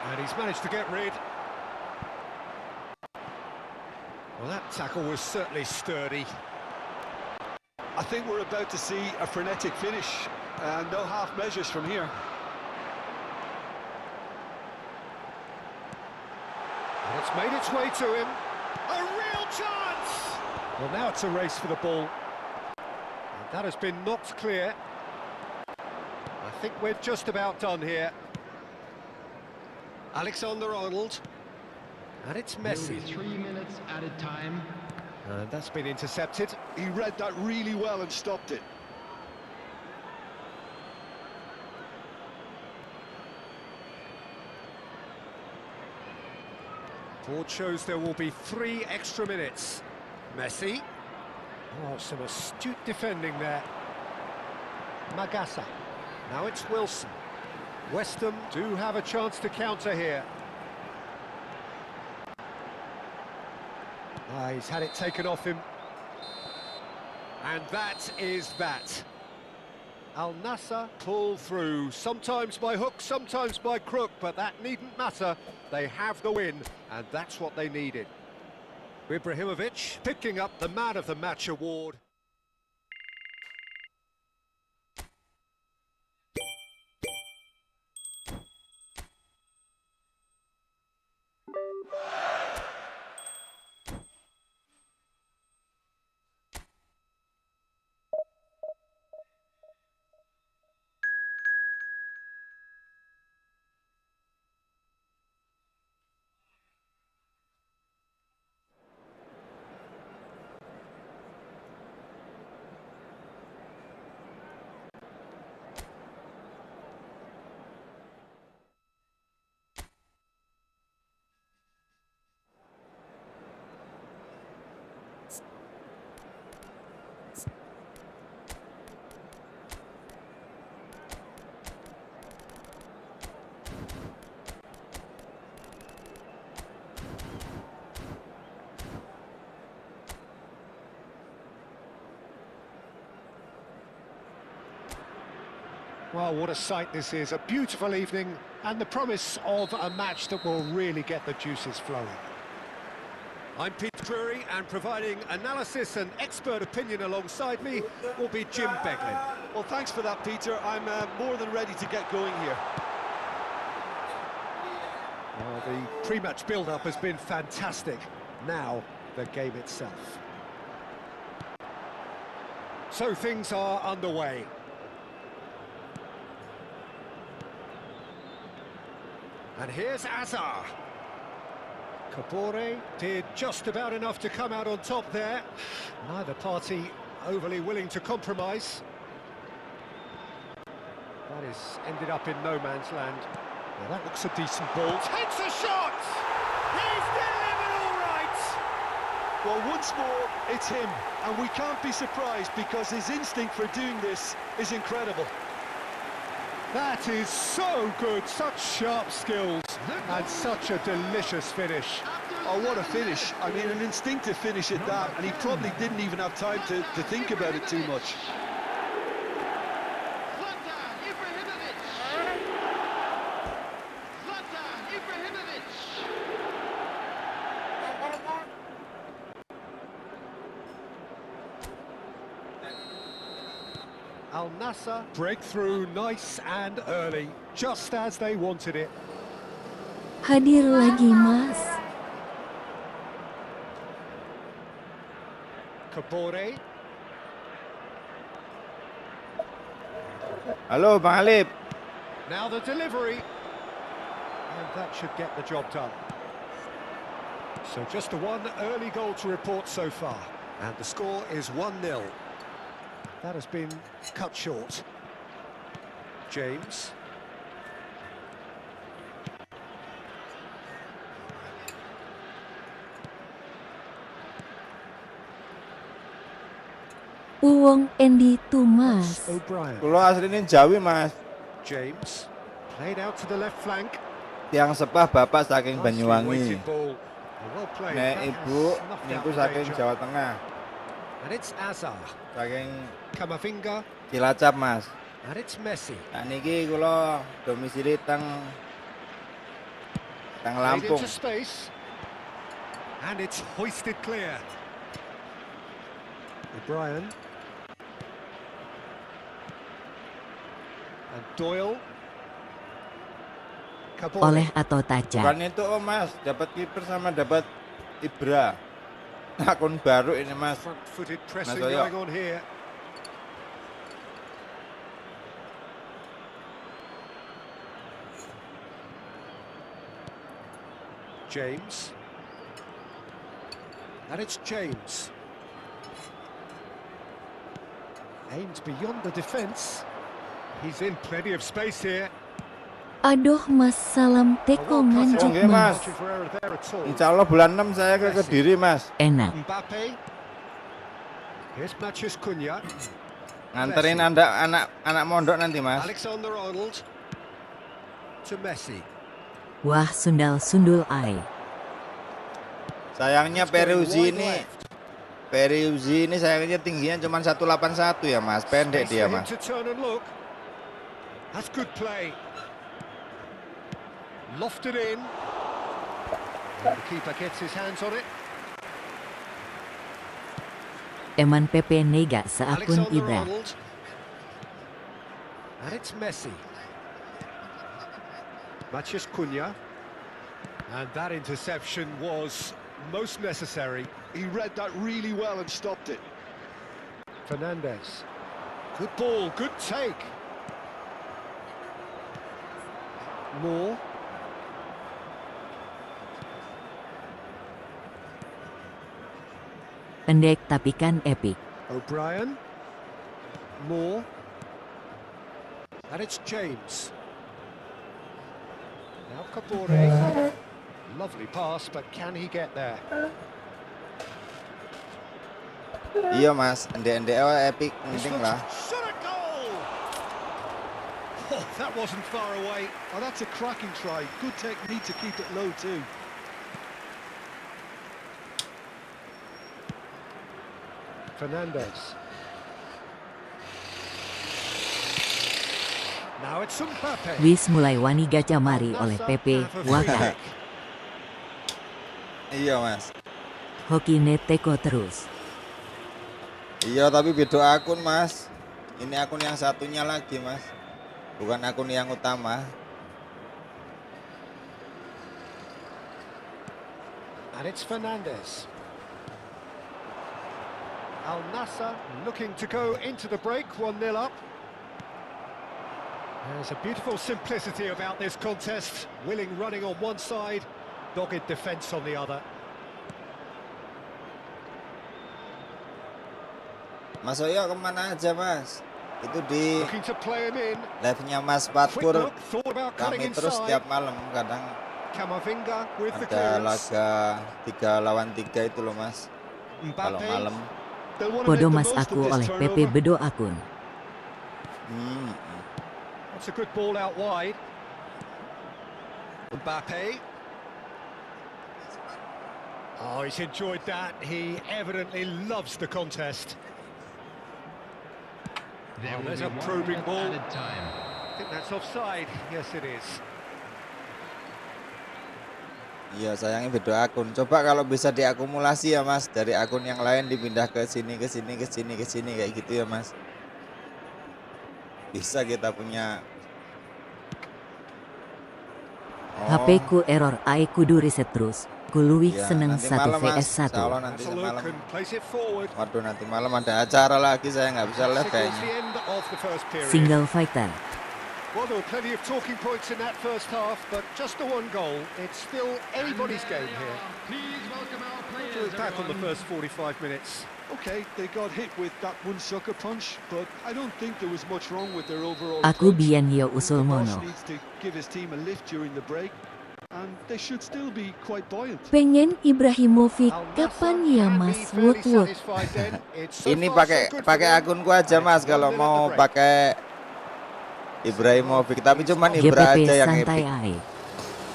And he's managed to get rid. Well, that tackle was certainly sturdy. I think we're about to see a frenetic finish, and no half measures from here. And it's made its way to him. A real chance! Well, now it's a race for the ball. And that has been knocked clear. I think we're just about done here. Alexander-Arnold. And it's Messi. 3 minutes added time. And that's been intercepted. He read that really well and stopped it. Board shows there will be 3 extra minutes. Messi. Oh, some astute defending there. Magassa. Now it's Wilson. West Ham do have a chance to counter here. He's had it taken off him. And that is that. Al Nassr pull through, sometimes by hook, sometimes by crook, but that needn't matter. They have the win, and that's what they needed. Ibrahimovic picking up the Man of the Match award. Well, what a sight this is. A beautiful evening and the promise of a match that will really get the juices flowing. I'm Peter Drury, and providing analysis and expert opinion alongside me will be Jim Beglin. Well, thanks for that, Peter. I'm more than ready to get going here. Well, the pre-match build-up has been fantastic. Now, the game itself. So things are underway. And here's Azar. Kabore did just about enough to come out on top there. Neither party overly willing to compromise. That is ended up in no man's land. Well, that looks a decent ball. Takes a shot! He's delivered all right! Well, once more, it's him. And we can't be surprised because his instinct for doing this is incredible. That is so good, such sharp skills, and such a delicious finish. After Oh, what a finish. I mean, an instinctive finish at that, and he probably didn't even have time to think about it too much. Zlatan Ibrahimovic. Zlatan Ibrahimovic. Al Nassr breakthrough nice and early, just as they wanted it. Hadir lagi, Mas. Kabore. Halo Bang Alip. Now the delivery. And that should get the job done. So just a one early goal to report so far. And the score is 1-0. That has been cut short. James. Uwong Endi Tumas. O'Brien. Kulo asline Jawi, Mas. James. Played out to the left flank. Tiang sepah bapak saking Nicely Banyuwangi. weighted ball. Well played. Nek That ibu has snuffed out niku the saking danger. Jawa Tengah. And it's Azar. Saking Kamavinga. Cilacap, Mas. And it's Messi. Nah niki kula domisili teng Played Lampung. into space. And it's hoisted clear. O'Brien. And Doyle. Kabore. Oleh atau Taca. Bukan itu oh Mas, dapat kiper sama dapat Ibra. Akun baru ini Mas. Front-footed pressing Mas Oyo. going on here. James. And it's James. Aims beyond the defence. He's in plenty of space here. Aduh, Mas, salam teko nganjuk, Oke, Mas. Mas. For error there at all. Insya Allah bulan 6 saya ke Kediri Mas. Enak. Mbappe. Here's Maciej Cunha. Nganterin anak mondok nanti Mas. Alexander Arnold. To Messi. Wah, sundal-sundul ai. Sayangnya It's going Peruzzi wide ini sayangnya tingginya cuma 181 ya Mas. Pendek Space dia for him Mas. to turn and look. That's good play. Lofted in. The keeper gets his hands on it. Eman PP nega seakun Alexander Ibra. Arnold. And it's Messi. Maciej Cunha. And that interception was most necessary. He read that really well and stopped it. Fernandez. Good ball, good take. Moore. Pendek tapi kan epik. O'Brien. Moore. And it's James. Now Kabore. Lovely pass, but can he get there? Iya Mas, ende epic penting lah. Shot a goal! Oh, that wasn't far away. Oh, that's a cracking try. Good technique to keep it low too. Fernandez. Now it's Mbappe. Wis mulai wani gacha mari oleh PP Waka. Iya Mas. Hoki teko terus. Iya tapi beda akun Mas. Ini akun yang satunya lagi Mas. Bukan akun yang utama. And it's Fernandez. Al Nassr looking to go into the break, 1-0 up. There's a beautiful simplicity about this contest. Willing running on one side, dogged defence on the other. Mas Oyo kemana aja Mas? Itu di Looking to play him in. live-nya Mas Quick Patpur. look, thought about cutting Kami terus inside. setiap malam kadang Kamavinga with the ada clearance. laga 3 lawan 3 itu loh Mas. Kalau Mbappe. malam. They'll want to Podo make the Mas most of aku this oleh PP turnover. bedo akun. That's a good ball out wide. Mbappe. Oh, he's enjoyed that. He evidently loves the contest. Oh, there's a probing ball. I think that's offside. Yes, it is. Iya, sayangnya beda akun. Coba kalau bisa diakumulasi ya Mas, dari akun yang lain dipindah ke sini, ke sini, ke sini, ke sini kayak gitu ya Mas. Bisa kita punya. HP ku error, AE kudu reset terus. Ku luwih Ya, seneng nanti 1 malam, Mas. vs 1. Insya Allah nanti Have a look malam. and place it forward. Waduh, nanti malam ada acara lagi, saya nggak bisa live Signals kayaknya. the end of the first period. Single fighter. Well, there were plenty of talking points in that first half, but just the one goal. It's still anybody's game here. Please welcome our To players, look back on the everyone. first 45 minutes. Okay, they got hit with that one sucker punch, but I don't think there was much wrong with their overall Aku approach. biyen yo The usul boss mono. needs to give his team a lift during the break, and they should still be quite buoyant. Pengen Ibrahimovic, Al kapan Nassr ya can be Mas? fairly Wot. satisfied then. It's so Ini far so pakai good for pakai them. akunku aja And Mas it's kalau 1-0 mau at the break. pakai Ibrahimovic, tapi cuman Ibra GPP aja yang santai epic. ae.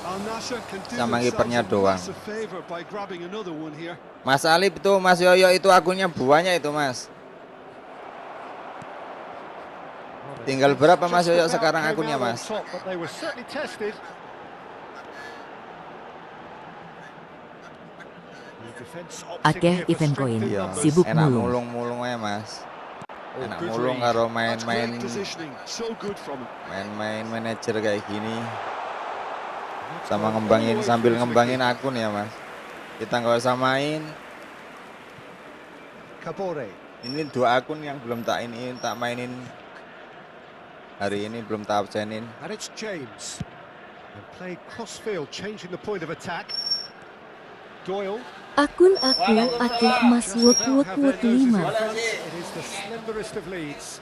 Al Nassr can do Sama themselves kipernya a doang. massive favor by grabbing another one here. Mas Alip tuh, Mas Yoyo itu akunnya buahnya itu Mas. Tinggal berapa Mas Yoyo sekarang akunnya Mas? Akeh event koin, Iya, sibuk enak mulung. mulung-mulung ya Mas. Enak good mulung read. karo That's main-main great positioning, so good from him. main-main manajer kayak gini. Sama ngembangin sambil ngembangin akun ya Mas. Kita nggak usah main. Kabore. Ini 2 akun yang belum tak mainin hari ini, belum tak absenin. And it's James. And played crossfield, changing the point of attack. Doyle. Akun aku akeh Mas Just wot about have their noses in 5. front. It is the slenderest of leads.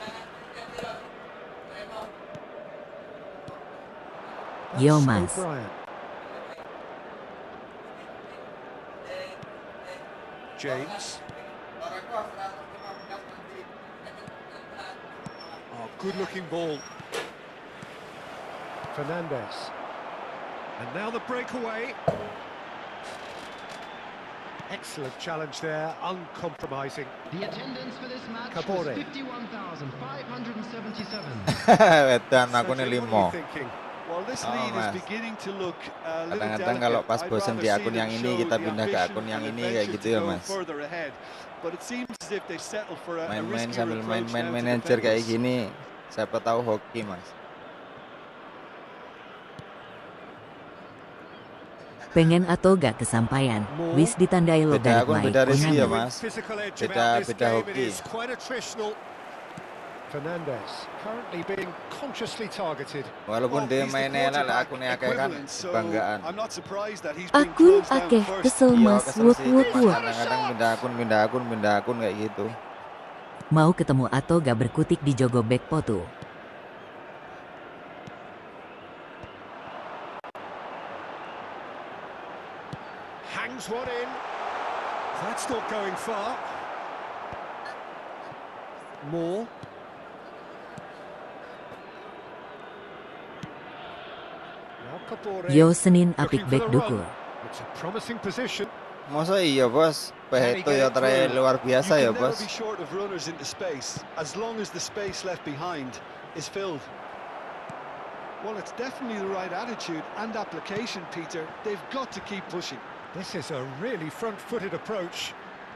Yo, That's Mas. O'Brien. James. Oh, good-looking ball. Fernandez. And now the breakaway. Excellent challenge there, uncompromising. The attendance for this match Kabore. was 51,577. Wedan akunnya Sergio, 5. what are you thinking? Well, this Oh, lead Mas. is beginning to look a little Kadang-kadang delicate. kalau pas I'd bosen rather di see akun them yang ini, show kita the pindah ke ambition akun yang and ini kayak adventure gitu to ya go Mas. further ahead. But it seems as if they settle for a Main-main riskier sambil approach main-main now to manajer defend kayak us. gini. Siapa tahu hoki Mas. Pengen atau gak kesampaian. Wis ditandai Beda logarit akun, naik. beda resi ya Kunang. Mas. Physical edge Beda- about this beda game. hoki. It is quite attritional. Fernandez currently being consciously targeted. Walaupun dia He's the mainnya lah quarterback akunnya kayak kan equivalent, so kebanggaan. I'm not surprised that he's been Akun closed down akeh first. kesel Iya, Mas kesel wot. sih, cuman kadang-kadang pindah akun kayak gitu. Mau ketemu atau gak berkutik di jogo back potu. Hangs one in. That's not going far. Moore. Now Kabore. Yo Senin Looking apik for back the dukur. run. It's a promising position. Masa iya Bos? Peheto ya terakhir luar biasa You ya can never Bos. be short of runners into space, as long as the space left behind is filled. Well, it's definitely the right attitude and application, Peter. They've got to keep pushing. This is a really front-footed approach.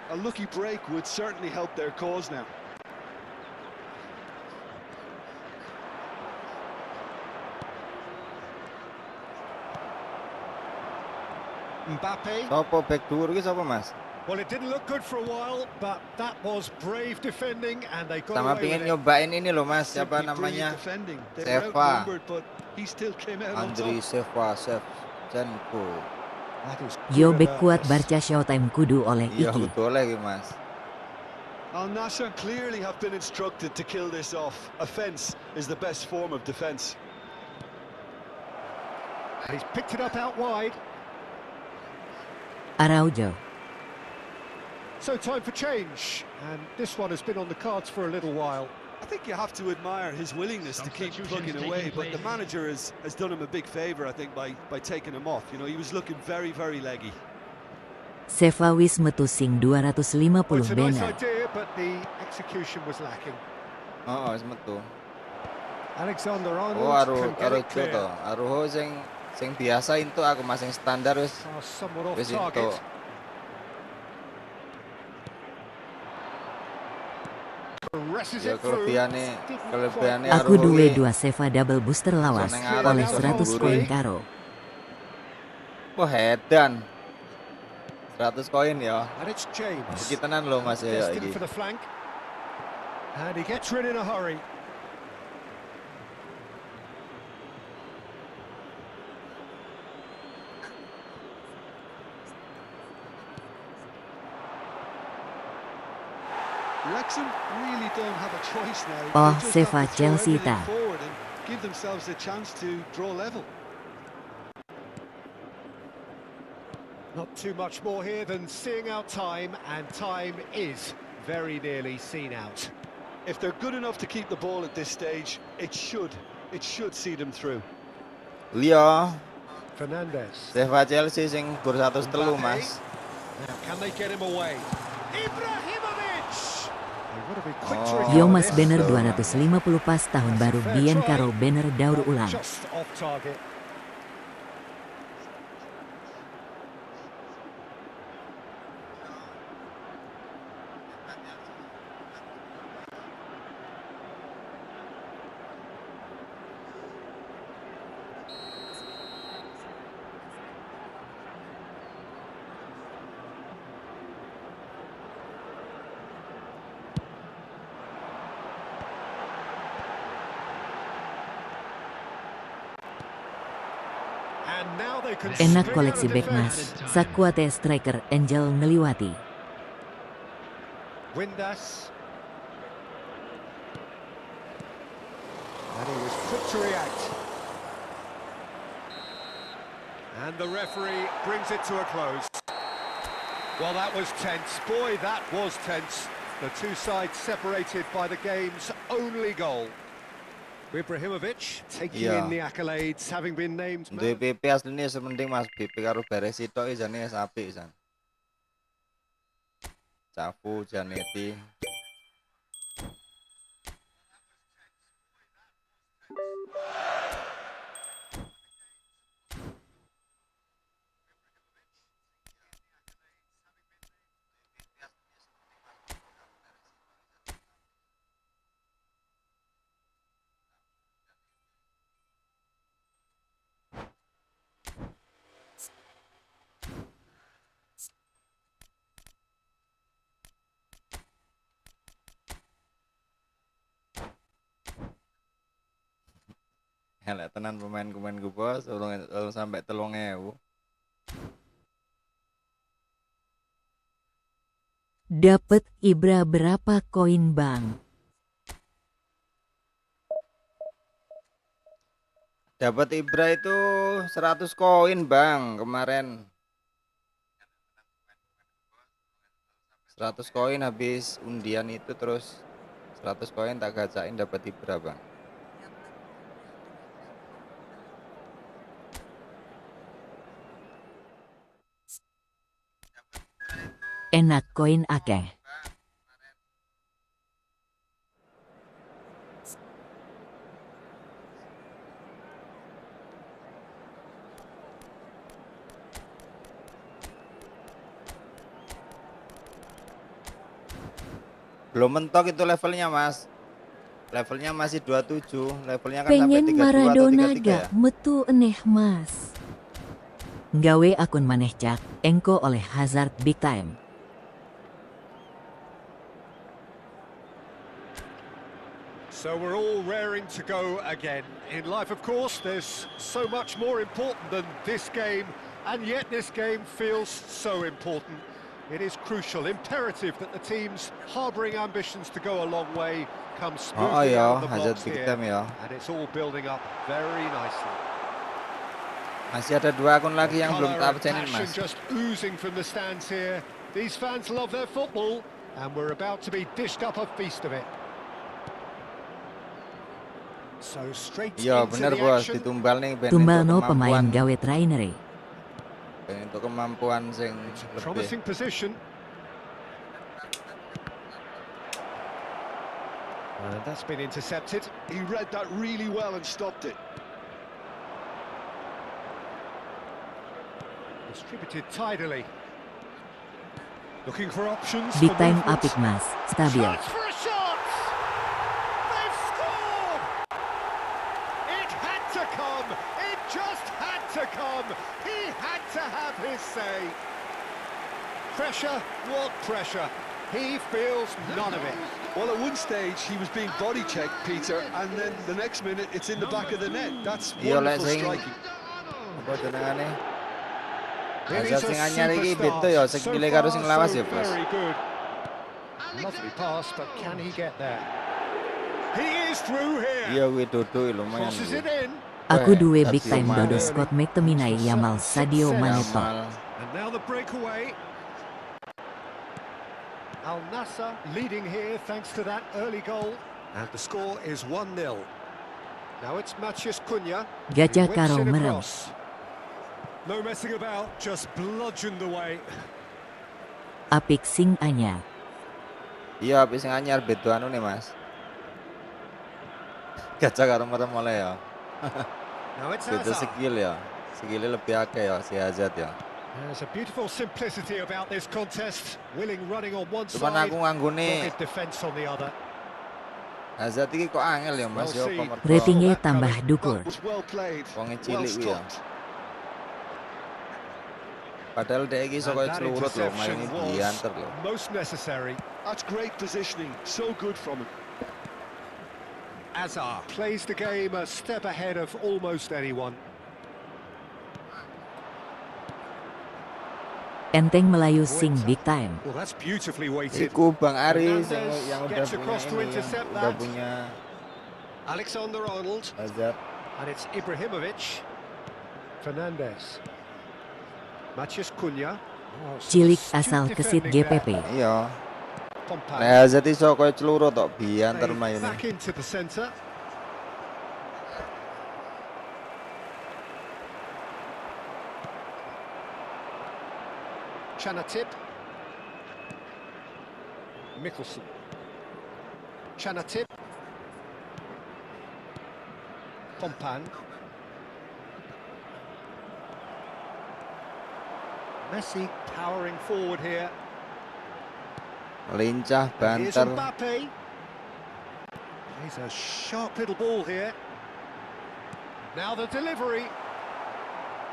A lucky break would certainly help their cause now. Mbappe. Sopo back dhuwur ki sapa Mas? Well, it didn't look good for a while, but that was brave defending, and they got Sama away pingin with it. nyobain ini loh Mas, siapa Simply brilliant namanya? defending. They were Seva. outnumbered, but he still came out on Andri top. Shevchenko. That is Yo good back kuat alertness. Barca Showtime kudu oleh Iya iki. betul lagi Mas. Al Nassr clearly have been instructed to kill this off. Offence is the best form of defence. And he's picked it up out wide. Araujo. So time for change, and this one has been on the cards for a little while. I think you have to admire his willingness to keep plugging away, but the manager has done him a big favour, I think, by taking him off. You know, he was looking very, very leggy. Seva wis metu sing 250 Well, it's a nice bener. idea, but the execution was lacking. Oh, wis metu. Alexander Oh, Arnold can get aru it clear. to. Aruho sing biasa itu aku masing standar wis Somewhat off wis target. itu. Presses Ya it through. kelebihane Aku Aruho duwe iki. 2 Seva double booster lawas Soneng arah oleh iso 100 memburu. koin karo. Wah, edan. 100 koin ya. And it's James. Iki tenan lho Mas ya Destined iki. for the flank. And he gets rid in a hurry. Wrexham really don't have a choice now. Oh, They just Seva have to throw Chelsea everything ta. forward and give themselves a chance to draw level. Not too much more here than seeing out time, and time is very nearly seen out. If they're good enough to keep the ball at this stage, it should see them through. Liya, Fernandes. Seva Chelsea sing gur 103 Mas. Now, can they get him away? Ibrahimovic! They would have been quick to Oh. recover Yo Mas this. bener 250 pas tahun baru bien karo bener daur ulang. Just off target. And now they can Enak string koleksi out a back defense. Mas, sakuate striker Angel ngeliwati. Windass. And he was quick to react. And the referee brings it to a close. Well, that was tense. Boy, that was tense. The two sides separated by the game's only goal. Ibrahimovic taking Iya. in the accolades, having been named man. DPP asline sementing Mas BP karo beres sitok jane apik san. Cafu Janeti. Elek tenan pemain-pemain gue bos, sampai 3.000. Dapet Ibra berapa koin bang? Dapat Ibra itu 100 koin bang kemarin. 100 koin habis undian itu terus 100 koin tak gacain dapat Ibra bang. Enak koin akeh. Belum mentok itu levelnya Mas. Levelnya masih 27, levelnya kan Pengen sampai 32 atau Maradona 33 gak ya. metu eneh Mas. Gawe akun maneh cak, engko oleh Hazard big time. So we're all raring to go again. In life, of course, there's so much more important than this game, and yet this game feels so important. It is crucial, imperative that the teams harbouring ambitions to go a long way come smoothly out of the Hazard blocks big here, time ya. and it's all building up very nicely. Masih ada 2 akun lagi yang belum Colour tak and absenin passion Mas. just oozing from the stands here. These fans love their football, and we're about to be dished up a feast of it. So straight Iya into bener the bos, action. ditumbal nih ben Tumbal entuk no pemain kemampuan. gawe trainer. Ben entuk untuk kemampuan sing lebih. Promising position. And that's been intercepted. He read that really well and stopped it. Distributed tidily. Looking for options. Big for time movement. apik mas, stabil. Chance for a shot! They've scored! It had to come! It just had to come! He had to have his say! Pressure, what pressure? He feels none of it. Well, at one stage he was being body checked, Peter, and then the next minute it's in the back of the net. That's Iya, lek wonderful sing striking. apa jenengane? Really Hazard is a sing anyar iki superstar. beda ya sing So pilih karo far, sing lawas so ya, Bos. very good. Lovely pass, but can he get there? He is through here. Iya kuwi dodo lumayan. Crosses it in. Aku duwe Sadio big time Mane. dodo Scott McTominay Yamal Sadio Mane tok. Yamal. And now the breakaway. Al Nassr leading here thanks to that early goal. And the score is 1-0. Now it's Maciej Cunha. Gajah He whips karo it merem. across. No messing about, just bludgeoned away. Apik sing anyar. Iya, habis sing anyar beda anu nih, Mas. Gajah karo merem oleh ya. Now it's Beda Hazard. skill ya. Skillnya lebih akeh ya si Hazard ya. There's a beautiful simplicity about this contest. Willing running on one Cuman side, aku nganggone dogged defence on the other. Hazard iki kok angel ya, Mas yo Well, pemerko. Ratingnya tambah dukur. That was well played, Wonge well cilik kuwi ya. stopped. Padahal dia iki And saka that celurut lho, main interception ini was diantar lho. most necessary. That's great positioning, so good from him. Hazard plays the game a step ahead of almost anyone. Enteng Melayu sing big time. Well, that's beautifully weighted. Iku Bang Ari sing Fernandes yang udah gets punya across to ini, yang intercept udah that. punya Alexander-Arnold, Hazard. and it's Ibrahimovic. Fernandes. Maciej Cunha. Oh, Cilik astute asal kesit defending GPP. there. Iya. Pompey. Nek Hazard iso koyo celurut tok biantar Played maine. back into the centre. Chanatip. Mickelson. Chanatip. Pompan. Messi powering forward here. Lincah Here's banter. Mbappe. He's a sharp little ball here. Now the delivery.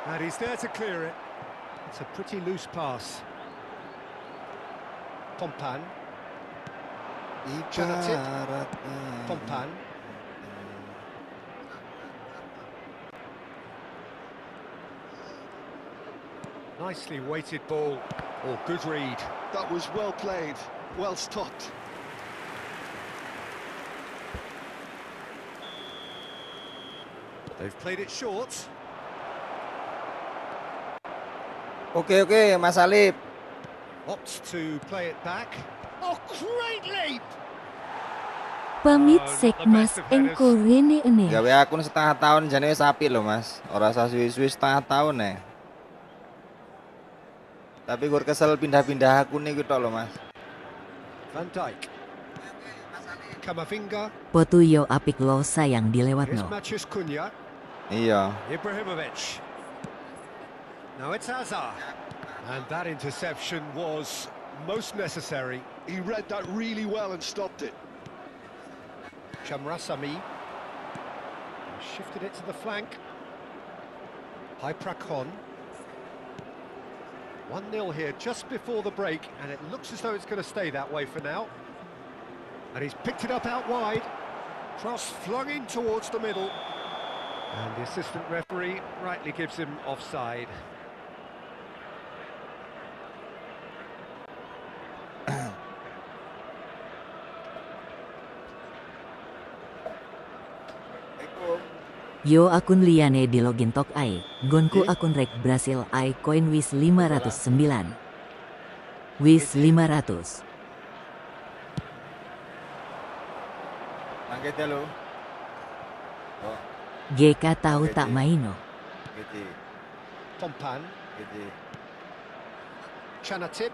And he's there to clear it. It's a pretty loose pass. Pompan. Ibaratnya. Pompan. Nicely weighted ball. Oh, good read. That was well played, well stopped. They've played it short. Oke, Mas Alip. Opts to play it back. Oh, great leap! Pamit sek mas engko rene ene. Gawe akun setengah tahun jane wis apik lho, Mas. Ora usah suwi-suwi setengah tahun Tapi gur kesel pindah-pindah akun iki tok lho, Mas. Van Dijk. Kamavinga. Potu yo apik lo sayang Here's dilewatno. Maciej Cunha. Iya. Ibrahimovic. Now it's Hazard. And that interception was most necessary. He read that really well and stopped it. Chamrasami. Shifted it to the flank. Hyprakon. 1-0 here just before the break, and it looks as though it's going to stay that way for now. And he's picked it up out wide. Cross flung in towards the middle. And the assistant referee rightly gives him offside. Yo akun liyane di login tok ai. Gonku akun rek Brasil ai koin wis 509. Wis 500. Angkat ya lo. Oh, GK tahu tak maino. gitu. Pompan. Gitu. Chanatip.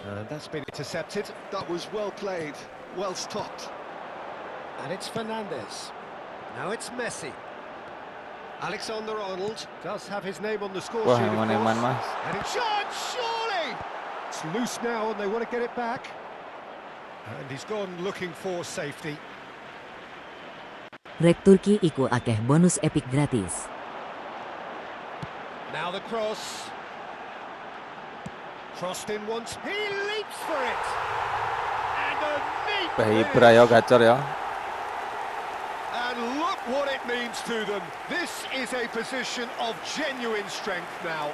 And that's been intercepted. That was well played, well stopped. And it's Fernandez. Now it's Messi. Alexander-Arnold does have his name on the score sheet, of course. And it's shot, surely! It's loose now and they want to get it back. And he's gone looking for safety. Rek Turki iku akeh bonus epic gratis. Now the cross. Crossed in once. He leaps for it. And a neat finish. And look what it means to them. This is a position of genuine strength now.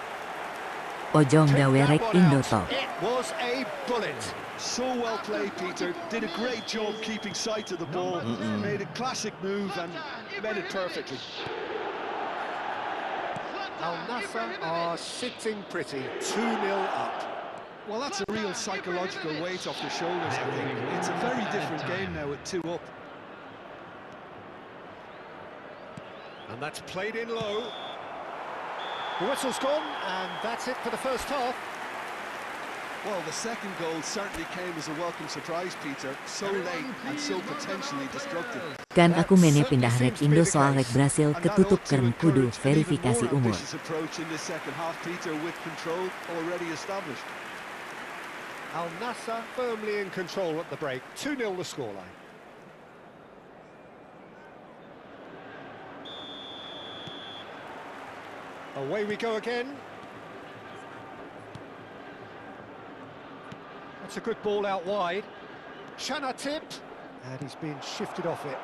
Ojo nggawe rek Indo top. It was a bullet. So well played, Peter. Did a great job keeping sight of the ball. Made a classic move and made it perfectly. Al Nassr are sitting pretty, 2-0 up. Well, that's a real psychological weight off the shoulders, I think. It's a very different game now with 2 up. And that's played in low. The whistle's gone, and that's it for the first half. Well, the second goal certainly came as a welcome surprise, Peter. So late and so potentially destructive. Kan aku mene pindah rek Indo soal rek Brasil ketutup kern kudu verifikasi umur. Approach in the second half, Peter, with control already established. Al Nassr firmly in control at the break. 2-0 the scoreline. Away we go again. That's a good ball out wide. Chanatip. And he's been shifted off it.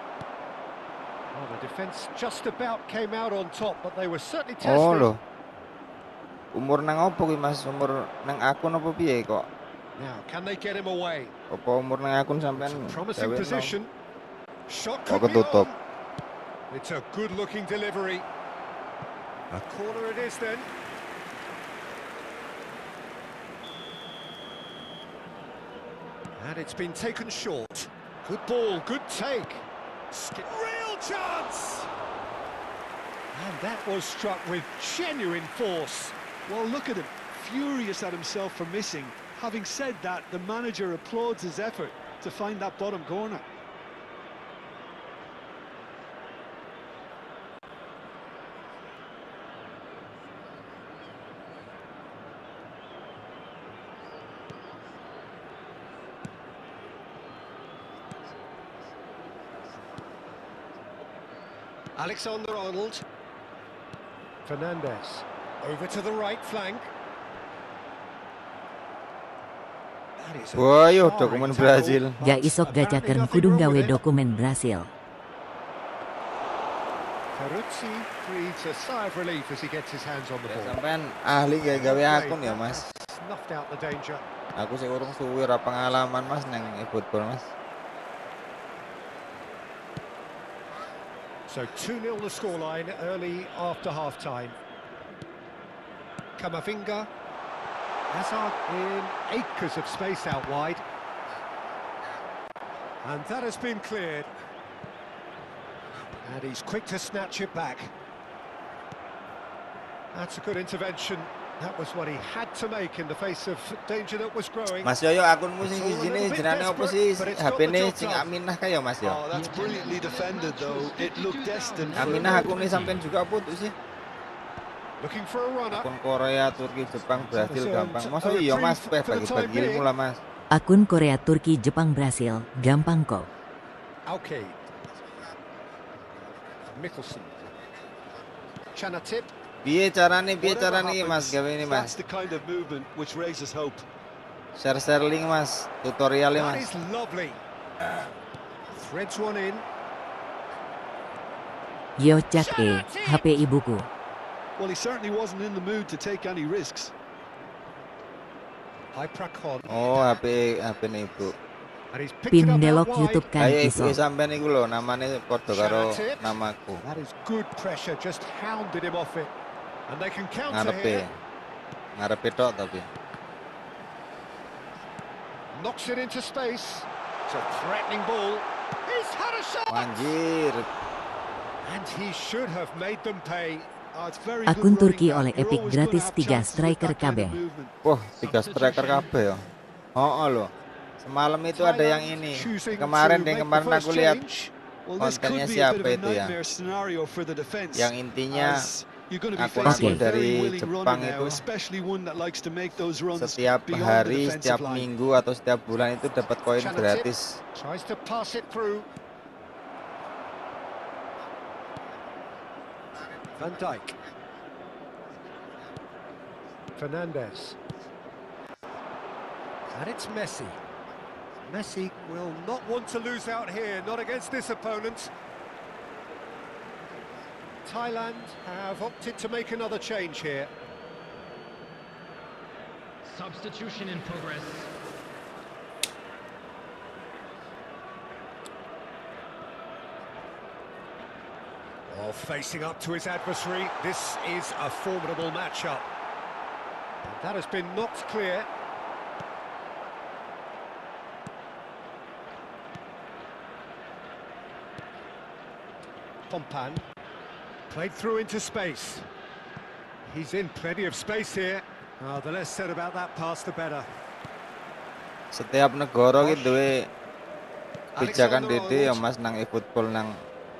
Well, the defence just about came out on top, but they were certainly tested. Oh loh. Umur nang opo ki Mas? Umur nang akun apa piye kok? Now, can they get him away? Apa umur nang akun sampean? Promising position. Shot Oh, could be ketutup. on. It's a good-looking delivery. A corner it is then. And it's been taken short. Good ball, good take. Real chance! And that was struck with genuine force. Well, look at him, furious at himself for missing. Having said that, the manager applauds his effort to find that bottom corner. Alexander-Arnold. Fernandez. Over to the right flank. Wah, yo dokumen Brazil. Gak isok gacha kern kudu nggawe dokumen Brasil. Peruzzi breathes a sigh of relief as he gets his hands on the ball. Sampean ahli gawe akun ya, Mas. Snuffed out the danger. Aku sih urung suwi ra pengalaman Mas nang Efootball, Mas. So 2-0 the scoreline early after half-time. Camavinga. Hazard in acres of space out wide. And that has been cleared. And he's quick to snatch it back. That's a good intervention. That was what he had to make in the face of danger that was growing. Mas Yoyo, akunmu sing isine jenenge opo sih? HP-ne sing Aminah kaya Mas yo. Oh, that's brilliantly defended though. It looked destined. Aminah akunnya sampean juga apa tuh sih? Looking for a runner. Akun Korea, Turki, Jepang, Brasil gampang. Masa iya Mas, bagi-bagi ilmu lah Mas. Akun Korea, Turki, Jepang, Brasil gampang kok. Okay. Mickelson. Chanatip. Piye carane Mas gawe ini Mas? That's the kind of movement which raises hope. Share link Mas, tutorialnya That Mas. is lovely. Threads one in. Yo cak HP ibuku. Well, he certainly wasn't in the mood to take any risks. Prakon. Oh, HP-ne Ibu. Pin delok YouTube kan Ayo iso. Ibu sampean iku lho, namane padha karo namaku. That is good pressure, just hounded him off it. And they can counter here. Ngarepe tok tapi. Knocks it into space. It's a threatening ball. He's had a shot. Anjir. And he should have made them pay. Akun Turki oleh Epic gratis 3 striker KB. Wah, 3 striker KB ya. Oh loh. Semalam itu ada yang ini. Kemarin aku lihat kontennya siapa itu ya. Yang intinya akun-akun dari Jepang itu setiap hari, setiap minggu atau setiap bulan itu dapat koin gratis. Van Dijk. Fernandes. And it's Messi. Messi will not want to lose out here, not against this opponent. Thailand have opted to make another change here. Substitution in progress. Oh, facing up to his adversary, this is a formidable matchup. And that has been knocked clear. Pompan. Played through into space. He's in plenty of space here. Oh, the less said about that pass, the better. Setiap negara gitu kebijakan DD ya Mas nang Efootball nang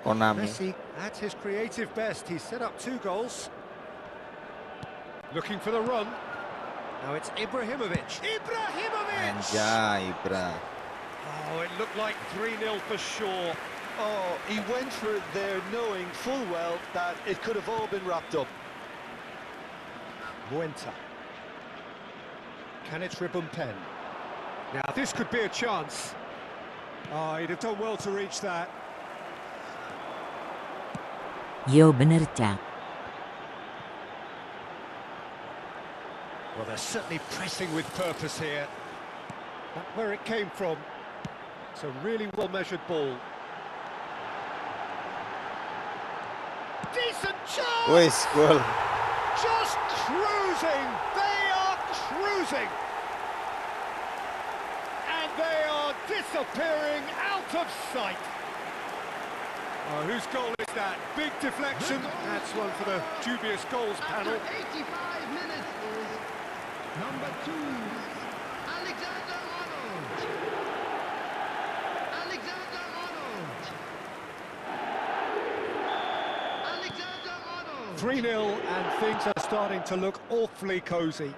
Konami. Messi at his creative best. He's set up 2 goals. Looking for the run. Now it's Ibrahimovic. Anjay, Ibra. Oh, it looked like 3-0 for sure. Oh, he went for it there knowing full well that it could have all been wrapped up. Muenta. Can it ribbon pen? Now this could be a chance. Oh, he'd have done well to reach that. Yo bener Cak. Well, they're certainly pressing with purpose here. That's where it came from. It's a really well-measured ball. Decent chance! Wis, gol. Just cruising! They are cruising! And they are disappearing out of sight. Oh, whose goal is that? Big deflection. That's one for the dubious goals panel. After 85 minutes is number 2, Alexander Arnold. Alexander Arnold. Alexander Arnold. 3-0 and things are starting to look awfully cosy.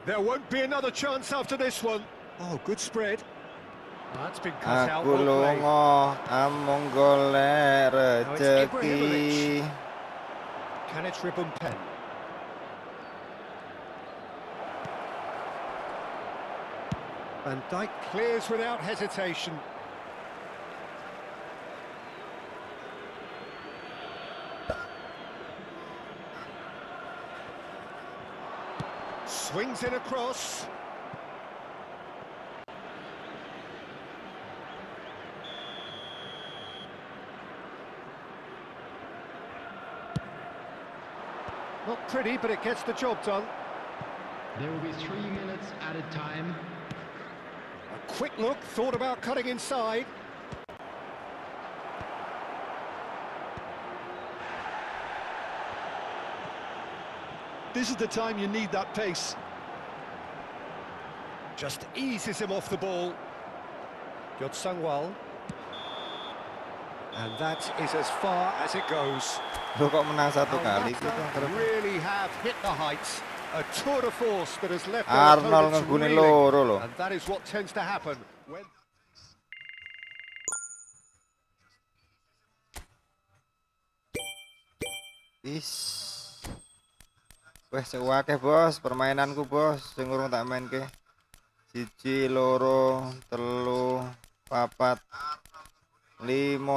There won't be another chance after this one. Oh, good spread. Oh, that's been cut out. Aku lungo amung golek Now it's rejeki. Ibrahimovic. Can it ribbon pen? Van Dijk clears without hesitation. Swings in across. Not pretty, but it gets the job done. There will be 3 minutes added time. A quick look, thought about cutting inside. This is the time you need that pace. Just eases him off the ball. Gyot Sangwal. And that is as far as it goes. Loh kok menang 1 kali gitu. Really have hit the heights. A tour de force that has left Arnold ngeguni loro loh. and that is what tends to happen when Wes sewakeh bos, permainanku bos, sing urung tak mainke. 1, 2, 3, 4, 5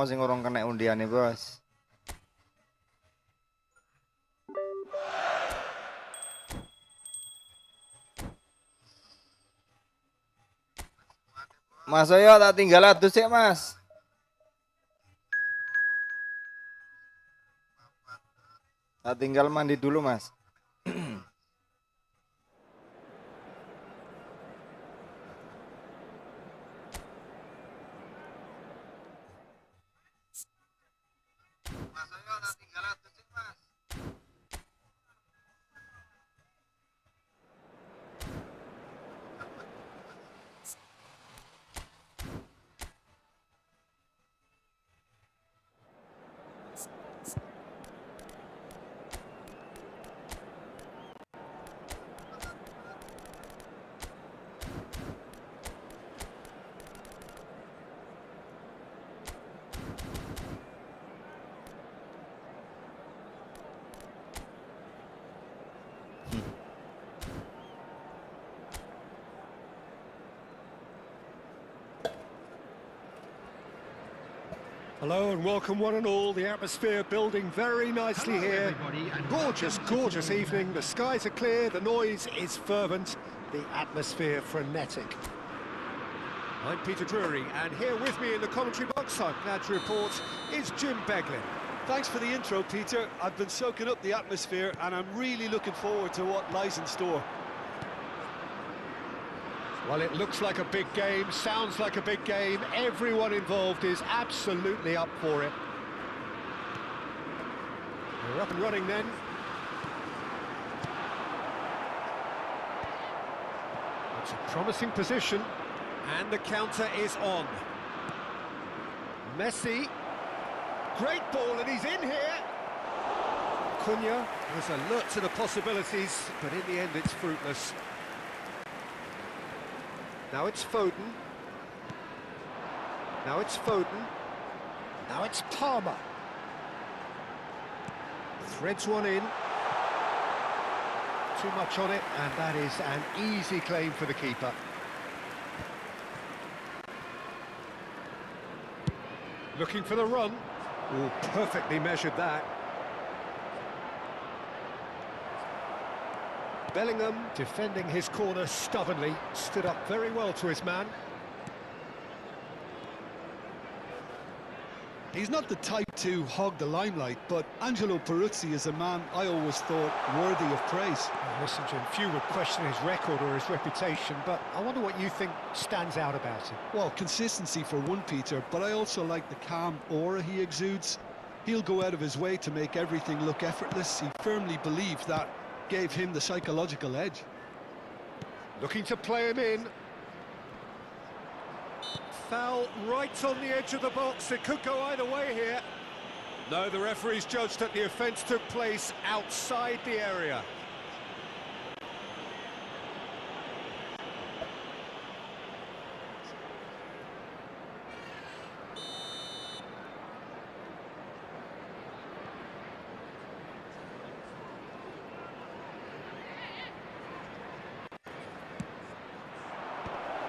sing urung kena undiane bos. Mas Oyo tak tinggal adus sik Mas. Tak tinggal mandi dulu Mas. Mas Oyo Hello and welcome one and all. The atmosphere building very nicely here. Gorgeous, gorgeous evening. The skies are clear, the noise is fervent, the atmosphere frenetic. I'm Peter Drury, and here with me in the commentary box, I'm glad to report, is Jim Beglin. Thanks for the intro, Peter. I've been soaking up the atmosphere and I'm really looking forward to what lies in store. Well, it looks like a big game, sounds like a big game. Everyone involved is absolutely up for it. We're up and running then. It's a promising position, and the counter is on. Messi, great ball, and he's in here. Cunha was alert to the possibilities, but in the end it's fruitless. Now it's Foden. Now it's Foden. Now it's Palmer. Threads one in. Too much on it, and that is an easy claim for the keeper. Looking for the run. Oh, perfectly measured that. Bellingham, defending his corner stubbornly, stood up very well to his man. He's not the type to hog the limelight, but Angelo Peruzzi is a man I always thought worthy of praise. Well, listen to him, few would question his record or his reputation, but I wonder what you think stands out about him. Well, consistency for one, Peter, but I also like the calm aura he exudes. He'll go out of his way to make everything look effortless. He firmly believes that gave him the psychological edge. Looking to play him in. Foul right on the edge of the box. It could go either way here. No, the referee's judged that the offence took place outside the area.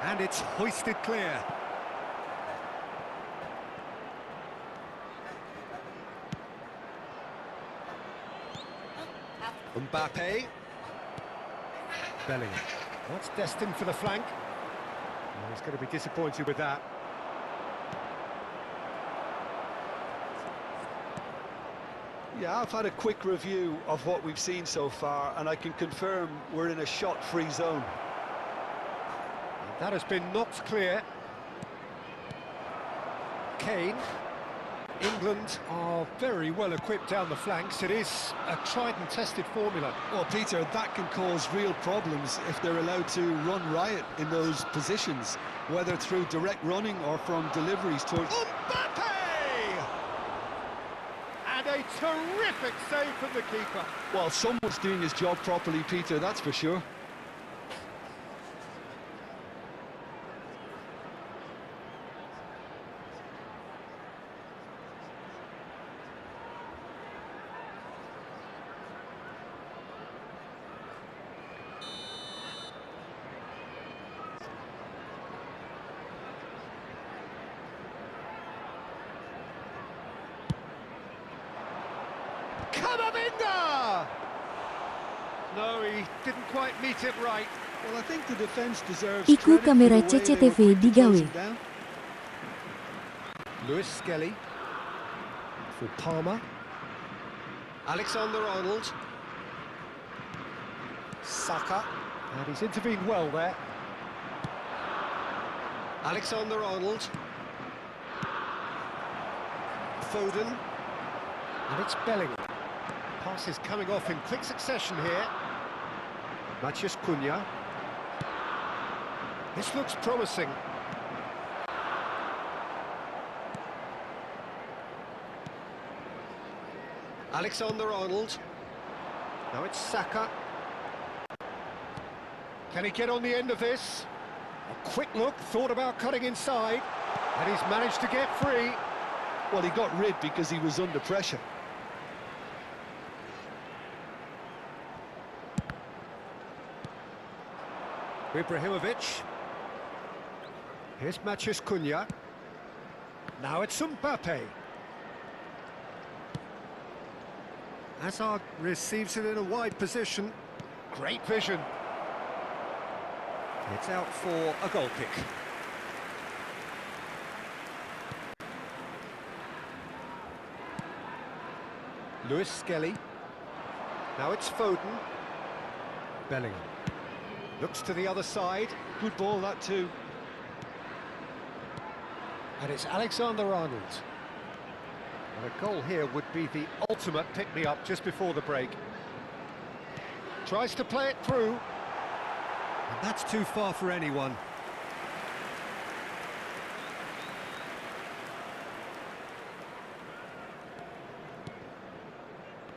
And it's hoisted clear. Mbappe. Bellingham. That's destined for the flank. Well, he's going to be disappointed with that. Yeah, I've had a quick review of what we've seen so far, and I can confirm we're in a shot-free zone. That has been knocked clear. Kane. England are very well equipped down the flanks. It is a tried and tested formula. Well, Peter, that can cause real problems if they're allowed to run riot in those positions, whether through direct running or from deliveries towards... Mbappe! And a terrific save from the keeper. Well, someone's doing his job properly, Peter, that's for sure. No, he didn't quite meet it right. Well, I think the defense deserves Iku credit kamera for the way they CCTV were quick to close digawe. him down. Lewis Skelly for Palmer. Alexander-Arnold. Saka. And he's intervened well there. Alexander-Arnold. Foden. And it's Bellingham. Passes coming off in quick succession here. Matías Cunha. This looks promising. Alexander-Arnold. Now it's Saka. Can he get on the end of this? A quick look, thought about cutting inside, and he's managed to get free. Well, he got rid because he was under pressure. Ibrahimovic. Here's Matías Cunha. Now it's Mbappe. Hazard receives it in a wide position. Great vision. It's out for a goal kick. Lewis Skelly. Now it's Foden. Bellingham. Looks to the other side. Good ball, that too. And it's Alexander-Arnold. And a goal here would be the ultimate pick-me-up just before the break. Tries to play it through. And that's too far for anyone.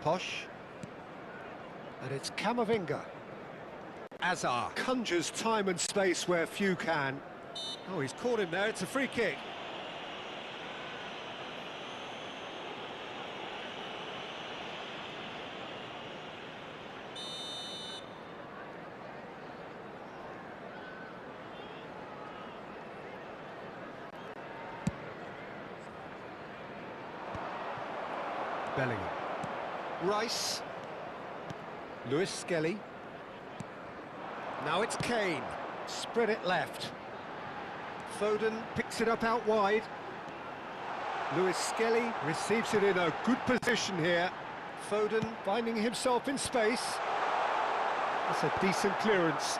Posh. And it's Camavinga. Hazard conjures time and space where few can. Oh, he's caught him there. It's a free kick. Bellingham. Rice. Lewis Skelly. Now it's Kane. Spread it left. Foden picks it up out wide. Lewis Skelly receives it in a good position here. Foden finding himself in space. That's a decent clearance.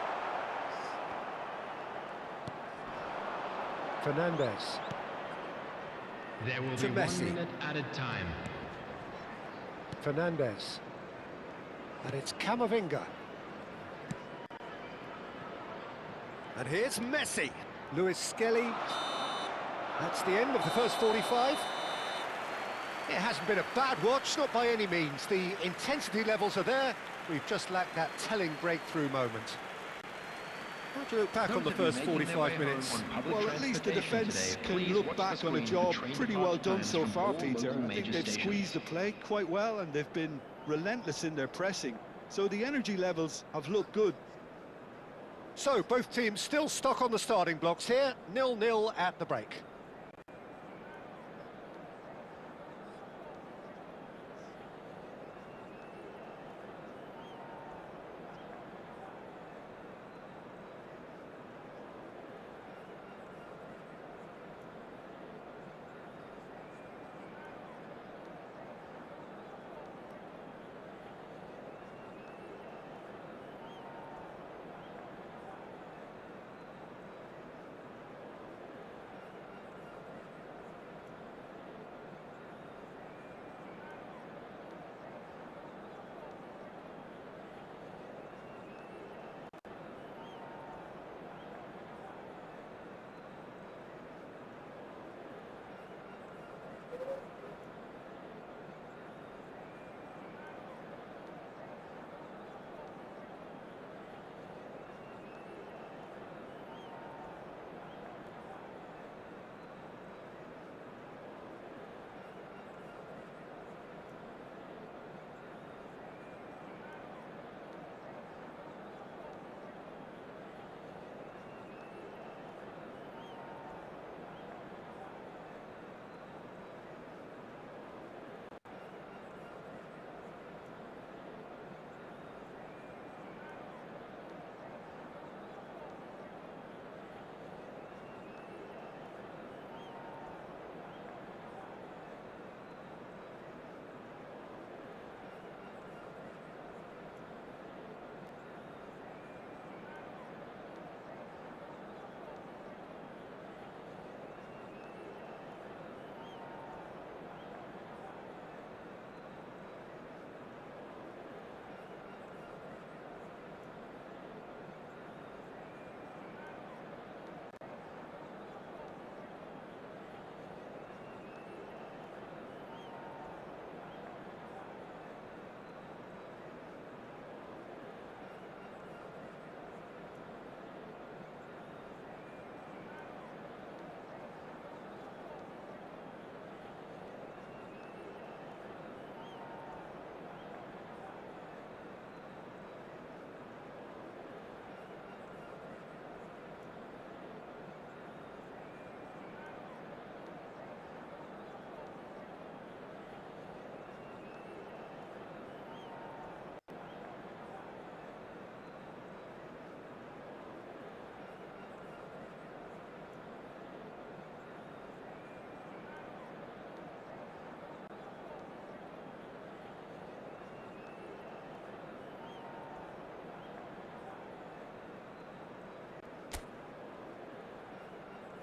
Fernandes. There will To be Messi. 1 minute added time. Fernandes. And it's Camavinga. And here's Messi. Lewis Skelly. That's the end of the first 45. It hasn't been a bad watch, not by any means. The intensity levels are there. We've just lacked that telling breakthrough moment. How do you look back on the first 45 minutes? Well, at least the defence can look back on a job pretty well done so far, Peter. I think they've squeezed the play quite well and they've been relentless in their pressing. So the energy levels have looked good. So, both teams still stuck on the starting blocks here, 0-0 at the break.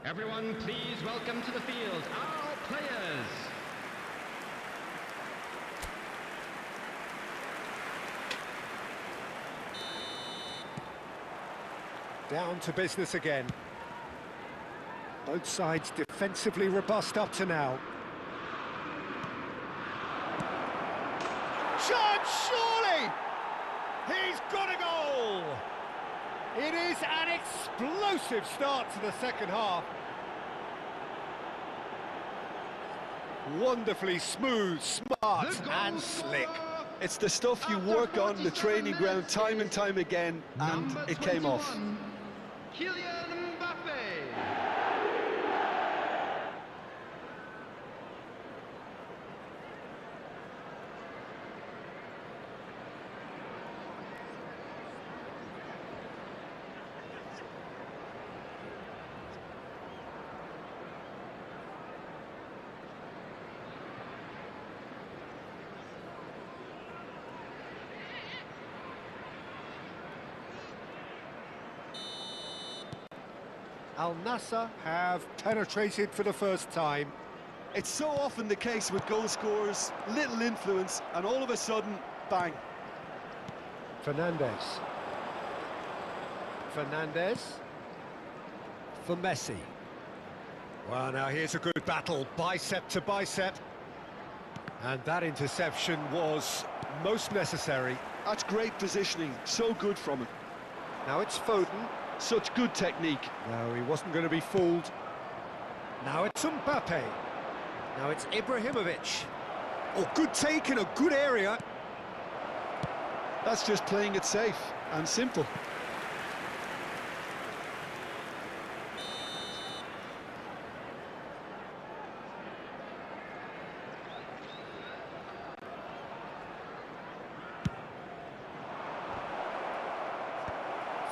Everyone, please welcome to the field our players. Down to business again. Both sides defensively robust up to now. Chance, surely! He's got a goal! It is an explosive start to the second half. Wonderfully smooth, smart and slick. It's the stuff you work on the training ground time and time again, and it came off. Kylian Mbappe. Al Nassr have penetrated for the first time. It's so often the case with goal scorers, little influence, and all of a sudden, bang. Fernandez. For Messi. Well, now here's a good battle, bicep to bicep. And that interception was most necessary. That's great positioning, so good from him. Now it's Foden. Such good technique. No, he wasn't going to be fooled. Now it's Mbappe. Now it's Ibrahimovic. Oh, good take in a good area. That's just playing it safe and simple.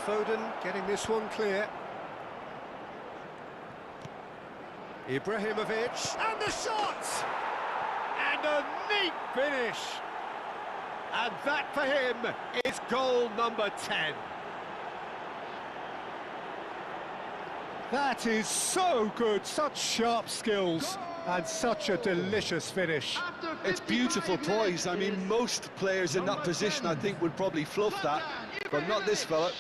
Foden getting this one clear. Ibrahimovic, and the shot! And a neat finish! And that for him is goal number 10. That is so good, such sharp skills, and such a delicious finish. It's beautiful poise. I mean, most players in that position, I think, would probably fluff that, but not this fella.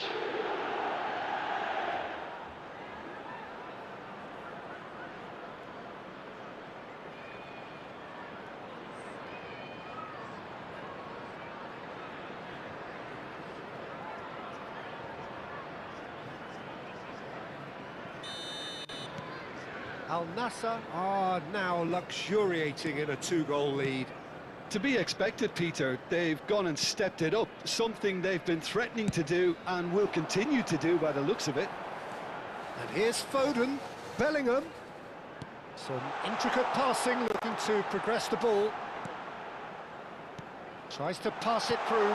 Al Nassr are now luxuriating in a two-goal lead. To be expected, Peter. They've gone and stepped it up, something they've been threatening to do and will continue to do by the looks of it. And here's Foden, Bellingham. Some intricate passing, looking to progress the ball. Tries to pass it through.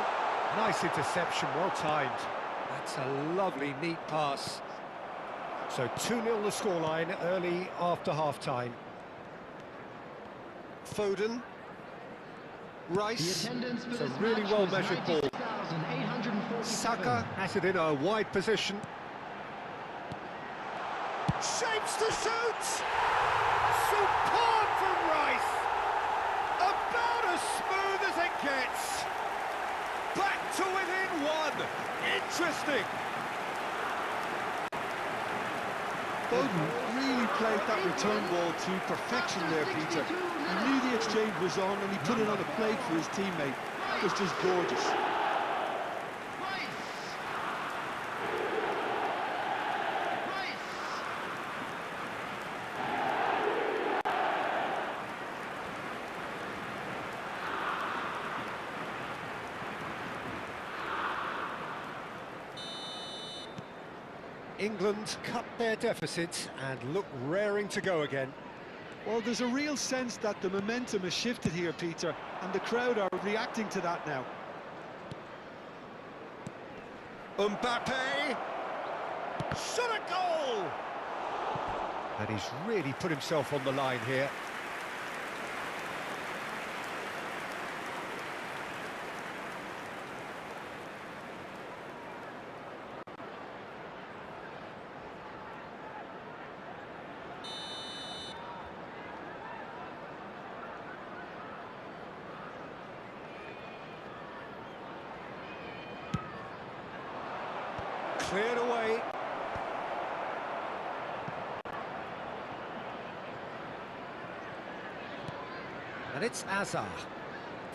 Nice interception, well timed. That's a lovely, neat pass. So 2-0 the scoreline early after half-time. Foden. Rice. It's a really well-measured ball. Saka has it in a wide position. Shapes to shoot! Superb from Rice! About as smooth as it gets. Back to within one. Interesting. Foden really played that return ball to perfection there, Peter. He knew the exchange was on and he put it on a plate for his teammate. That was just gorgeous. England cut their deficit and look raring to go again. Well, there's a real sense that the momentum has shifted here, Peter, and the crowd are reacting to that now. Mbappe! Shot a goal! And he's really put himself on the line here. Cleared away. And it's Azar.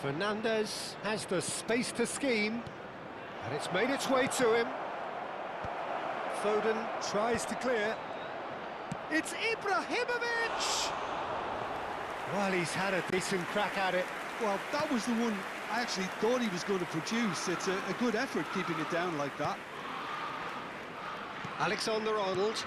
Fernandez has the space to scheme. And it's made its way to him. Foden tries to clear. It's Ibrahimovic! Well, he's had a decent crack at it. Well, that was the one I actually thought he was going to produce. It's a good effort keeping it down like that. Alexander-Arnold.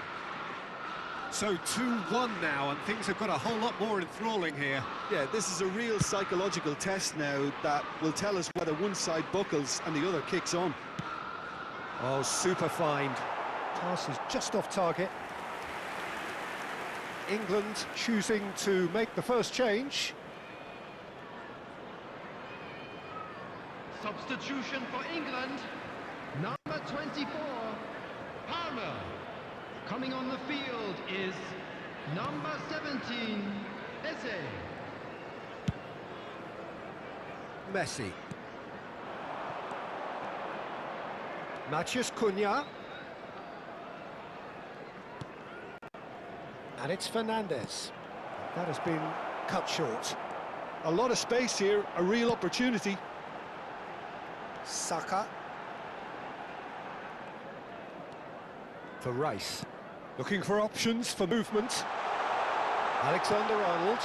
So 2-1 now, and things have got a whole lot more enthralling here. Yeah, this is a real psychological test now that will tell us whether one side buckles and the other kicks on. Oh, super find. Pass is just off target. England choosing to make the first change. Substitution for England, number 24, Palmer. Coming on the field is number 17, Eze. Messi. Matías Cunha. And it's Fernandez. That has been cut short. A lot of space here, a real opportunity. Saka. For Rice. Looking for options for movement. Alexander-Arnold.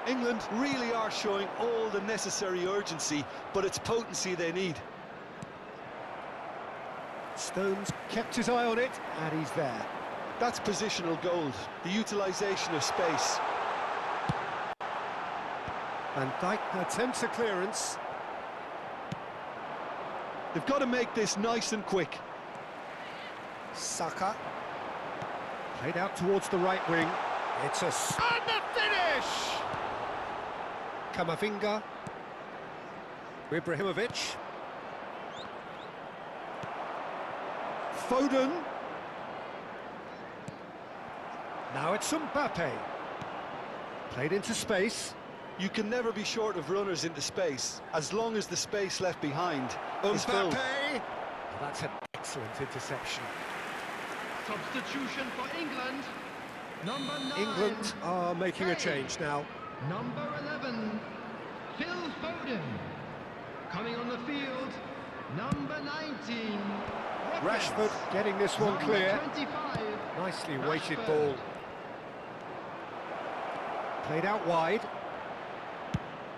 England really are showing all the necessary urgency, but it's potency they need. Stones kept his eye on it, and he's there. That's positional gold, the utilisation of space. Van Dijk attempts a clearance. They've got to make this nice and quick. Saka. Played out towards the right wing. It's a... And the finish! Kamavinga. Ibrahimovic. Foden. Now it's Mbappe. Played into space. You can never be short of runners into space, as long as the space left behind is filled. Mbappe! That's an excellent interception. Substitution for England, number 9. England are making a change now. Number 11, Phil Foden. Coming on the field, number 19, Rashford getting this one clear. 25, Nicely weighted Rashford. ball. Played out wide.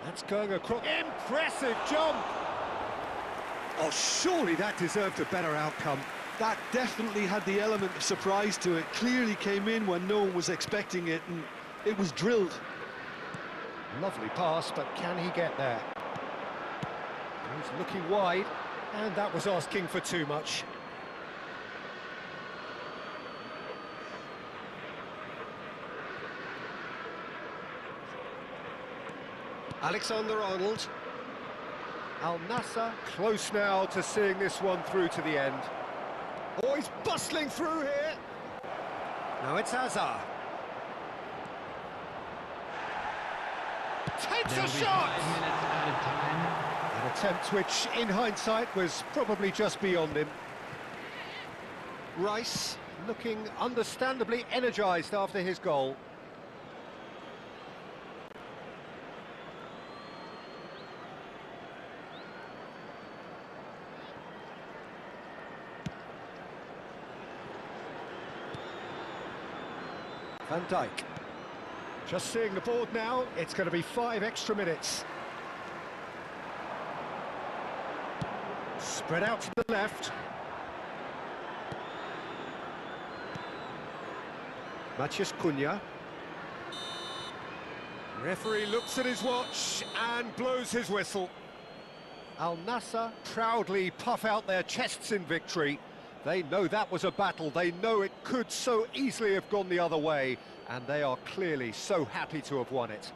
That's going across. Impressive jump! Oh, surely that deserved a better outcome. That definitely had the element of surprise to it. Clearly came in when no one was expecting it, and it was drilled. Lovely pass, but can he get there? He's looking wide, and that was asking for too much. Alexander-Arnold. Al Nassr close now to seeing this one through to the end. Oh, he's bustling through here. Now it's Azar. Takes a shot! An attempt which, in hindsight, was probably just beyond him. Rice looking understandably energised after his goal. Van Dijk. Just seeing the board now, it's going to be 5 extra minutes. Spread out to the left. Matías Cunha. Referee looks at his watch and blows his whistle. Al Nassr proudly puff out their chests in victory. They know that was a battle, they know it could so easily have gone the other way, and they are clearly so happy to have won it.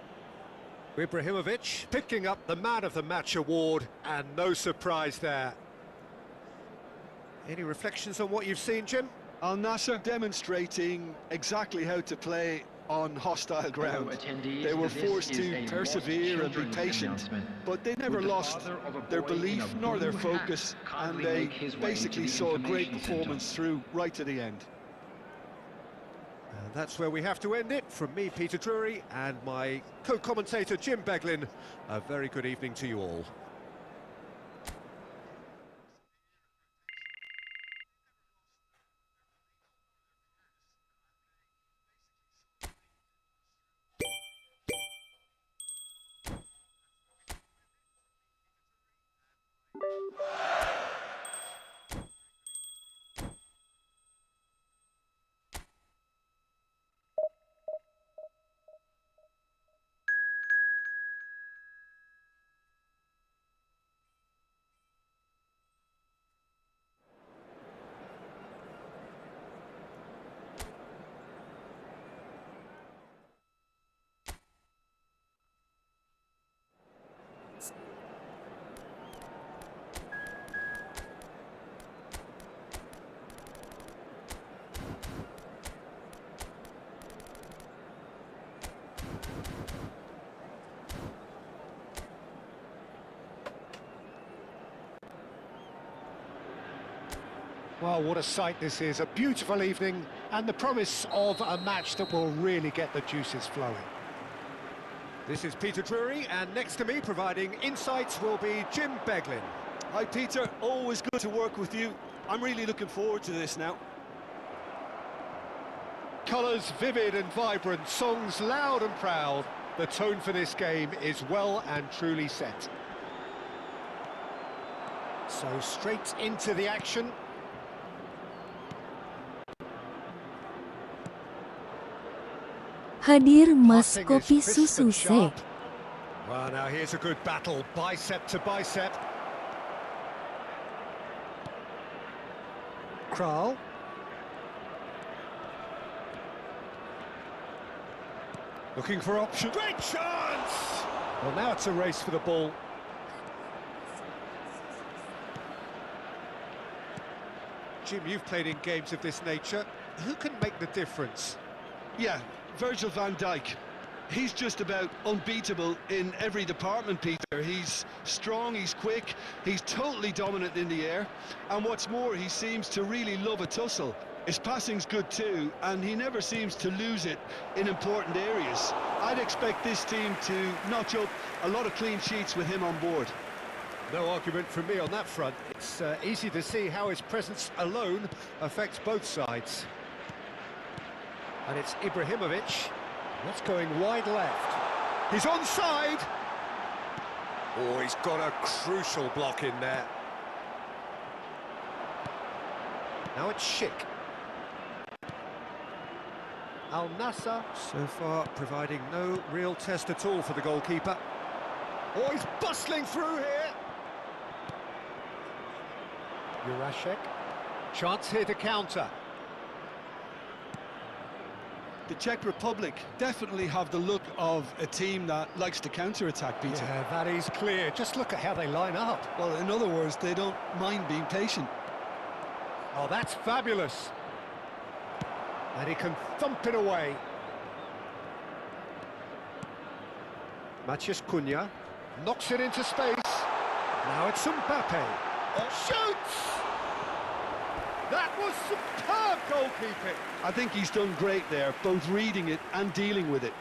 Ibrahimovic picking up the Man of the Match award, and no surprise there. Any reflections on what you've seen, Jim? Al Nassr demonstrating exactly how to play on hostile ground. attendees, They were this forced is to a persevere and be children's patient, announcement. but they never Would the lost father of a their boy in belief a nor their blue hat focus, and kindly they make his way basically to the saw a great information center? performance through right to the end. And that's where we have to end it. From me, Peter Drury, and my co-commentator, Jim Beglin, a very good evening to you all. Well, what a sight this is. A beautiful evening and the promise of a match that will really get the juices flowing. This is Peter Drury, and next to me providing insights will be Jim Beglin. Hi Peter, always good to work with you. I'm really looking forward to this now. Colours vivid and vibrant, songs loud and proud. The tone for this game is well and truly set. So straight into the action. Hadir Mas Passing is Kopi crisp Susu and Se. sharp. Well, now here's a good battle, bicep to bicep. Kral. Looking for option. Great chance! Well, now it's a race for the ball. Jim, you've played in games of this nature. Who can make the difference? Yeah, Virgil van Dijk. He's just about unbeatable in every department, Peter. He's strong, he's quick, he's totally dominant in the air. And what's more, he seems to really love a tussle. His passing's good too, and he never seems to lose it in important areas. I'd expect this team to notch up a lot of clean sheets with him on board. No argument from me on that front. It's easy to see how his presence alone affects both sides. And it's Ibrahimovic. That's going wide left. He's onside. Oh, he's got a crucial block in there. Now it's Schick. Al Nassr so far providing no real test at all for the goalkeeper. Oh, he's bustling through here. Jurasek. Chance here to counter. The Czech Republic definitely have the look of a team that likes to counter-attack, Peter. Yeah, that is clear. Just look at how they line up. Well, in other words, they don't mind being patient. Oh, that's fabulous. And he can thump it away. Matías Cunha knocks it into space. Now it's Mbappe. Oh, shoots! That was superb goalkeeping. I think he's done great there, both reading it and dealing with it.